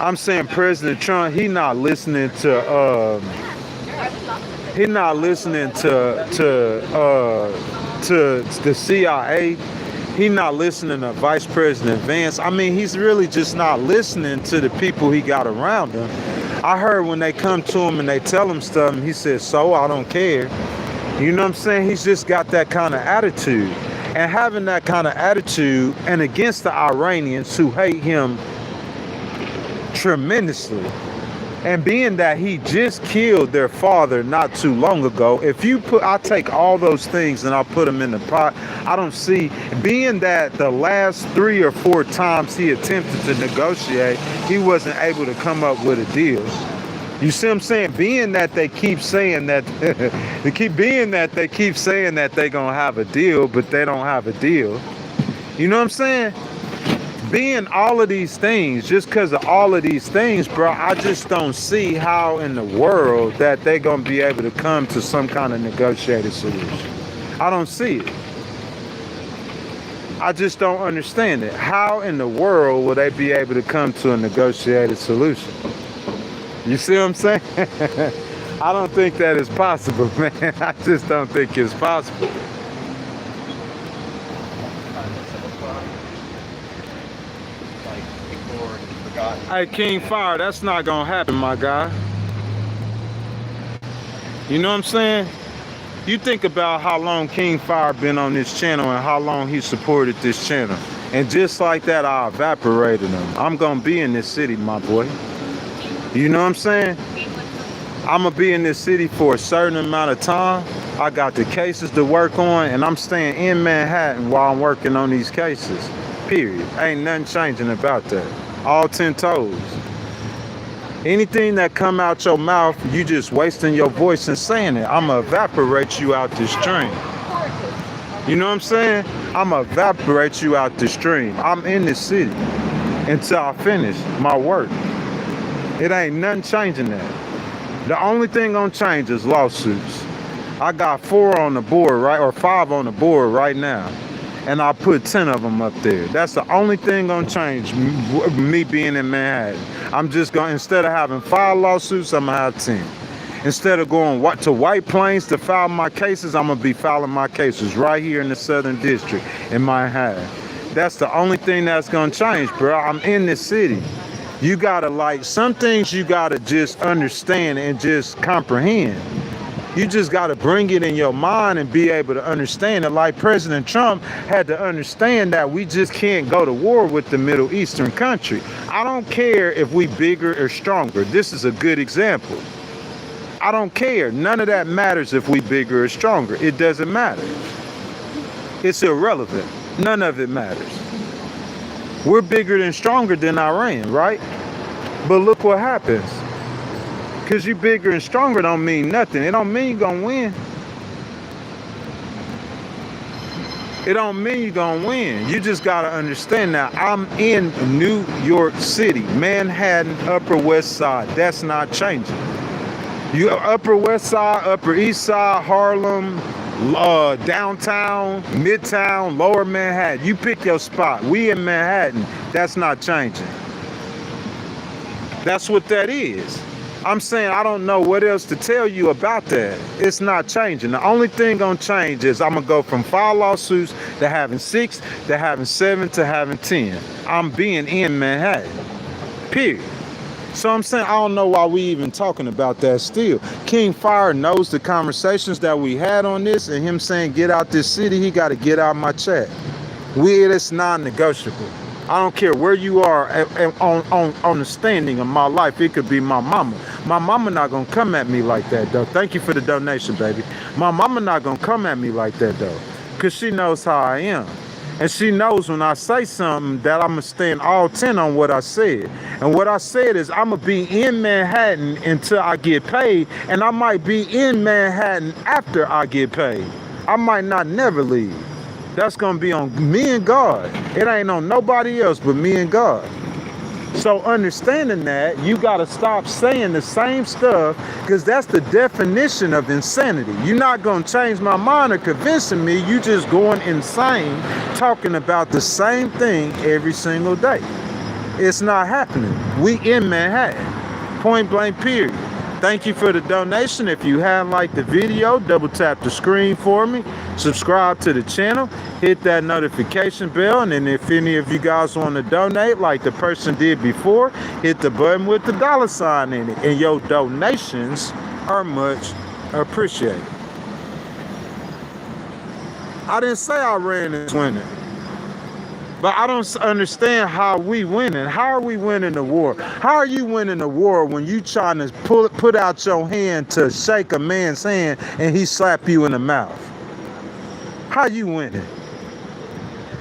I'm saying President Trump, he not listening to the CIA. He not listening to Vice President Vance. I mean, he's really just not listening to the people he got around him. I heard when they come to him and they tell him stuff, and he says, "So I don't care." You know what I'm saying? He's just got that kind of attitude. And having that kind of attitude, and against the Iranians who hate him tremendously, and being that he just killed their father not too long ago, I take all those things and I put them in the pot. I don't see, being that the last 3 or 4 times he attempted to negotiate, he wasn't able to come up with a deal. You see what I'm saying? Being that they keep saying that they keep saying that they're gonna have a deal, but they don't have a deal. You know what I'm saying? Being all of these things, just because of all of these things, bro, I just don't see how in the world that they're gonna be able to come to some kind of negotiated solution. I don't see it. I just don't understand it. How in the world will they be able to come to a negotiated solution? You see what I'm saying? I don't think that is possible, man. I just don't think it's possible. Hey, King Fire, that's not gonna happen, my guy. You know what I'm saying? You think about how long King Fire been on this channel and how long he supported this channel. And just like that, I evaporated him. I'm gonna be in this city, my boy. You know what I'm saying? I'm gonna be in this city for a certain amount of time. I got the cases to work on, and I'm staying in Manhattan while I'm working on these cases. Period. Ain't nothing changing about that. All 10 toes. Anything that come out your mouth, you just wasting your voice and saying it. I'ma evaporate you out the stream. You know what I'm saying? I'ma evaporate you out the stream. I'm in this city until I finish my work. It ain't nothing changing that. The only thing gonna change is lawsuits. I got 4 on the board, right, or 5 on the board right now, and I put 10 of them up there. That's the only thing gonna change, me being in Manhattan. I'm just gonna, instead of having 5 lawsuits, I'm gonna have 10. Instead of going to White Plains to file my cases, I'm gonna be filing my cases right here in the Southern District in Manhattan. That's the only thing that's gonna change, bro. I'm in this city. You gotta, like, some things you gotta just understand and just comprehend. You just gotta bring it in your mind and be able to understand it. Like President Trump had to understand that we just can't go to war with the Middle Eastern country. I don't care if we bigger or stronger. This is a good example. I don't care. None of that matters if we bigger or stronger. It doesn't matter. It's irrelevant. None of it matters. We're bigger and stronger than Iran, right? But look what happens. Because you bigger and stronger don't mean nothing. It don't mean you're going to win. It don't mean you're going to win. You just got to understand that I'm in New York City, Manhattan, Upper West Side. That's not changing. You Upper West Side, Upper East Side, Harlem, downtown, midtown, lower Manhattan. You pick your spot. We in Manhattan. That's not changing. That's what that is. I'm saying I don't know what else to tell you about that. It's not changing. The only thing gonna change is I'm gonna go from 5 lawsuits to having 6, to having 7, to having 10. I'm being in Manhattan. Period. So I'm saying I don't know why we even talking about that still. King Fire knows the conversations that we had on this, and him saying get out this city, he got to get out my chat. It's non-negotiable. I don't care where you are on the standing of my life. It could be my mama. My mama not gonna come at me like that though. Thank you for the donation, baby. My mama not gonna come at me like that though, because she knows how I am. And she knows when I say something that I'm going to stand all 10 on what I said. And what I said is I'm going to be in Manhattan until I get paid. And I might be in Manhattan after I get paid. I might not never leave. That's going to be on me and God. It ain't on nobody else but me and God. So understanding that, you got to stop saying the same stuff, because that's the definition of insanity. You're not going to change my mind or convincing me. You just going insane talking about the same thing every single day. It's not happening. We in Manhattan. Point blank, period. Thank you for the donation. If you haven't liked the video, double tap the screen for me. Subscribe to the channel. Hit that notification bell. And then if any of you guys want to donate like the person did before, hit the button with the $sign in it. And your donations are much appreciated. I didn't say Iran is winning. But I don't understand how we winning. How are we winning the war? How are you winning the war when you trying to put out your hand to shake a man's hand and he slap you in the mouth? How you winning?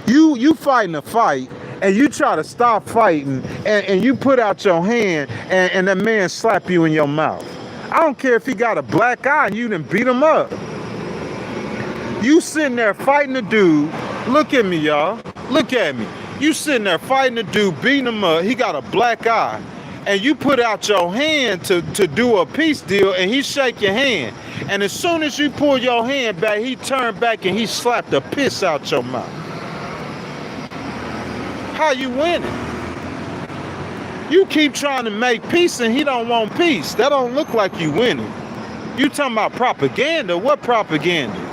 You fighting a fight and you try to stop fighting and you put out your hand and that man slap you in your mouth. I don't care if he got a black eye and you done beat him up. You sitting there fighting a dude. Look at me, y'all. Look at me. You sitting there fighting a dude, beating him up. He got a black eye. And you put out your hand to do a peace deal, and he shake your hand. And as soon as you pull your hand back, he turned back and he slapped the piss out your mouth. How you winning? You keep trying to make peace and he don't want peace. That don't look like you winning. You talking about propaganda? What propaganda?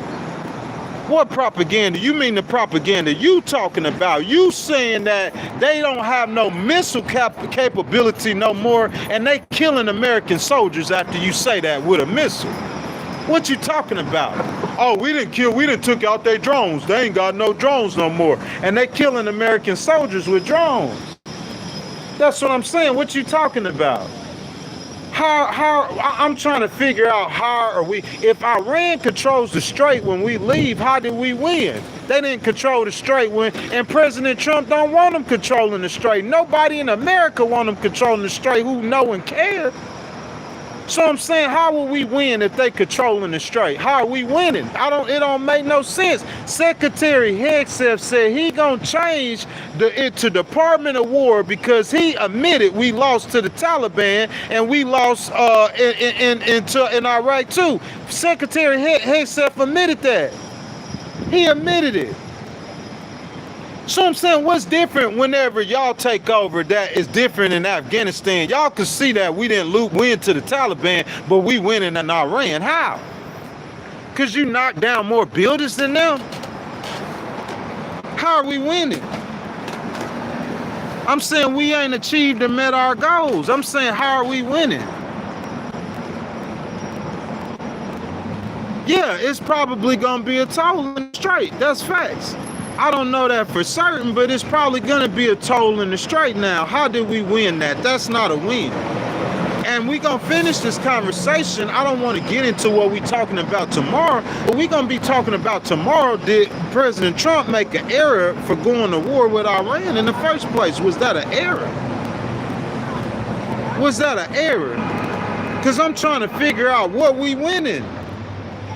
What propaganda? You mean the propaganda you talking about? You saying that they don't have no missile capability no more, and they killing American soldiers after you say that with a missile. What you talking about? Oh, we didn't took out their drones. They ain't got no drones no more. And they killing American soldiers with drones. That's what I'm saying. What you talking about? How I'm trying to figure out how are we, if Iran controls the strait when we leave, how did we win? They didn't control the strait and President Trump don't want them controlling the strait. Nobody in America want them controlling the strait who know and care. So I'm saying, how will we win if they controlling the strait? How are we winning? It don't make no sense. Secretary Hegseth said he gonna change it to Department of War because he admitted we lost to the Taliban and we lost in Iraq too. Secretary Hegseth admitted that. He admitted it. So I'm saying, what's different whenever y'all take over that is different in Afghanistan? Y'all can see that we didn't win to the Taliban, but we winning in Iran. How? Because you knocked down more buildings than them? How are we winning? I'm saying we ain't achieved or met our goals. I'm saying, how are we winning? Yeah, it's probably going to be a toll in the strait. That's facts. I don't know that for certain, but it's probably going to be a toll in the strait now. How did we win that? That's not a win. And we going to finish this conversation. I don't want to get into what we talking about tomorrow, but we going to be talking about tomorrow. Did President Trump make an error for going to war with Iran in the first place? Was that an error? Was that an error? Because I'm trying to figure out what we winning.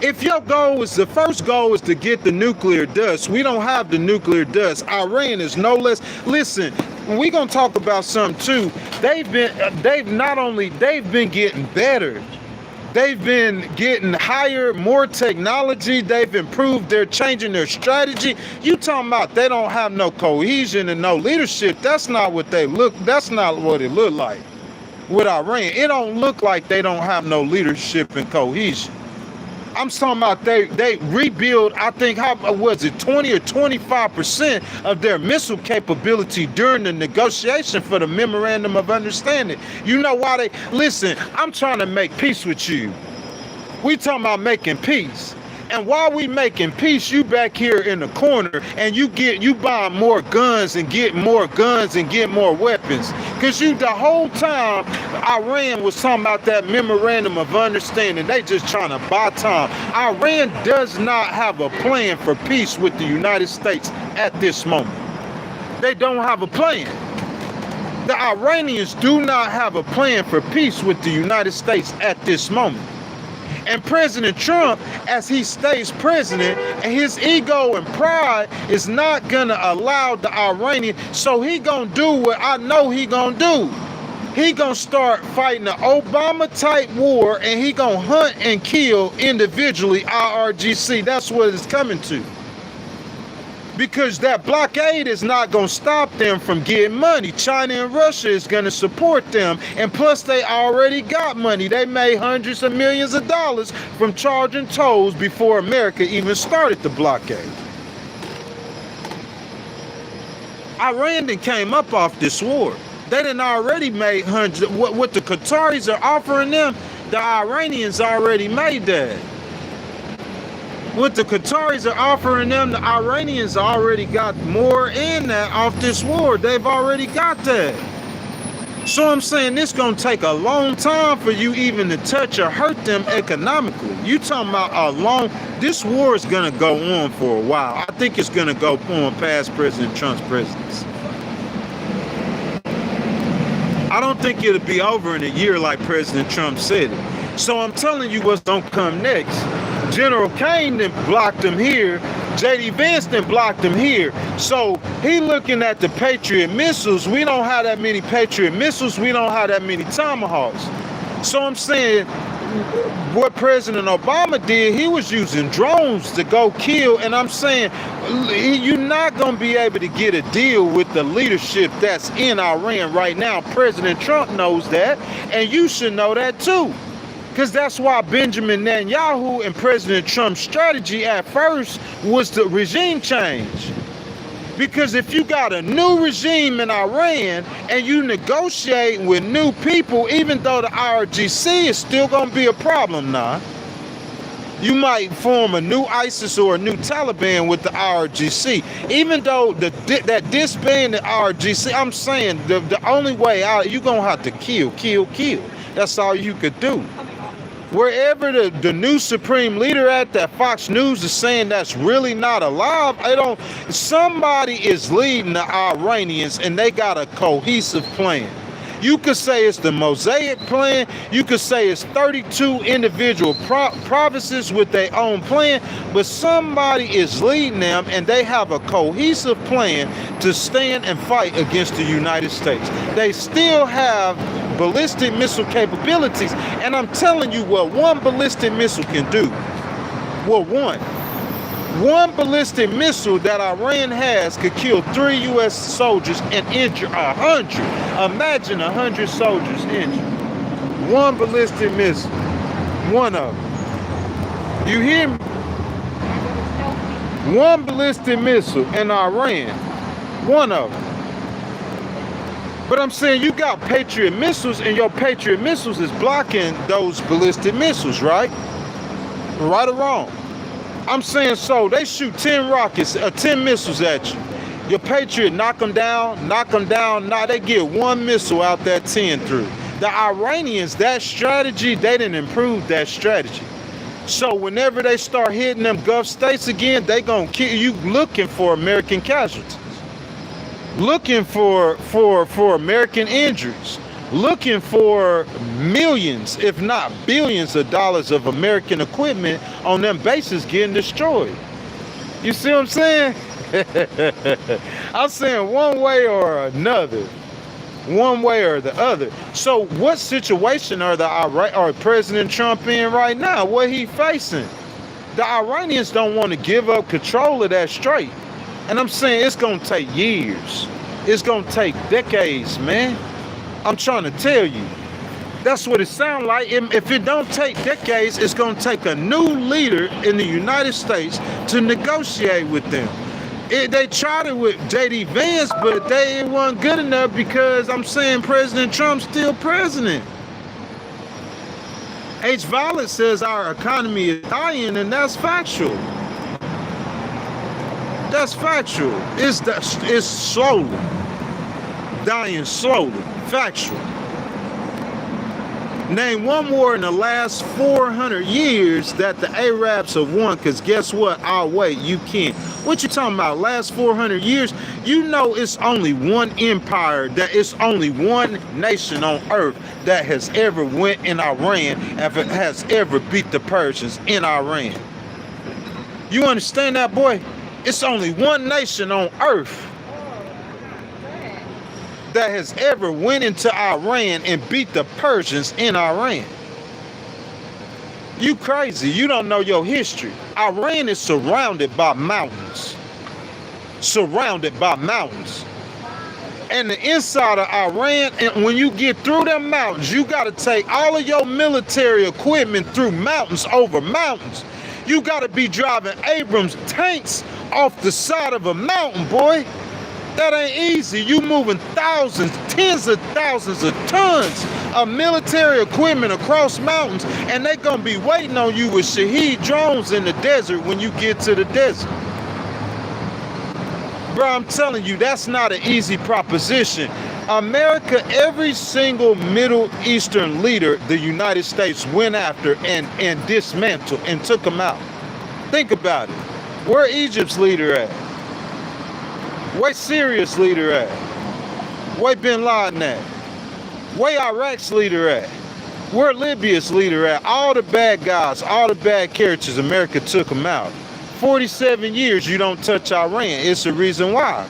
If your goal is, the first goal is to get the nuclear dust, we don't have the nuclear dust. Iran is no less. Listen, we're gonna talk about something too. They've been getting better. They've been getting higher, more technology. They've improved. They're changing their strategy. You talking about they don't have no cohesion and no leadership? That's not what they look. That's not what it looked like with Iran. It don't look like they don't have no leadership and cohesion. I'm talking about they rebuild, I think, how was it, 20 or 25% of their missile capability during the negotiation for the memorandum of understanding. You know why they, listen, I'm trying to make peace with you. We talking about making peace. And while we making peace, you back here in the corner and you buying more guns and get more guns and get more weapons. Cause you the whole time Iran was talking about that memorandum of understanding. They just trying to buy time. Iran does not have a plan for peace with the United States at this moment. They don't have a plan. The Iranians do not have a plan for peace with the United States at this moment. And President Trump, as he stays president, and his ego and pride is not gonna allow the Iranian, so he gonna do what I know he gonna do. He gonna start fighting the Obama type war, and he gonna hunt and kill individually IRGC. That's what it's coming to. Because that blockade is not going to stop them from getting money. China and Russia is going to support them. And plus, they already got money. They made hundreds of millions of dollars from charging tolls before America even started the blockade. Iran done came up off this war. They done already made hundreds. What the Qataris are offering them, the Iranians already made that. What the Qataris are offering them, the Iranians already got more in that off this war. They've already got that. So I'm saying this gonna take a long time for you even to touch or hurt them economically. You talking about a long, this war is gonna go on for a while. I think it's gonna go on past President Trump's presidency. I don't think it'll be over in a year like President Trump said it. So I'm telling you what's gonna come next. General Kane then blocked him here. J.D. Vance then blocked him here. So he looking at the Patriot missiles. We don't have that many Patriot missiles. We don't have that many Tomahawks. So I'm saying what President Obama did, he was using drones to go kill. And I'm saying you're not going to be able to get a deal with the leadership that's in Iran right now. President Trump knows that. And you should know that too. Because that's why Benjamin Netanyahu and President Trump's strategy at first was the regime change. Because if you got a new regime in Iran and you negotiate with new people, even though the IRGC is still going to be a problem now. You might form a new ISIS or a new Taliban with the IRGC. Even though that disbanded IRGC, I'm saying the only way out, you're going to have to kill. That's all you could do. Wherever the new supreme leader at that Fox News is saying that's really not alive, somebody is leading the Iranians and they got a cohesive plan. You could say it's the Mosaic plan. You could say it's 32 individual provinces with their own plan, but somebody is leading them and they have a cohesive plan to stand and fight against the United States. They still have ballistic missile capabilities, and I'm telling you what one ballistic missile can do. Well, one ballistic missile that Iran has could kill 3 U.S. soldiers and injure 100. Imagine 100 soldiers injured. One ballistic missile. One of them. You hear me? One ballistic missile in Iran. One of them. But I'm saying you got Patriot missiles, and your Patriot missiles is blocking those ballistic missiles, right? Right or wrong? I'm saying so they shoot 10 rockets, 10 missiles at you. Your Patriot knock them down. Now they get one missile out that 10 through. The Iranians, that strategy, they didn't improve that strategy. So whenever they start hitting them Gulf states again, they gonna kill you, looking for American casualties, looking for American injuries, looking for millions, if not billions of dollars of American equipment on them bases getting destroyed. You see what I'm saying? I'm saying one way or another. One way or the other. So what situation are President Trump in right now? What he facing? The Iranians don't want to give up control of that strait. And I'm saying it's going to take years. It's going to take decades, man. I'm trying to tell you. That's what it sounds like. If it don't take decades, it's going to take a new leader in the United States to negotiate with them. They tried it with J.D. Vance, but it wasn't good enough because I'm saying President Trump's still president. H. Violet says our economy is dying, and that's factual. That's factual. It's slowly. Dying slowly. Factual. Name one war in the last 400 years that the Arabs have won, because guess what? I'll wait, you can't. What you talking about? Last 400 years? You know it's only one empire, that it's only one nation on earth that has ever went in Iran, and has ever beat the Persians in Iran. You understand that, boy? It's only one nation on earth that has ever went into Iran and beat the Persians in Iran. You crazy. You don't know your history. Iran is surrounded by mountains. Surrounded by mountains. And the inside of Iran, and when you get through them mountains, you got to take all of your military equipment through mountains over mountains. You got to be driving Abrams tanks off the side of a mountain, boy. That ain't easy. You moving thousands, tens of thousands of tons of military equipment across mountains, and they gonna be waiting on you with Shahed drones in the desert when you get to the desert. Bro, I'm telling you, that's not an easy proposition. America, every single Middle Eastern leader the United States went after and dismantled and took them out. Think about it. Where Egypt's leader at? Where Syria's leader at? Where Bin Laden at? Where Iraq's leader at? Where Libya's leader at? All the bad guys, all the bad characters, America took them out. 47 years you don't touch Iran. It's the reason why.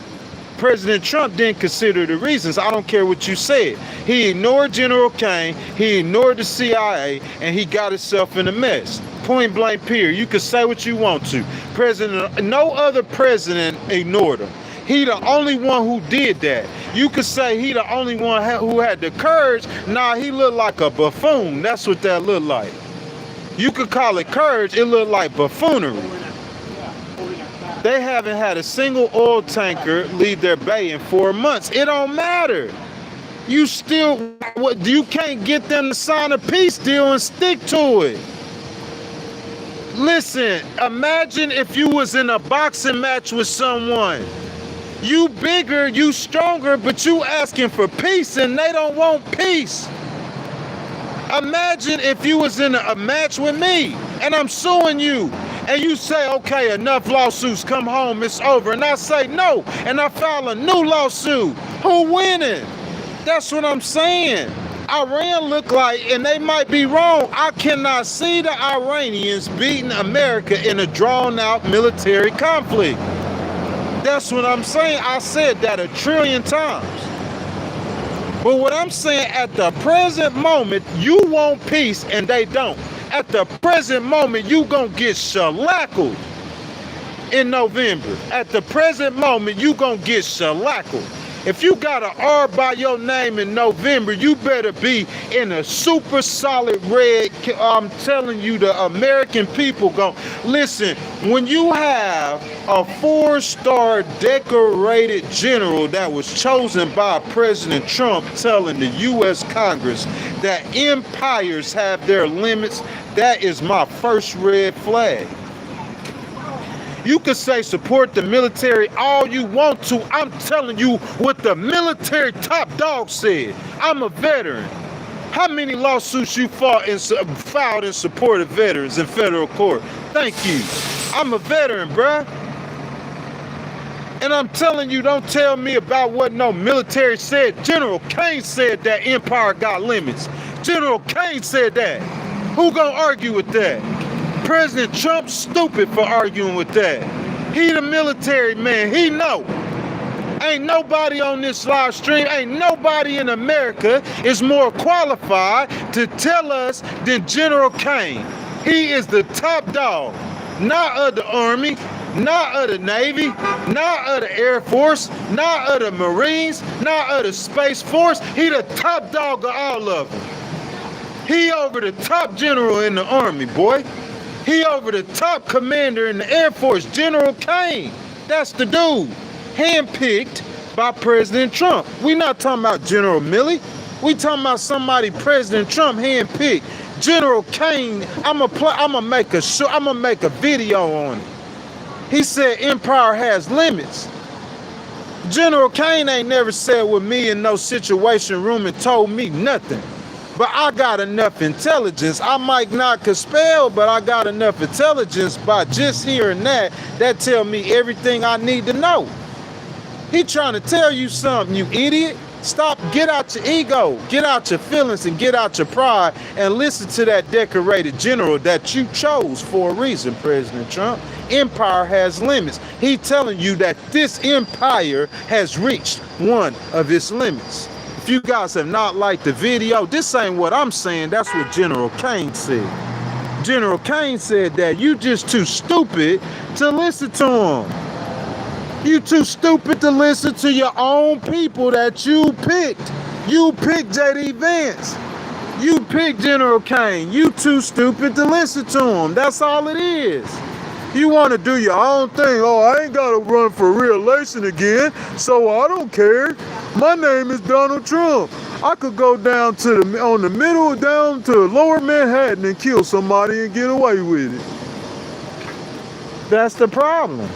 President Trump didn't consider the reasons. I don't care what you said. He ignored General Kane, he ignored the CIA, and he got himself in a mess. Point blank period. You can say what you want to. No other president ignored him. He the only one who did that. You could say he the only one who had the courage. Nah, he looked like a buffoon. That's what that looked like. You could call it courage. It looked like buffoonery. They haven't had a single oil tanker leave their bay in 4 months. It don't matter. You can't get them to sign a peace deal and stick to it. Listen, imagine if you was in a boxing match with someone. You bigger, you stronger, but you asking for peace and they don't want peace. Imagine if you was in a match with me and I'm suing you and you say, okay, enough lawsuits, come home, it's over. And I say no, and I file a new lawsuit. Who winning? That's what I'm saying. Iran look like, and they might be wrong, I cannot see the Iranians beating America in a drawn out military conflict. That's what I'm saying. I said that 1 trillion times. But what I'm saying, at the present moment, you want peace and they don't. At the present moment, you gonna get shellackled in November. At the present moment, you gonna get shellackled. If you got an R by your name in November, you better be in a super solid red. I'm telling you, the American people go. Listen, when you have a 4-star decorated general that was chosen by President Trump telling the U.S. Congress that empires have their limits, that is my first red flag. You could say support the military all you want to. I'm telling you what the military top dog said. I'm a veteran. How many lawsuits you filed in support of veterans in federal court? Thank you. I'm a veteran, bruh. And I'm telling you, don't tell me about what no military said. General Kane said that empire got limits. General Kane said that. Who gonna argue with that? President Trump's stupid for arguing with that. He the military man. He know. Ain't nobody on this live stream, ain't nobody in America is more qualified to tell us than General Kane. He is the top dog. Not of the Army, not of the Navy, not of the Air Force, not of the Marines, not of the Space Force. He the top dog of all of them. He over the top general in the Army, boy. He over the top commander in the Air Force, General Kane. That's the dude. Handpicked by President Trump. We not talking about General Milley. We talking about somebody President Trump handpicked. General Kane, I'm gonna make a video on it. He said empire has limits. General Kane ain't never said with me in no situation room and told me nothing. But I got enough intelligence. I might not could spell, but I got enough intelligence by just hearing that tell me everything I need to know. He trying to tell you something, you idiot. Stop, get out your ego, get out your feelings, and get out your pride, and listen to that decorated general that you chose for a reason, President Trump. Empire has limits. He telling you that this empire has reached one of its limits. If you guys have not liked the video, this ain't what I'm saying. That's what General Kane said. General Kane said that you just too stupid to listen to him. You too stupid to listen to your own people that you picked. You picked J.D. Vance. You picked General Kane. You too stupid to listen to him. That's all it is. You want to do your own thing. Oh, I ain't got to run for re-election again, so I don't care. My name is Donald Trump. I could go down to on the middle, down to lower Manhattan and kill somebody and get away with it. That's the problem.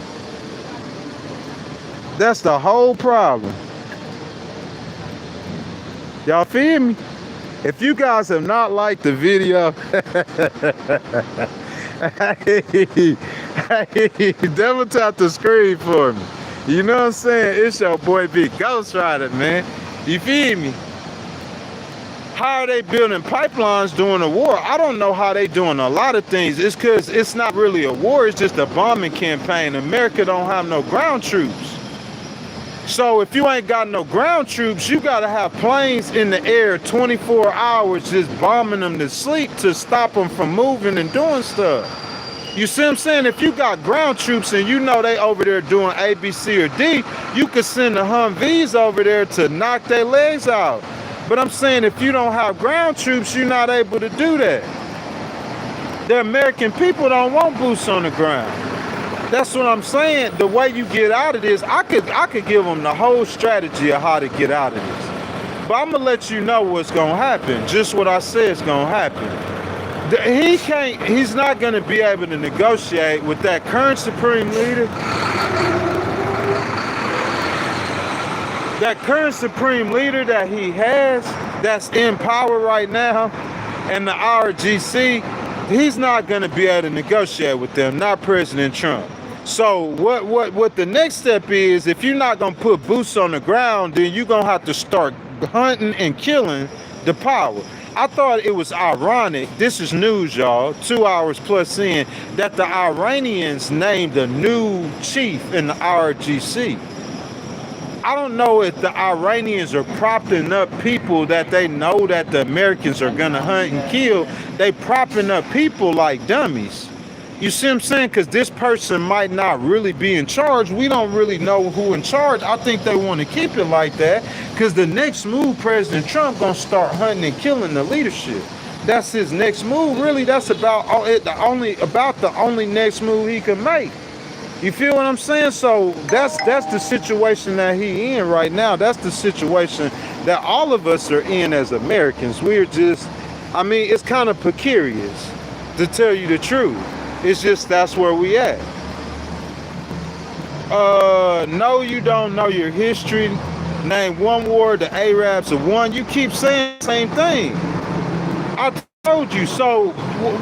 That's the whole problem. Y'all feel me? If you guys have not liked the video, hey, double tap the screen for me. You know what I'm saying? It's your boy Big Ghost Rider, man. You feel me? How are they building pipelines during a war? I don't know how they doing a lot of things. It's because it's not really a war. It's just a bombing campaign. America don't have no ground troops. So if you ain't got no ground troops, you got to have planes in the air 24 hours just bombing them to sleep to stop them from moving and doing stuff. You see what I'm saying? If you got ground troops and you know they over there doing A, B, C, or D, you could send the Humvees over there to knock their legs out. But I'm saying if you don't have ground troops, you're not able to do that. The American people don't want boots on the ground. That's what I'm saying. The way you get out of this, I could give them the whole strategy of how to get out of this. But I'm gonna let you know what's gonna happen. Just what I said is gonna happen. He's not gonna be able to negotiate with that current supreme leader. That current supreme leader that he has, that's in power right now, and the RGC, he's not gonna be able to negotiate with them, not President Trump. So what the next step is, if you're not gonna put boots on the ground, then you're gonna have to start hunting and killing the power. I thought it was ironic, this is news, y'all, 2 hours plus in, that the Iranians named a new chief in the RGC. I don't know if the Iranians are propping up people that they know that the Americans are gonna hunt and kill. They propping up people like dummies. You see what I'm saying? Because this person might not really be in charge. We don't really know who in charge. I think they want to keep it like that because the next move, President Trump gonna start hunting and killing the leadership. That's his next move. Really, that's about the only next move he can make. You feel what I'm saying? So that's the situation that he in right now. That's the situation that all of us are in as Americans. We're just, I mean, it's kind of precarious to tell you the truth. It's just that's where we at. No, you don't know your history. Name one war the Arabs have won. You keep saying the same thing. I told you. So,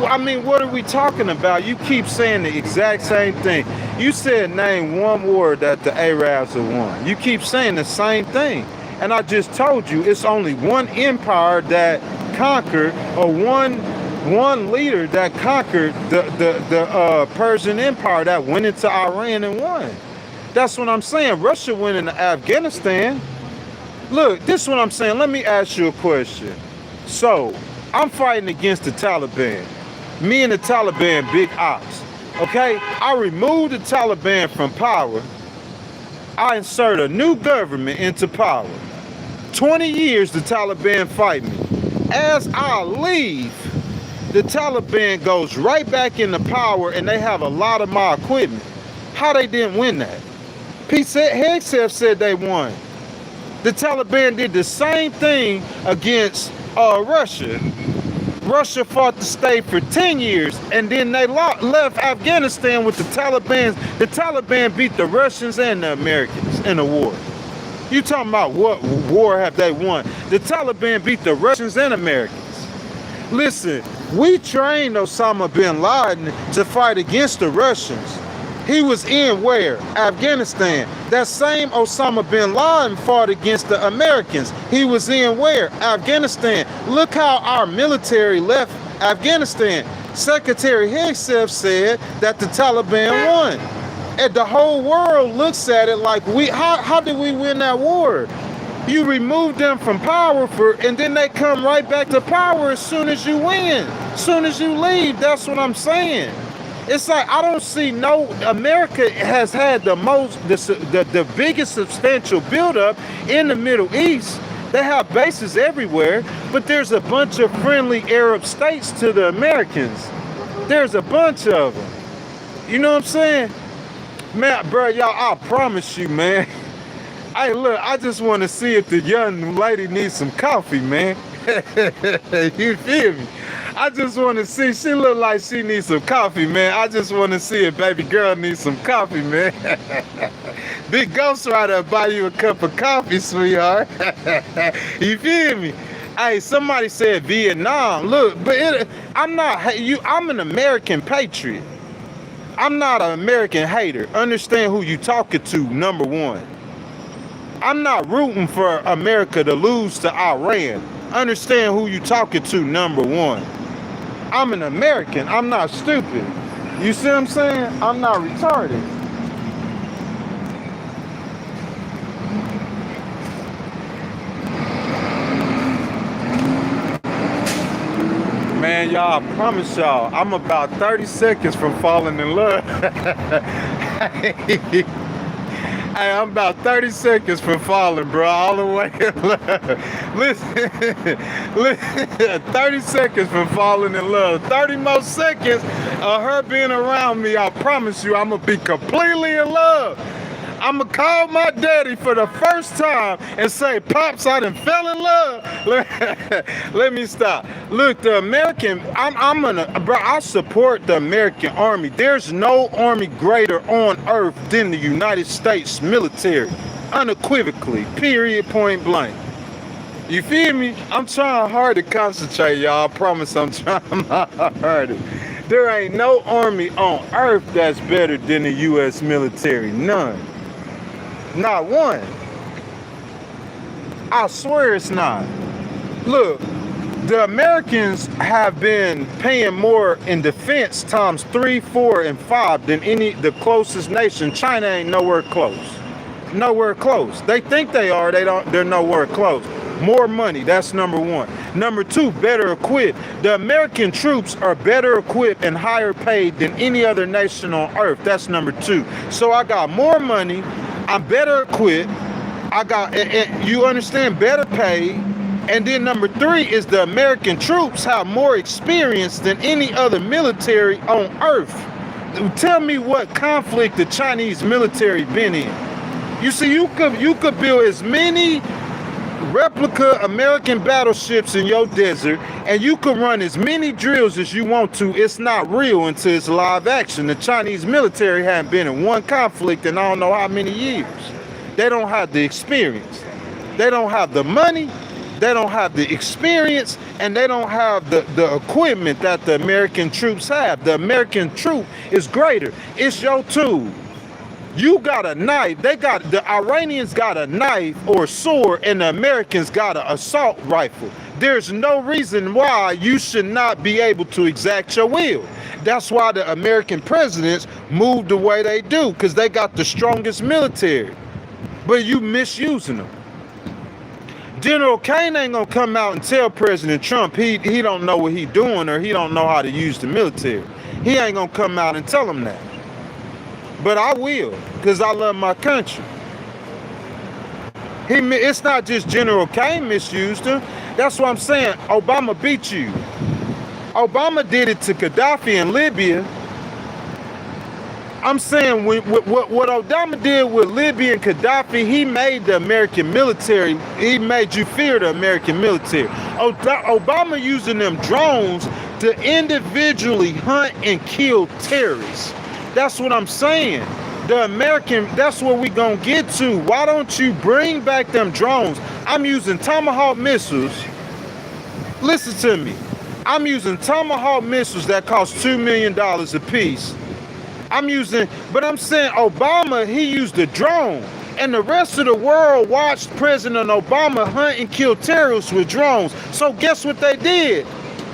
I mean, what are we talking about? You keep saying the exact same thing. You said name one war that the Arabs have won. You keep saying the same thing. And I just told you it's only one empire that conquered, or one leader that conquered the Persian Empire, that went into Iran and won. That's what I'm saying. Russia went into Afghanistan. Look, this is what I'm saying. Let me ask you a question. So, I'm fighting against the Taliban. Me and the Taliban, big ops. Okay? I remove the Taliban from power. I insert a new government into power. 20 years the Taliban fight me. As I leave, the Taliban goes right back into power and they have a lot of my equipment. How they didn't win that? Hexef said they won. The Taliban did the same thing against Russia. Russia fought the state for 10 years and then they left Afghanistan with the Taliban. The Taliban beat the Russians and the Americans in the war. You talking about what war have they won? The Taliban beat the Russians and Americans. Listen, we trained Osama bin Laden to fight against the Russians. He was in where? Afghanistan. That same Osama bin Laden fought against the Americans. He was in where? Afghanistan. Look how our military left Afghanistan. Secretary Hasty said that the Taliban won. And the whole world looks at it like, how did we win that war? You remove them from power and then they come right back to power as soon as you win. As soon as you leave, that's what I'm saying. It's like, I don't see America has had the biggest substantial buildup in the Middle East. They have bases everywhere, but there's a bunch of friendly Arab states to the Americans. There's a bunch of them. You know what I'm saying? Man, bro, y'all, I promise you, man. Hey, look, I just want to see if the young lady needs some coffee, man. You feel me? I just want to see. She look like she needs some coffee, man. I just want to see if baby girl needs some coffee, man. Big Ghost Rider buy you a cup of coffee, sweetheart. You feel me? Hey, somebody said Vietnam. Look, but I'm not you. I'm an American patriot. I'm not an American hater. Understand who you talking to, number one. I'm not rooting for America to lose to Iran. Understand who you talking to, number one. I'm an American. I'm not stupid. You see what I'm saying? I'm not retarded. Man, y'all, I promise y'all, I'm about 30 seconds from falling in love. Hey, I'm about 30 seconds from falling, bro, all the way in love. Listen, 30 seconds from falling in love. 30 more seconds of her being around me, I promise you, I'm going to be completely in love. I'm going to call my daddy for the first time and say, Pops, I done fell in love. Let me stop. Look, the American, I support the American Army. There's no army greater on earth than the United States military. Unequivocally, period, point blank. You feel me? I'm trying hard to concentrate, y'all. I promise I'm trying my hardest. There ain't no army on earth that's better than the U.S. military. None. Not one. I swear it's not. Look, the Americans have been paying more in defense times 3, 4, and 5 than the closest nation. China ain't nowhere close. Nowhere close. They think they are. They're nowhere close. More money, that's number one. Number two, better equipped. The American troops are better equipped and higher paid than any other nation on earth. That's number two. So I got more money. I'm better equipped. I got, you understand, better paid. And then number three is the American troops have more experience than any other military on earth. Tell me what conflict the Chinese military been in. You see, you could build as many replica American battleships in your desert, and you can run as many drills as you want to. It's not real until it's live action. The Chinese military haven't been in one conflict in I don't know how many years. They don't have the experience. They don't have the money. They don't have the experience, and they don't have the equipment that the American troops have. The American troop is greater. It's your tool. You got a knife. The Iranians got a knife or sword, and the Americans got an assault rifle. There's no reason why you should not be able to exact your will. That's why the American presidents move the way they do, because they got the strongest military. But you misusing them. General Kane ain't gonna come out and tell President Trump he don't know what he doing, or he don't know how to use the military. He ain't gonna come out and tell him that. But I will, because I love my country. It's not just General Kane misused him. That's what I'm saying. Obama beat you. Obama did it to Gaddafi in Libya. I'm saying what Obama did with Libya and Gaddafi, he made the American military, he made you fear the American military. Obama using them drones to individually hunt and kill terrorists. That's what I'm saying. That's what we gonna get to. Why don't you bring back them drones? I'm using Tomahawk missiles. Listen to me. I'm using Tomahawk missiles that cost $2 million a piece. But I'm saying Obama, he used a drone. And the rest of the world watched President Obama hunt and kill terrorists with drones. So guess what they did?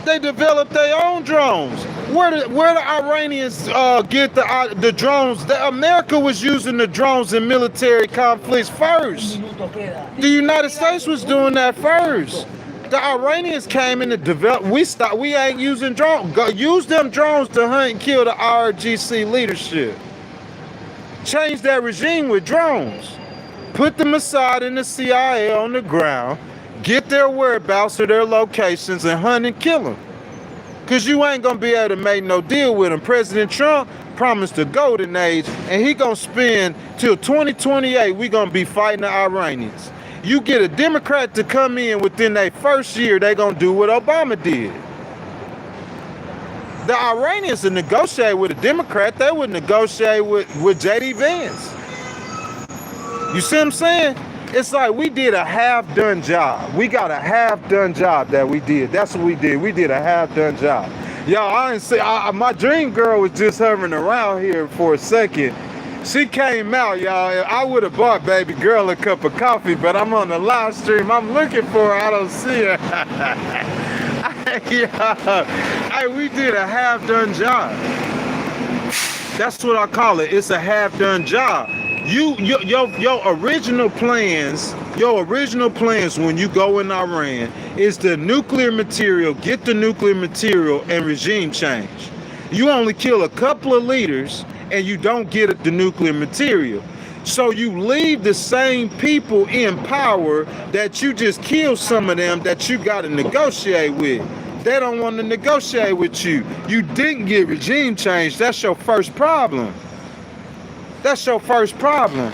They developed their own drones. Where the Iranians get the drones? America was using the drones in military conflicts first. The United States was doing that first. The Iranians came in to develop. We ain't using drones. Use them drones to hunt and kill the IRGC leadership. Change that regime with drones. Put the Mossad and the CIA on the ground. Get their whereabouts or their locations and hunt and kill them. Because you ain't going to be able to make no deal with them. President Trump promised a golden age, and he going to spend till 2028, we going to be fighting the Iranians. You get a Democrat to come in within their first year, they going to do what Obama did. The Iranians would negotiate with a Democrat. They would negotiate with J.D. Vance. You see what I'm saying? It's like we did a half-done job. We got a half-done job that we did. That's what we did. We did a half-done job. Y'all, I didn't say, my dream girl was just hovering around here for a second. She came out, y'all. I would have bought baby girl a cup of coffee, but I'm on the live stream. I'm looking for her. I don't see her. Hey, we did a half-done job. That's what I call it. It's a half-done job. Your original plans when you go in Iran is the nuclear material, get the nuclear material and regime change. You only kill a couple of leaders and you don't get the nuclear material. So you leave the same people in power that you just killed some of them that you got to negotiate with. They don't want to negotiate with you. You didn't get regime change. That's your first problem. That's your first problem.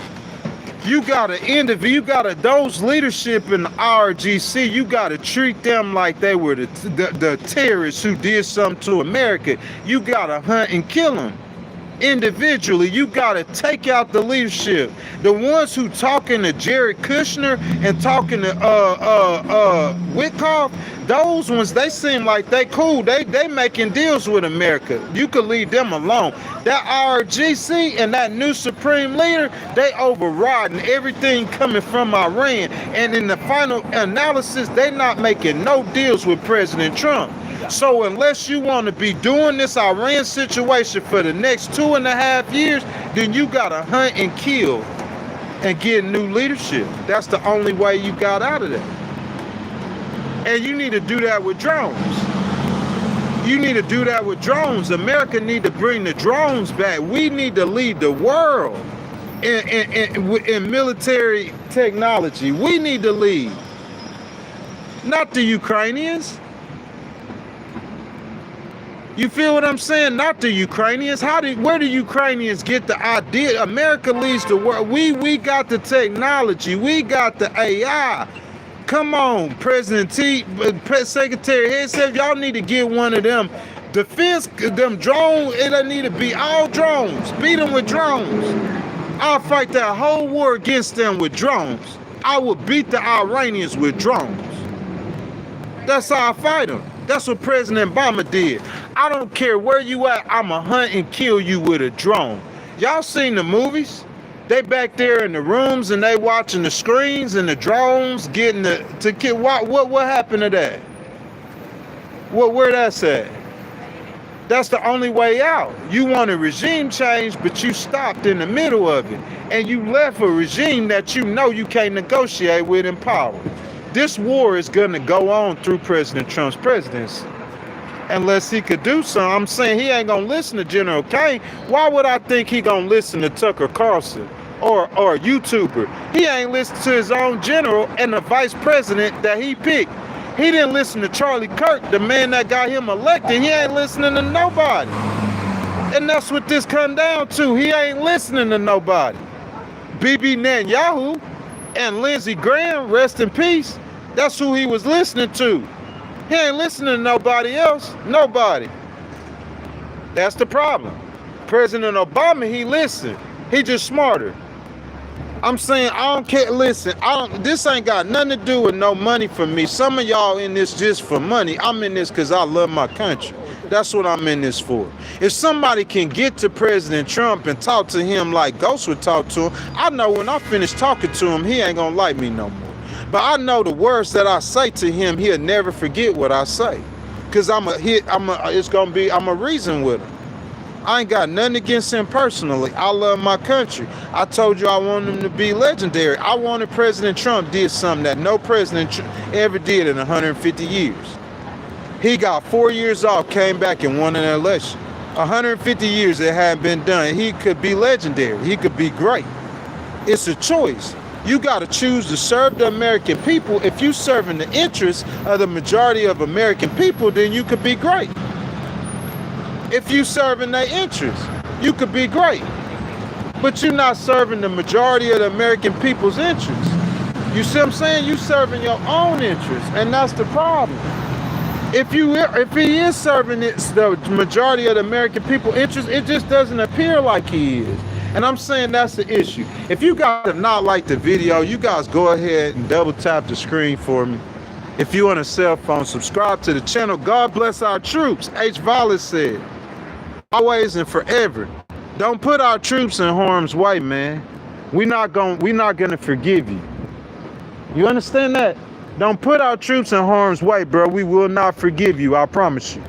You gotta those leadership in the IRGC, you gotta treat them like they were the terrorists who did something to America. You gotta hunt and kill them. Individually, you gotta take out the leadership. The ones who talking to Jared Kushner and talking to Witkoff, those ones, they seem like they cool. They making deals with America. You could leave them alone. That IRGC and that new supreme leader, they overriding everything coming from Iran. And in the final analysis, they not making no deals with President Trump. So unless you want to be doing this Iran situation for the next 2.5 years, then you got to hunt and kill and get new leadership. That's the only way you got out of that. And you need to do that with drones. You need to do that with drones. America need to bring the drones back. We need to lead the world in military technology. We need to lead. Not the Ukrainians. You feel what I'm saying? Not the Ukrainians. Where do Ukrainians get the idea? America leads the world. We got the technology. We got the AI. Come on, President Secretary Hasty, y'all need to get one of them defense, them drones. It'll need to be all drones. Beat them with drones. I'll fight that whole war against them with drones. I will beat the Iranians with drones. That's how I fight them. That's what President Obama did. I don't care where you at, I'ma hunt and kill you with a drone. Y'all seen the movies? They back there in the rooms and they watching the screens and the drones getting to kill. What happened to that? Where that's at? That's the only way out. You want a regime change, but you stopped in the middle of it. And you left a regime that you know you can't negotiate with in power. This war is going to go on through President Trump's presidency. Unless he could do something. I'm saying he ain't going to listen to General Kane. Why would I think he going to listen to Tucker Carlson or a YouTuber? He ain't listened to his own general and the vice president that he picked. He didn't listen to Charlie Kirk, the man that got him elected. He ain't listening to nobody. And that's what this come down to. He ain't listening to nobody. Bibi Netanyahu and Lindsey Graham, rest in peace. That's who he was listening to. He ain't listening to nobody else. Nobody. That's the problem. President Obama, he listened. He just smarter. I'm saying I don't care. Listen, this ain't got nothing to do with no money for me. Some of y'all in this just for money. I'm in this because I love my country. That's what I'm in this for. If somebody can get to President Trump and talk to him like Ghost would talk to him, I know when I finish talking to him, he ain't gonna like me no more. But I know the words that I say to him, he'll never forget what I say. Cause I'm a reason with him. I ain't got nothing against him personally. I love my country. I told you I want him to be legendary. I wanted President Trump did something that no president ever did in 150 years. He got 4 years off, came back and won an election. 150 years it hadn't been done. He could be legendary. He could be great. It's a choice. You got to choose to serve the American people. If you serving the interests of the majority of American people, then you could be great. If you serving their interests, you could be great. But you're not serving the majority of the American people's interests. You see what I'm saying? You serving your own interests, and that's the problem. If he is serving the majority of the American people's interests, it just doesn't appear like he is. And I'm saying that's the issue. If you guys have not liked the video, you guys go ahead and double tap the screen for me. If you on a cell phone, subscribe to the channel. God bless our troops. H. Violet said, always and forever. Don't put our troops in harm's way, man. We're not gonna forgive you. You understand that? Don't put our troops in harm's way, bro. We will not forgive you, I promise you.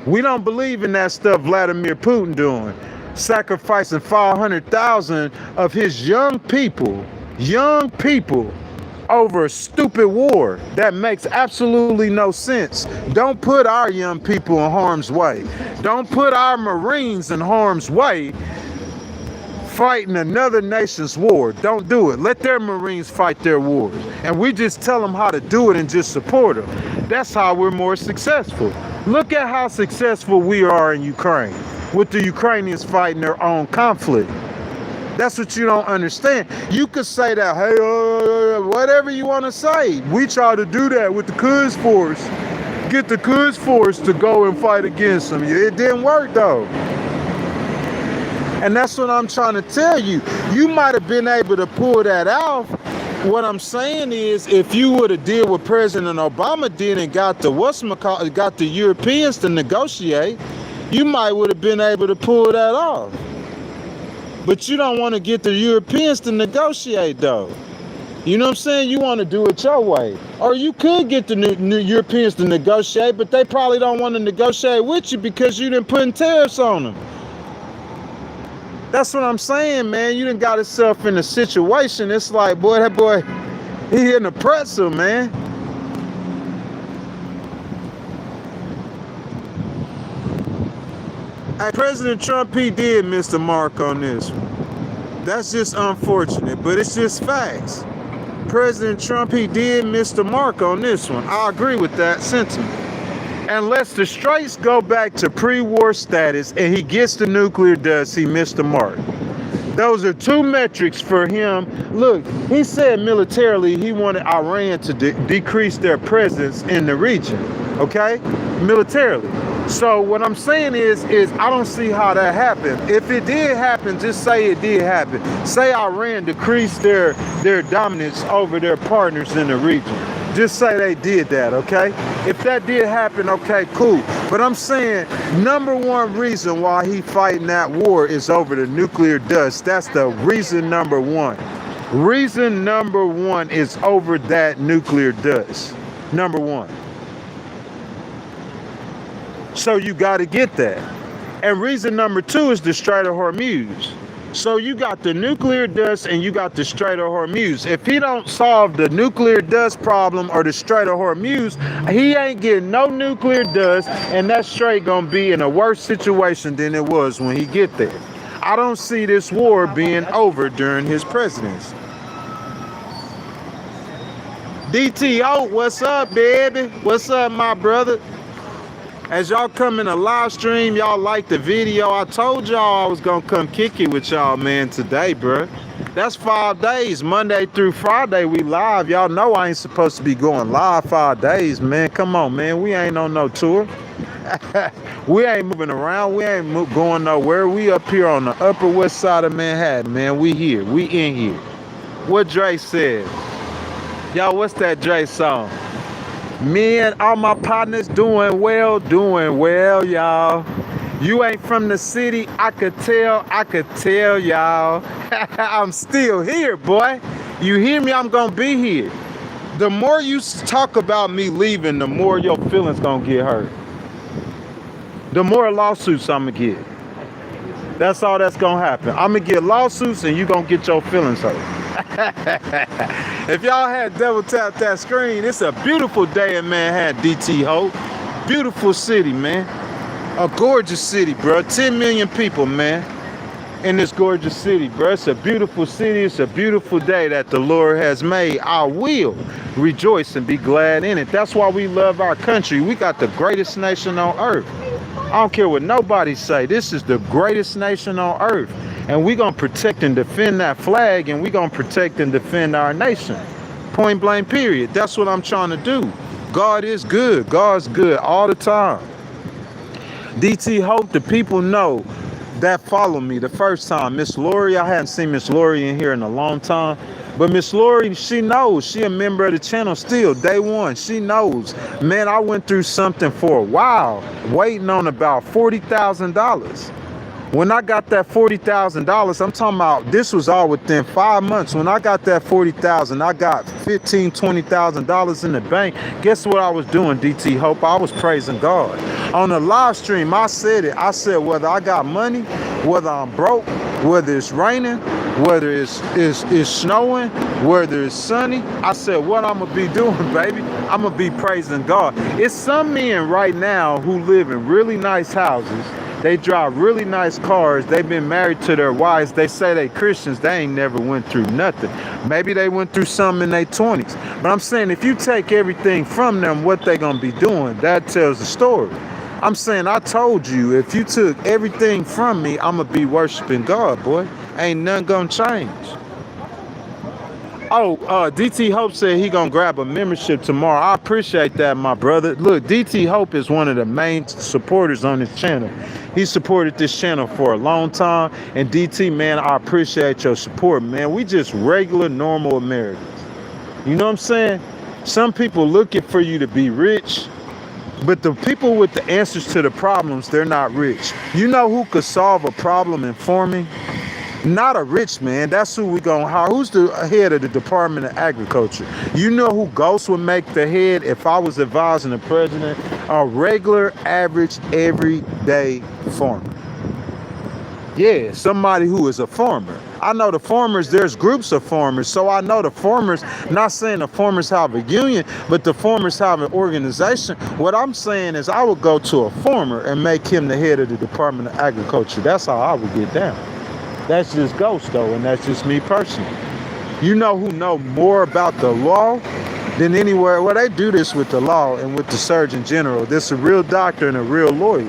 We don't believe in that stuff Vladimir Putin doing. Sacrificing 500,000 of his young people, over a stupid war that makes absolutely no sense. Don't put our young people in harm's way. Don't put our Marines in harm's way fighting another nation's war. Don't do it. Let their Marines fight their wars. And we just tell them how to do it and just support them. That's how we're more successful. Look at how successful we are in Ukraine, with the Ukrainians fighting their own conflict. That's what you don't understand. You could say that, hey, whatever you want to say. We try to do that with the Quds Force. Get the Quds Force to go and fight against them. It didn't work, though. And that's what I'm trying to tell you. You might have been able to pull that off. What I'm saying is, if you would have did what President Obama did and got the Europeans to negotiate, you might would have been able to pull that off. But you don't want to get the Europeans to negotiate, though. You know what I'm saying? You want to do it your way. Or you could get the new Europeans to negotiate, but they probably don't want to negotiate with you because you didn't put tariffs on them. That's what I'm saying, man. You done got yourself in a situation. It's like, boy, that boy, he hitting a pretzel, man. Hey, President Trump, he did miss the mark on this one. That's just unfortunate, but it's just facts. President Trump, he did miss the mark on this one. I agree with that sentiment. Unless the straits go back to pre-war status and he gets the nuclear dust, he missed the mark. Those are two metrics for him. Look, he said militarily he wanted Iran to decrease their presence in the region, okay? Militarily. So what I'm saying is I don't see how that happened. If it did happen, just say it did happen. Say Iran decreased their dominance over their partners in the region. Just say they did that, okay? If that did happen, okay, cool. But I'm saying number one reason why he fighting that war is over the nuclear dust. That's the reason number one. Reason number one is over that nuclear dust. Number one. So you got to get that. And reason number two is the Strait of Hormuz. So you got the nuclear dust and you got the Strait of Hormuz. If he don't solve the nuclear dust problem or the Strait of Hormuz, he ain't getting no nuclear dust, and that strait gonna be in a worse situation than it was when he get there. I don't see this war being over during his presidency. DTO, what's up, baby? What's up, my brother? As y'all come in a live stream, y'all like the video. I told y'all I was gonna come kick it with y'all, man, today, bro. That's 5 days, Monday through Friday, we live. Y'all know I ain't supposed to be going live 5 days, man. Come on, man, we ain't on no tour. We ain't moving around, we ain't going nowhere. We up here on the Upper West Side of Manhattan, man. We here, we in here. What Dre said. Y'all, what's that Dre song? Me and all my partners doing well, y'all. You ain't from the city, I could tell, y'all. I'm still here, boy. You hear me? I'm gonna be here. The more you talk about me leaving, the more your feelings gonna get hurt. The more lawsuits I'm gonna get. That's all that's gonna happen. I'm gonna get lawsuits and you gonna get your feelings hurt. If y'all had double tap that screen, it's a beautiful day in Manhattan, DT Hope. Beautiful city, man. A gorgeous city, bro. 10 million people, man, in this gorgeous city, bro. It's a beautiful city. It's a beautiful day that the Lord has made. I will rejoice and be glad in it. That's why we love our country. We got the greatest nation on earth. I don't care what nobody say. This is the greatest nation on earth. And we're going to protect and defend that flag, and we're going to protect and defend our nation. Point blank, period. That's what I'm trying to do. God is good. God's good all the time. DT Hope, the people know that follow me the first time. Miss Lori, I hadn't seen Miss Lori in here in a long time. But Miss Lori, she knows. She a member of the channel still, day one. She knows. Man, I went through something for a while, waiting on about $40,000. When I got that $40,000, I'm talking about this was all within 5 months. When I got that $40,000, I got $15,000, $20,000 in the bank. Guess what I was doing, DT Hope? I was praising God. On the live stream, I said it. I said whether I got money, whether I'm broke, whether it's raining, whether it's snowing, whether it's sunny, I said what I'm gonna be doing, baby. I'm gonna be praising God. It's some men right now who live in really nice houses. They drive really nice cars. They've been married to their wives. They say they Christians. They ain't never went through nothing. Maybe they went through something in their 20s. But I'm saying if you take everything from them, what they gonna be doing, that tells the story. I'm saying I told you, if you took everything from me, I'm gonna be worshiping God, boy. Ain't nothing gonna change. Oh, DT Hope said he gonna grab a membership tomorrow. I appreciate that, my brother. Look, DT Hope is one of the main supporters on this channel. He supported this channel for a long time. And DT, man, I appreciate your support, man. We just regular, normal Americans. You know what I'm saying? Some people looking for you to be rich, but the people with the answers to the problems, they're not rich. You know who could solve a problem in farming? Not a rich man. That's who we gonna hire. Who's the head of the Department of Agriculture? You know who Ghost would make the head if I was advising the president? A regular, average, everyday farmer. Yeah, somebody who is a farmer. I know the farmers, there's groups of farmers, so I know the farmers, not saying the farmers have a union, but the farmers have an organization. What I'm saying is I would go to a farmer and make him the head of the Department of Agriculture. That's how I would get down. That's just Ghost, though, and that's just me personally. You know who know more about the law than anywhere? Well, they do this with the law and with the Surgeon General. This is a real doctor and a real lawyer.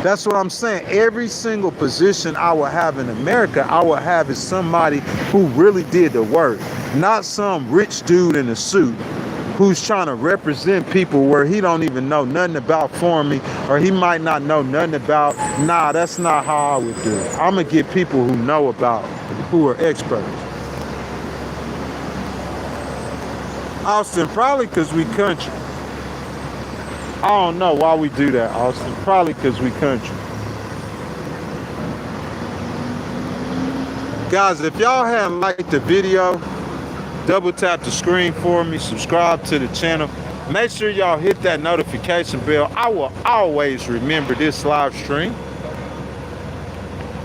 That's what I'm saying. Every single position I will have in America, I will have is somebody who really did the work. Not some rich dude in a suit who's trying to represent people where he don't even know nothing about farming, or he might not know nothing about, nah, that's not how I would do it. I'm gonna get people who know about, who are experts. Austin, probably because we country. I don't know why we do that, Austin. Probably because we country. Guys, if y'all hadn't liked the video, double tap the screen for me, subscribe to the channel. Make sure y'all hit that notification bell. I will always remember this live stream.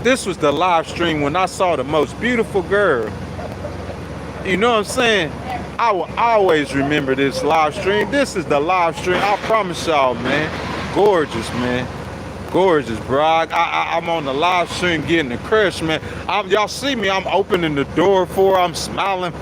This was the live stream when I saw the most beautiful girl. You know what I'm saying? I will always remember this live stream. This is the live stream. I promise y'all, man. Gorgeous, man. Gorgeous, bro. I'm on the live stream getting the crush, man. Y'all see me, I'm opening the door for her. I'm smiling.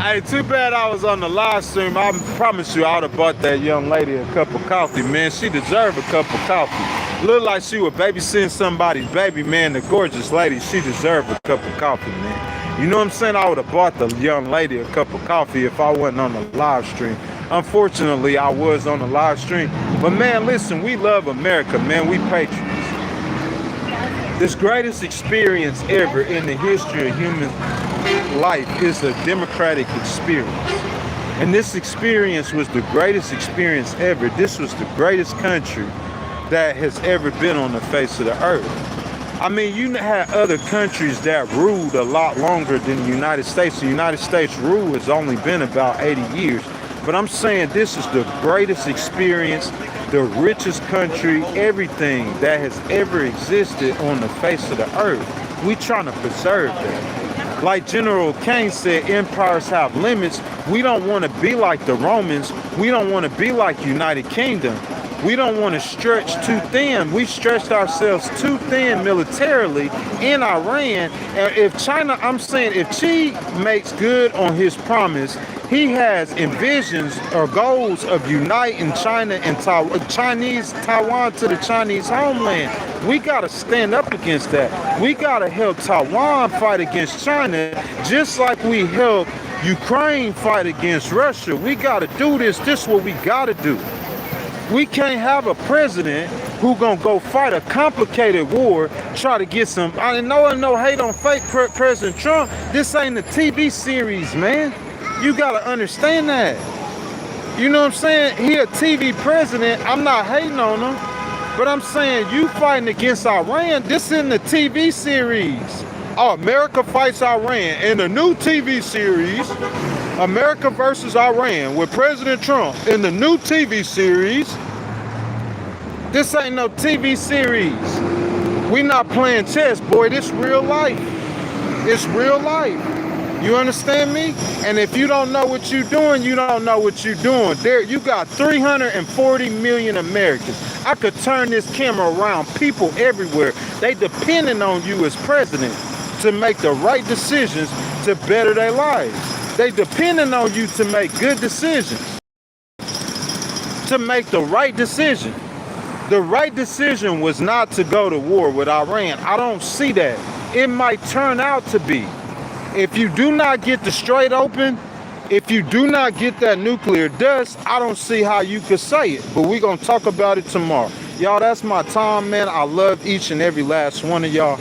Hey, too bad I was on the live stream. I promise you I would have bought that young lady a cup of coffee, man. She deserved a cup of coffee. Looked like she was babysitting somebody's baby, man. The gorgeous lady, she deserved a cup of coffee, man. You know what I'm saying? I would have bought the young lady a cup of coffee if I wasn't on the live stream. Unfortunately, I was on the live stream. But man, listen, we love America, man. We patriots. This greatest experience ever in the history of human life is a democratic experience. And this experience was the greatest experience ever. This was the greatest country that has ever been on the face of the earth. I mean, you had other countries that ruled a lot longer than the United States. The United States rule has only been about 80 years. But I'm saying this is the greatest experience, the richest country, everything that has ever existed on the face of the earth. We trying to preserve that. Like General Kane said, empires have limits. We don't want to be like the Romans. We don't want to be like United Kingdom. We don't want to stretch too thin. We stretched ourselves too thin militarily in Iran. And if China, I'm saying if Xi makes good on his promise, he has envisions or goals of uniting China and Taiwan to the Chinese homeland. We got to stand up against that. We got to help Taiwan fight against China, just like we help Ukraine fight against Russia. We got to do this. This is what we got to do. We can't have a president who gonna go fight a complicated war, try to get some. I know hate on fake President Trump. This ain't a TV series, man. You gotta understand that. You know what I'm saying? He a TV president. I'm not hating on him, but I'm saying you fighting against Iran. This isn't a TV series. Oh, America fights Iran in the new TV series. America versus Iran with President Trump in the new TV series. This ain't no TV series. We not playing chess, boy. This real life. It's real life. You understand me? And if you don't know what you're doing, you don't know what you're doing. There, you got 340 million Americans. I could turn this camera around. People everywhere. They depending on you as president to make the right decisions to better their lives. They depending on you to make good decisions, to make the right decision. The right decision was not to go to war with Iran. I don't see that. It might turn out to be. If you do not get the Strait open, if you do not get that nuclear dust, I don't see how you could say it. But we're going to talk about it tomorrow. Y'all, that's my time, man. I love each and every last one of y'all.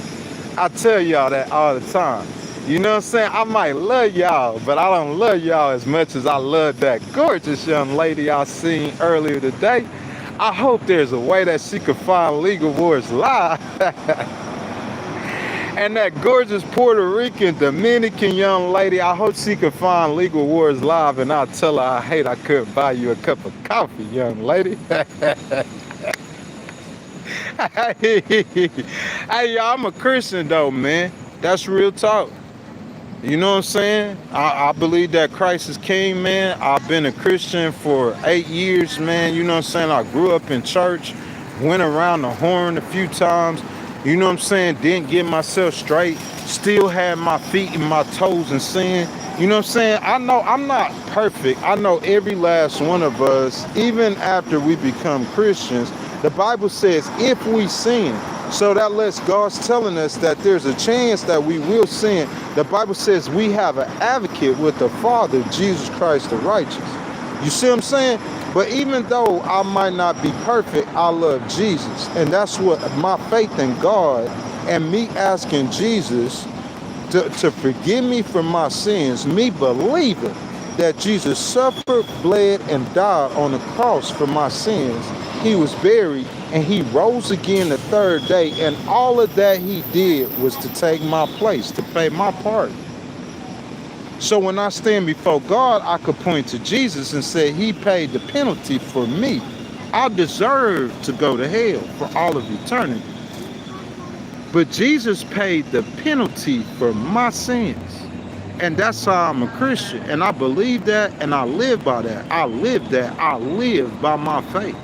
I tell y'all that all the time. You know what I'm saying? I might love y'all, but I don't love y'all as much as I love that gorgeous young lady I seen earlier today. I hope there's a way that she could find Legal Wars Live. And that gorgeous Puerto Rican, Dominican young lady, I hope she could find Legal Wars Live, and I'll tell her I hate I couldn't buy you a cup of coffee, young lady. Hey, y'all, I'm a Christian though, man. That's real talk. You know what I'm saying? I believe that Christ is king, man. I've been a Christian for 8 years, man. You know what I'm saying? I grew up in church, went around the horn a few times. You know what I'm saying? Didn't get myself straight. Still had my feet and my toes in sin. You know what I'm saying? I know I'm not perfect. I know every last one of us, even after we become Christians, the Bible says if we sin. So that lets God's telling us that there's a chance that we will sin. The Bible says we have an advocate with the Father, Jesus Christ the righteous. You see what I'm saying? But even though I might not be perfect, I love Jesus. And that's what my faith in God and me asking Jesus to forgive me for my sins, me believing that Jesus suffered, bled, and died on the cross for my sins. He was buried and he rose again the third day, and all of that he did was to take my place, to pay my part. So when I stand before God, I could point to Jesus and say he paid the penalty for me. I deserve to go to hell for all of eternity. But Jesus paid the penalty for my sins. And that's how I'm a Christian. And I believe that and I live by that. I live that. I live by my faith.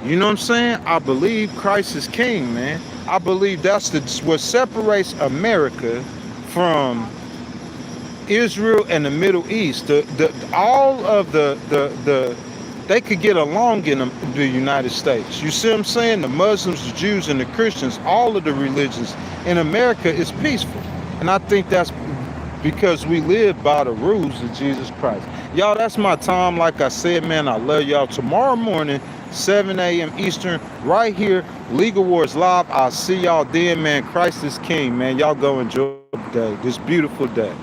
You know what I'm saying? I believe Christ is king, man. I believe that's what separates America from Israel and the Middle East. All of they could get along in the United States. You see what I'm saying? The Muslims, the Jews, and the Christians, all of the religions in America is peaceful. And I think that's because we live by the rules of Jesus Christ. Y'all, that's my time. Like I said, man, I love y'all. Tomorrow morning, 7 a.m. Eastern, right here. Legal Wars Live. I'll see y'all then, man. Christ is King, man. Y'all go enjoy the day, this beautiful day.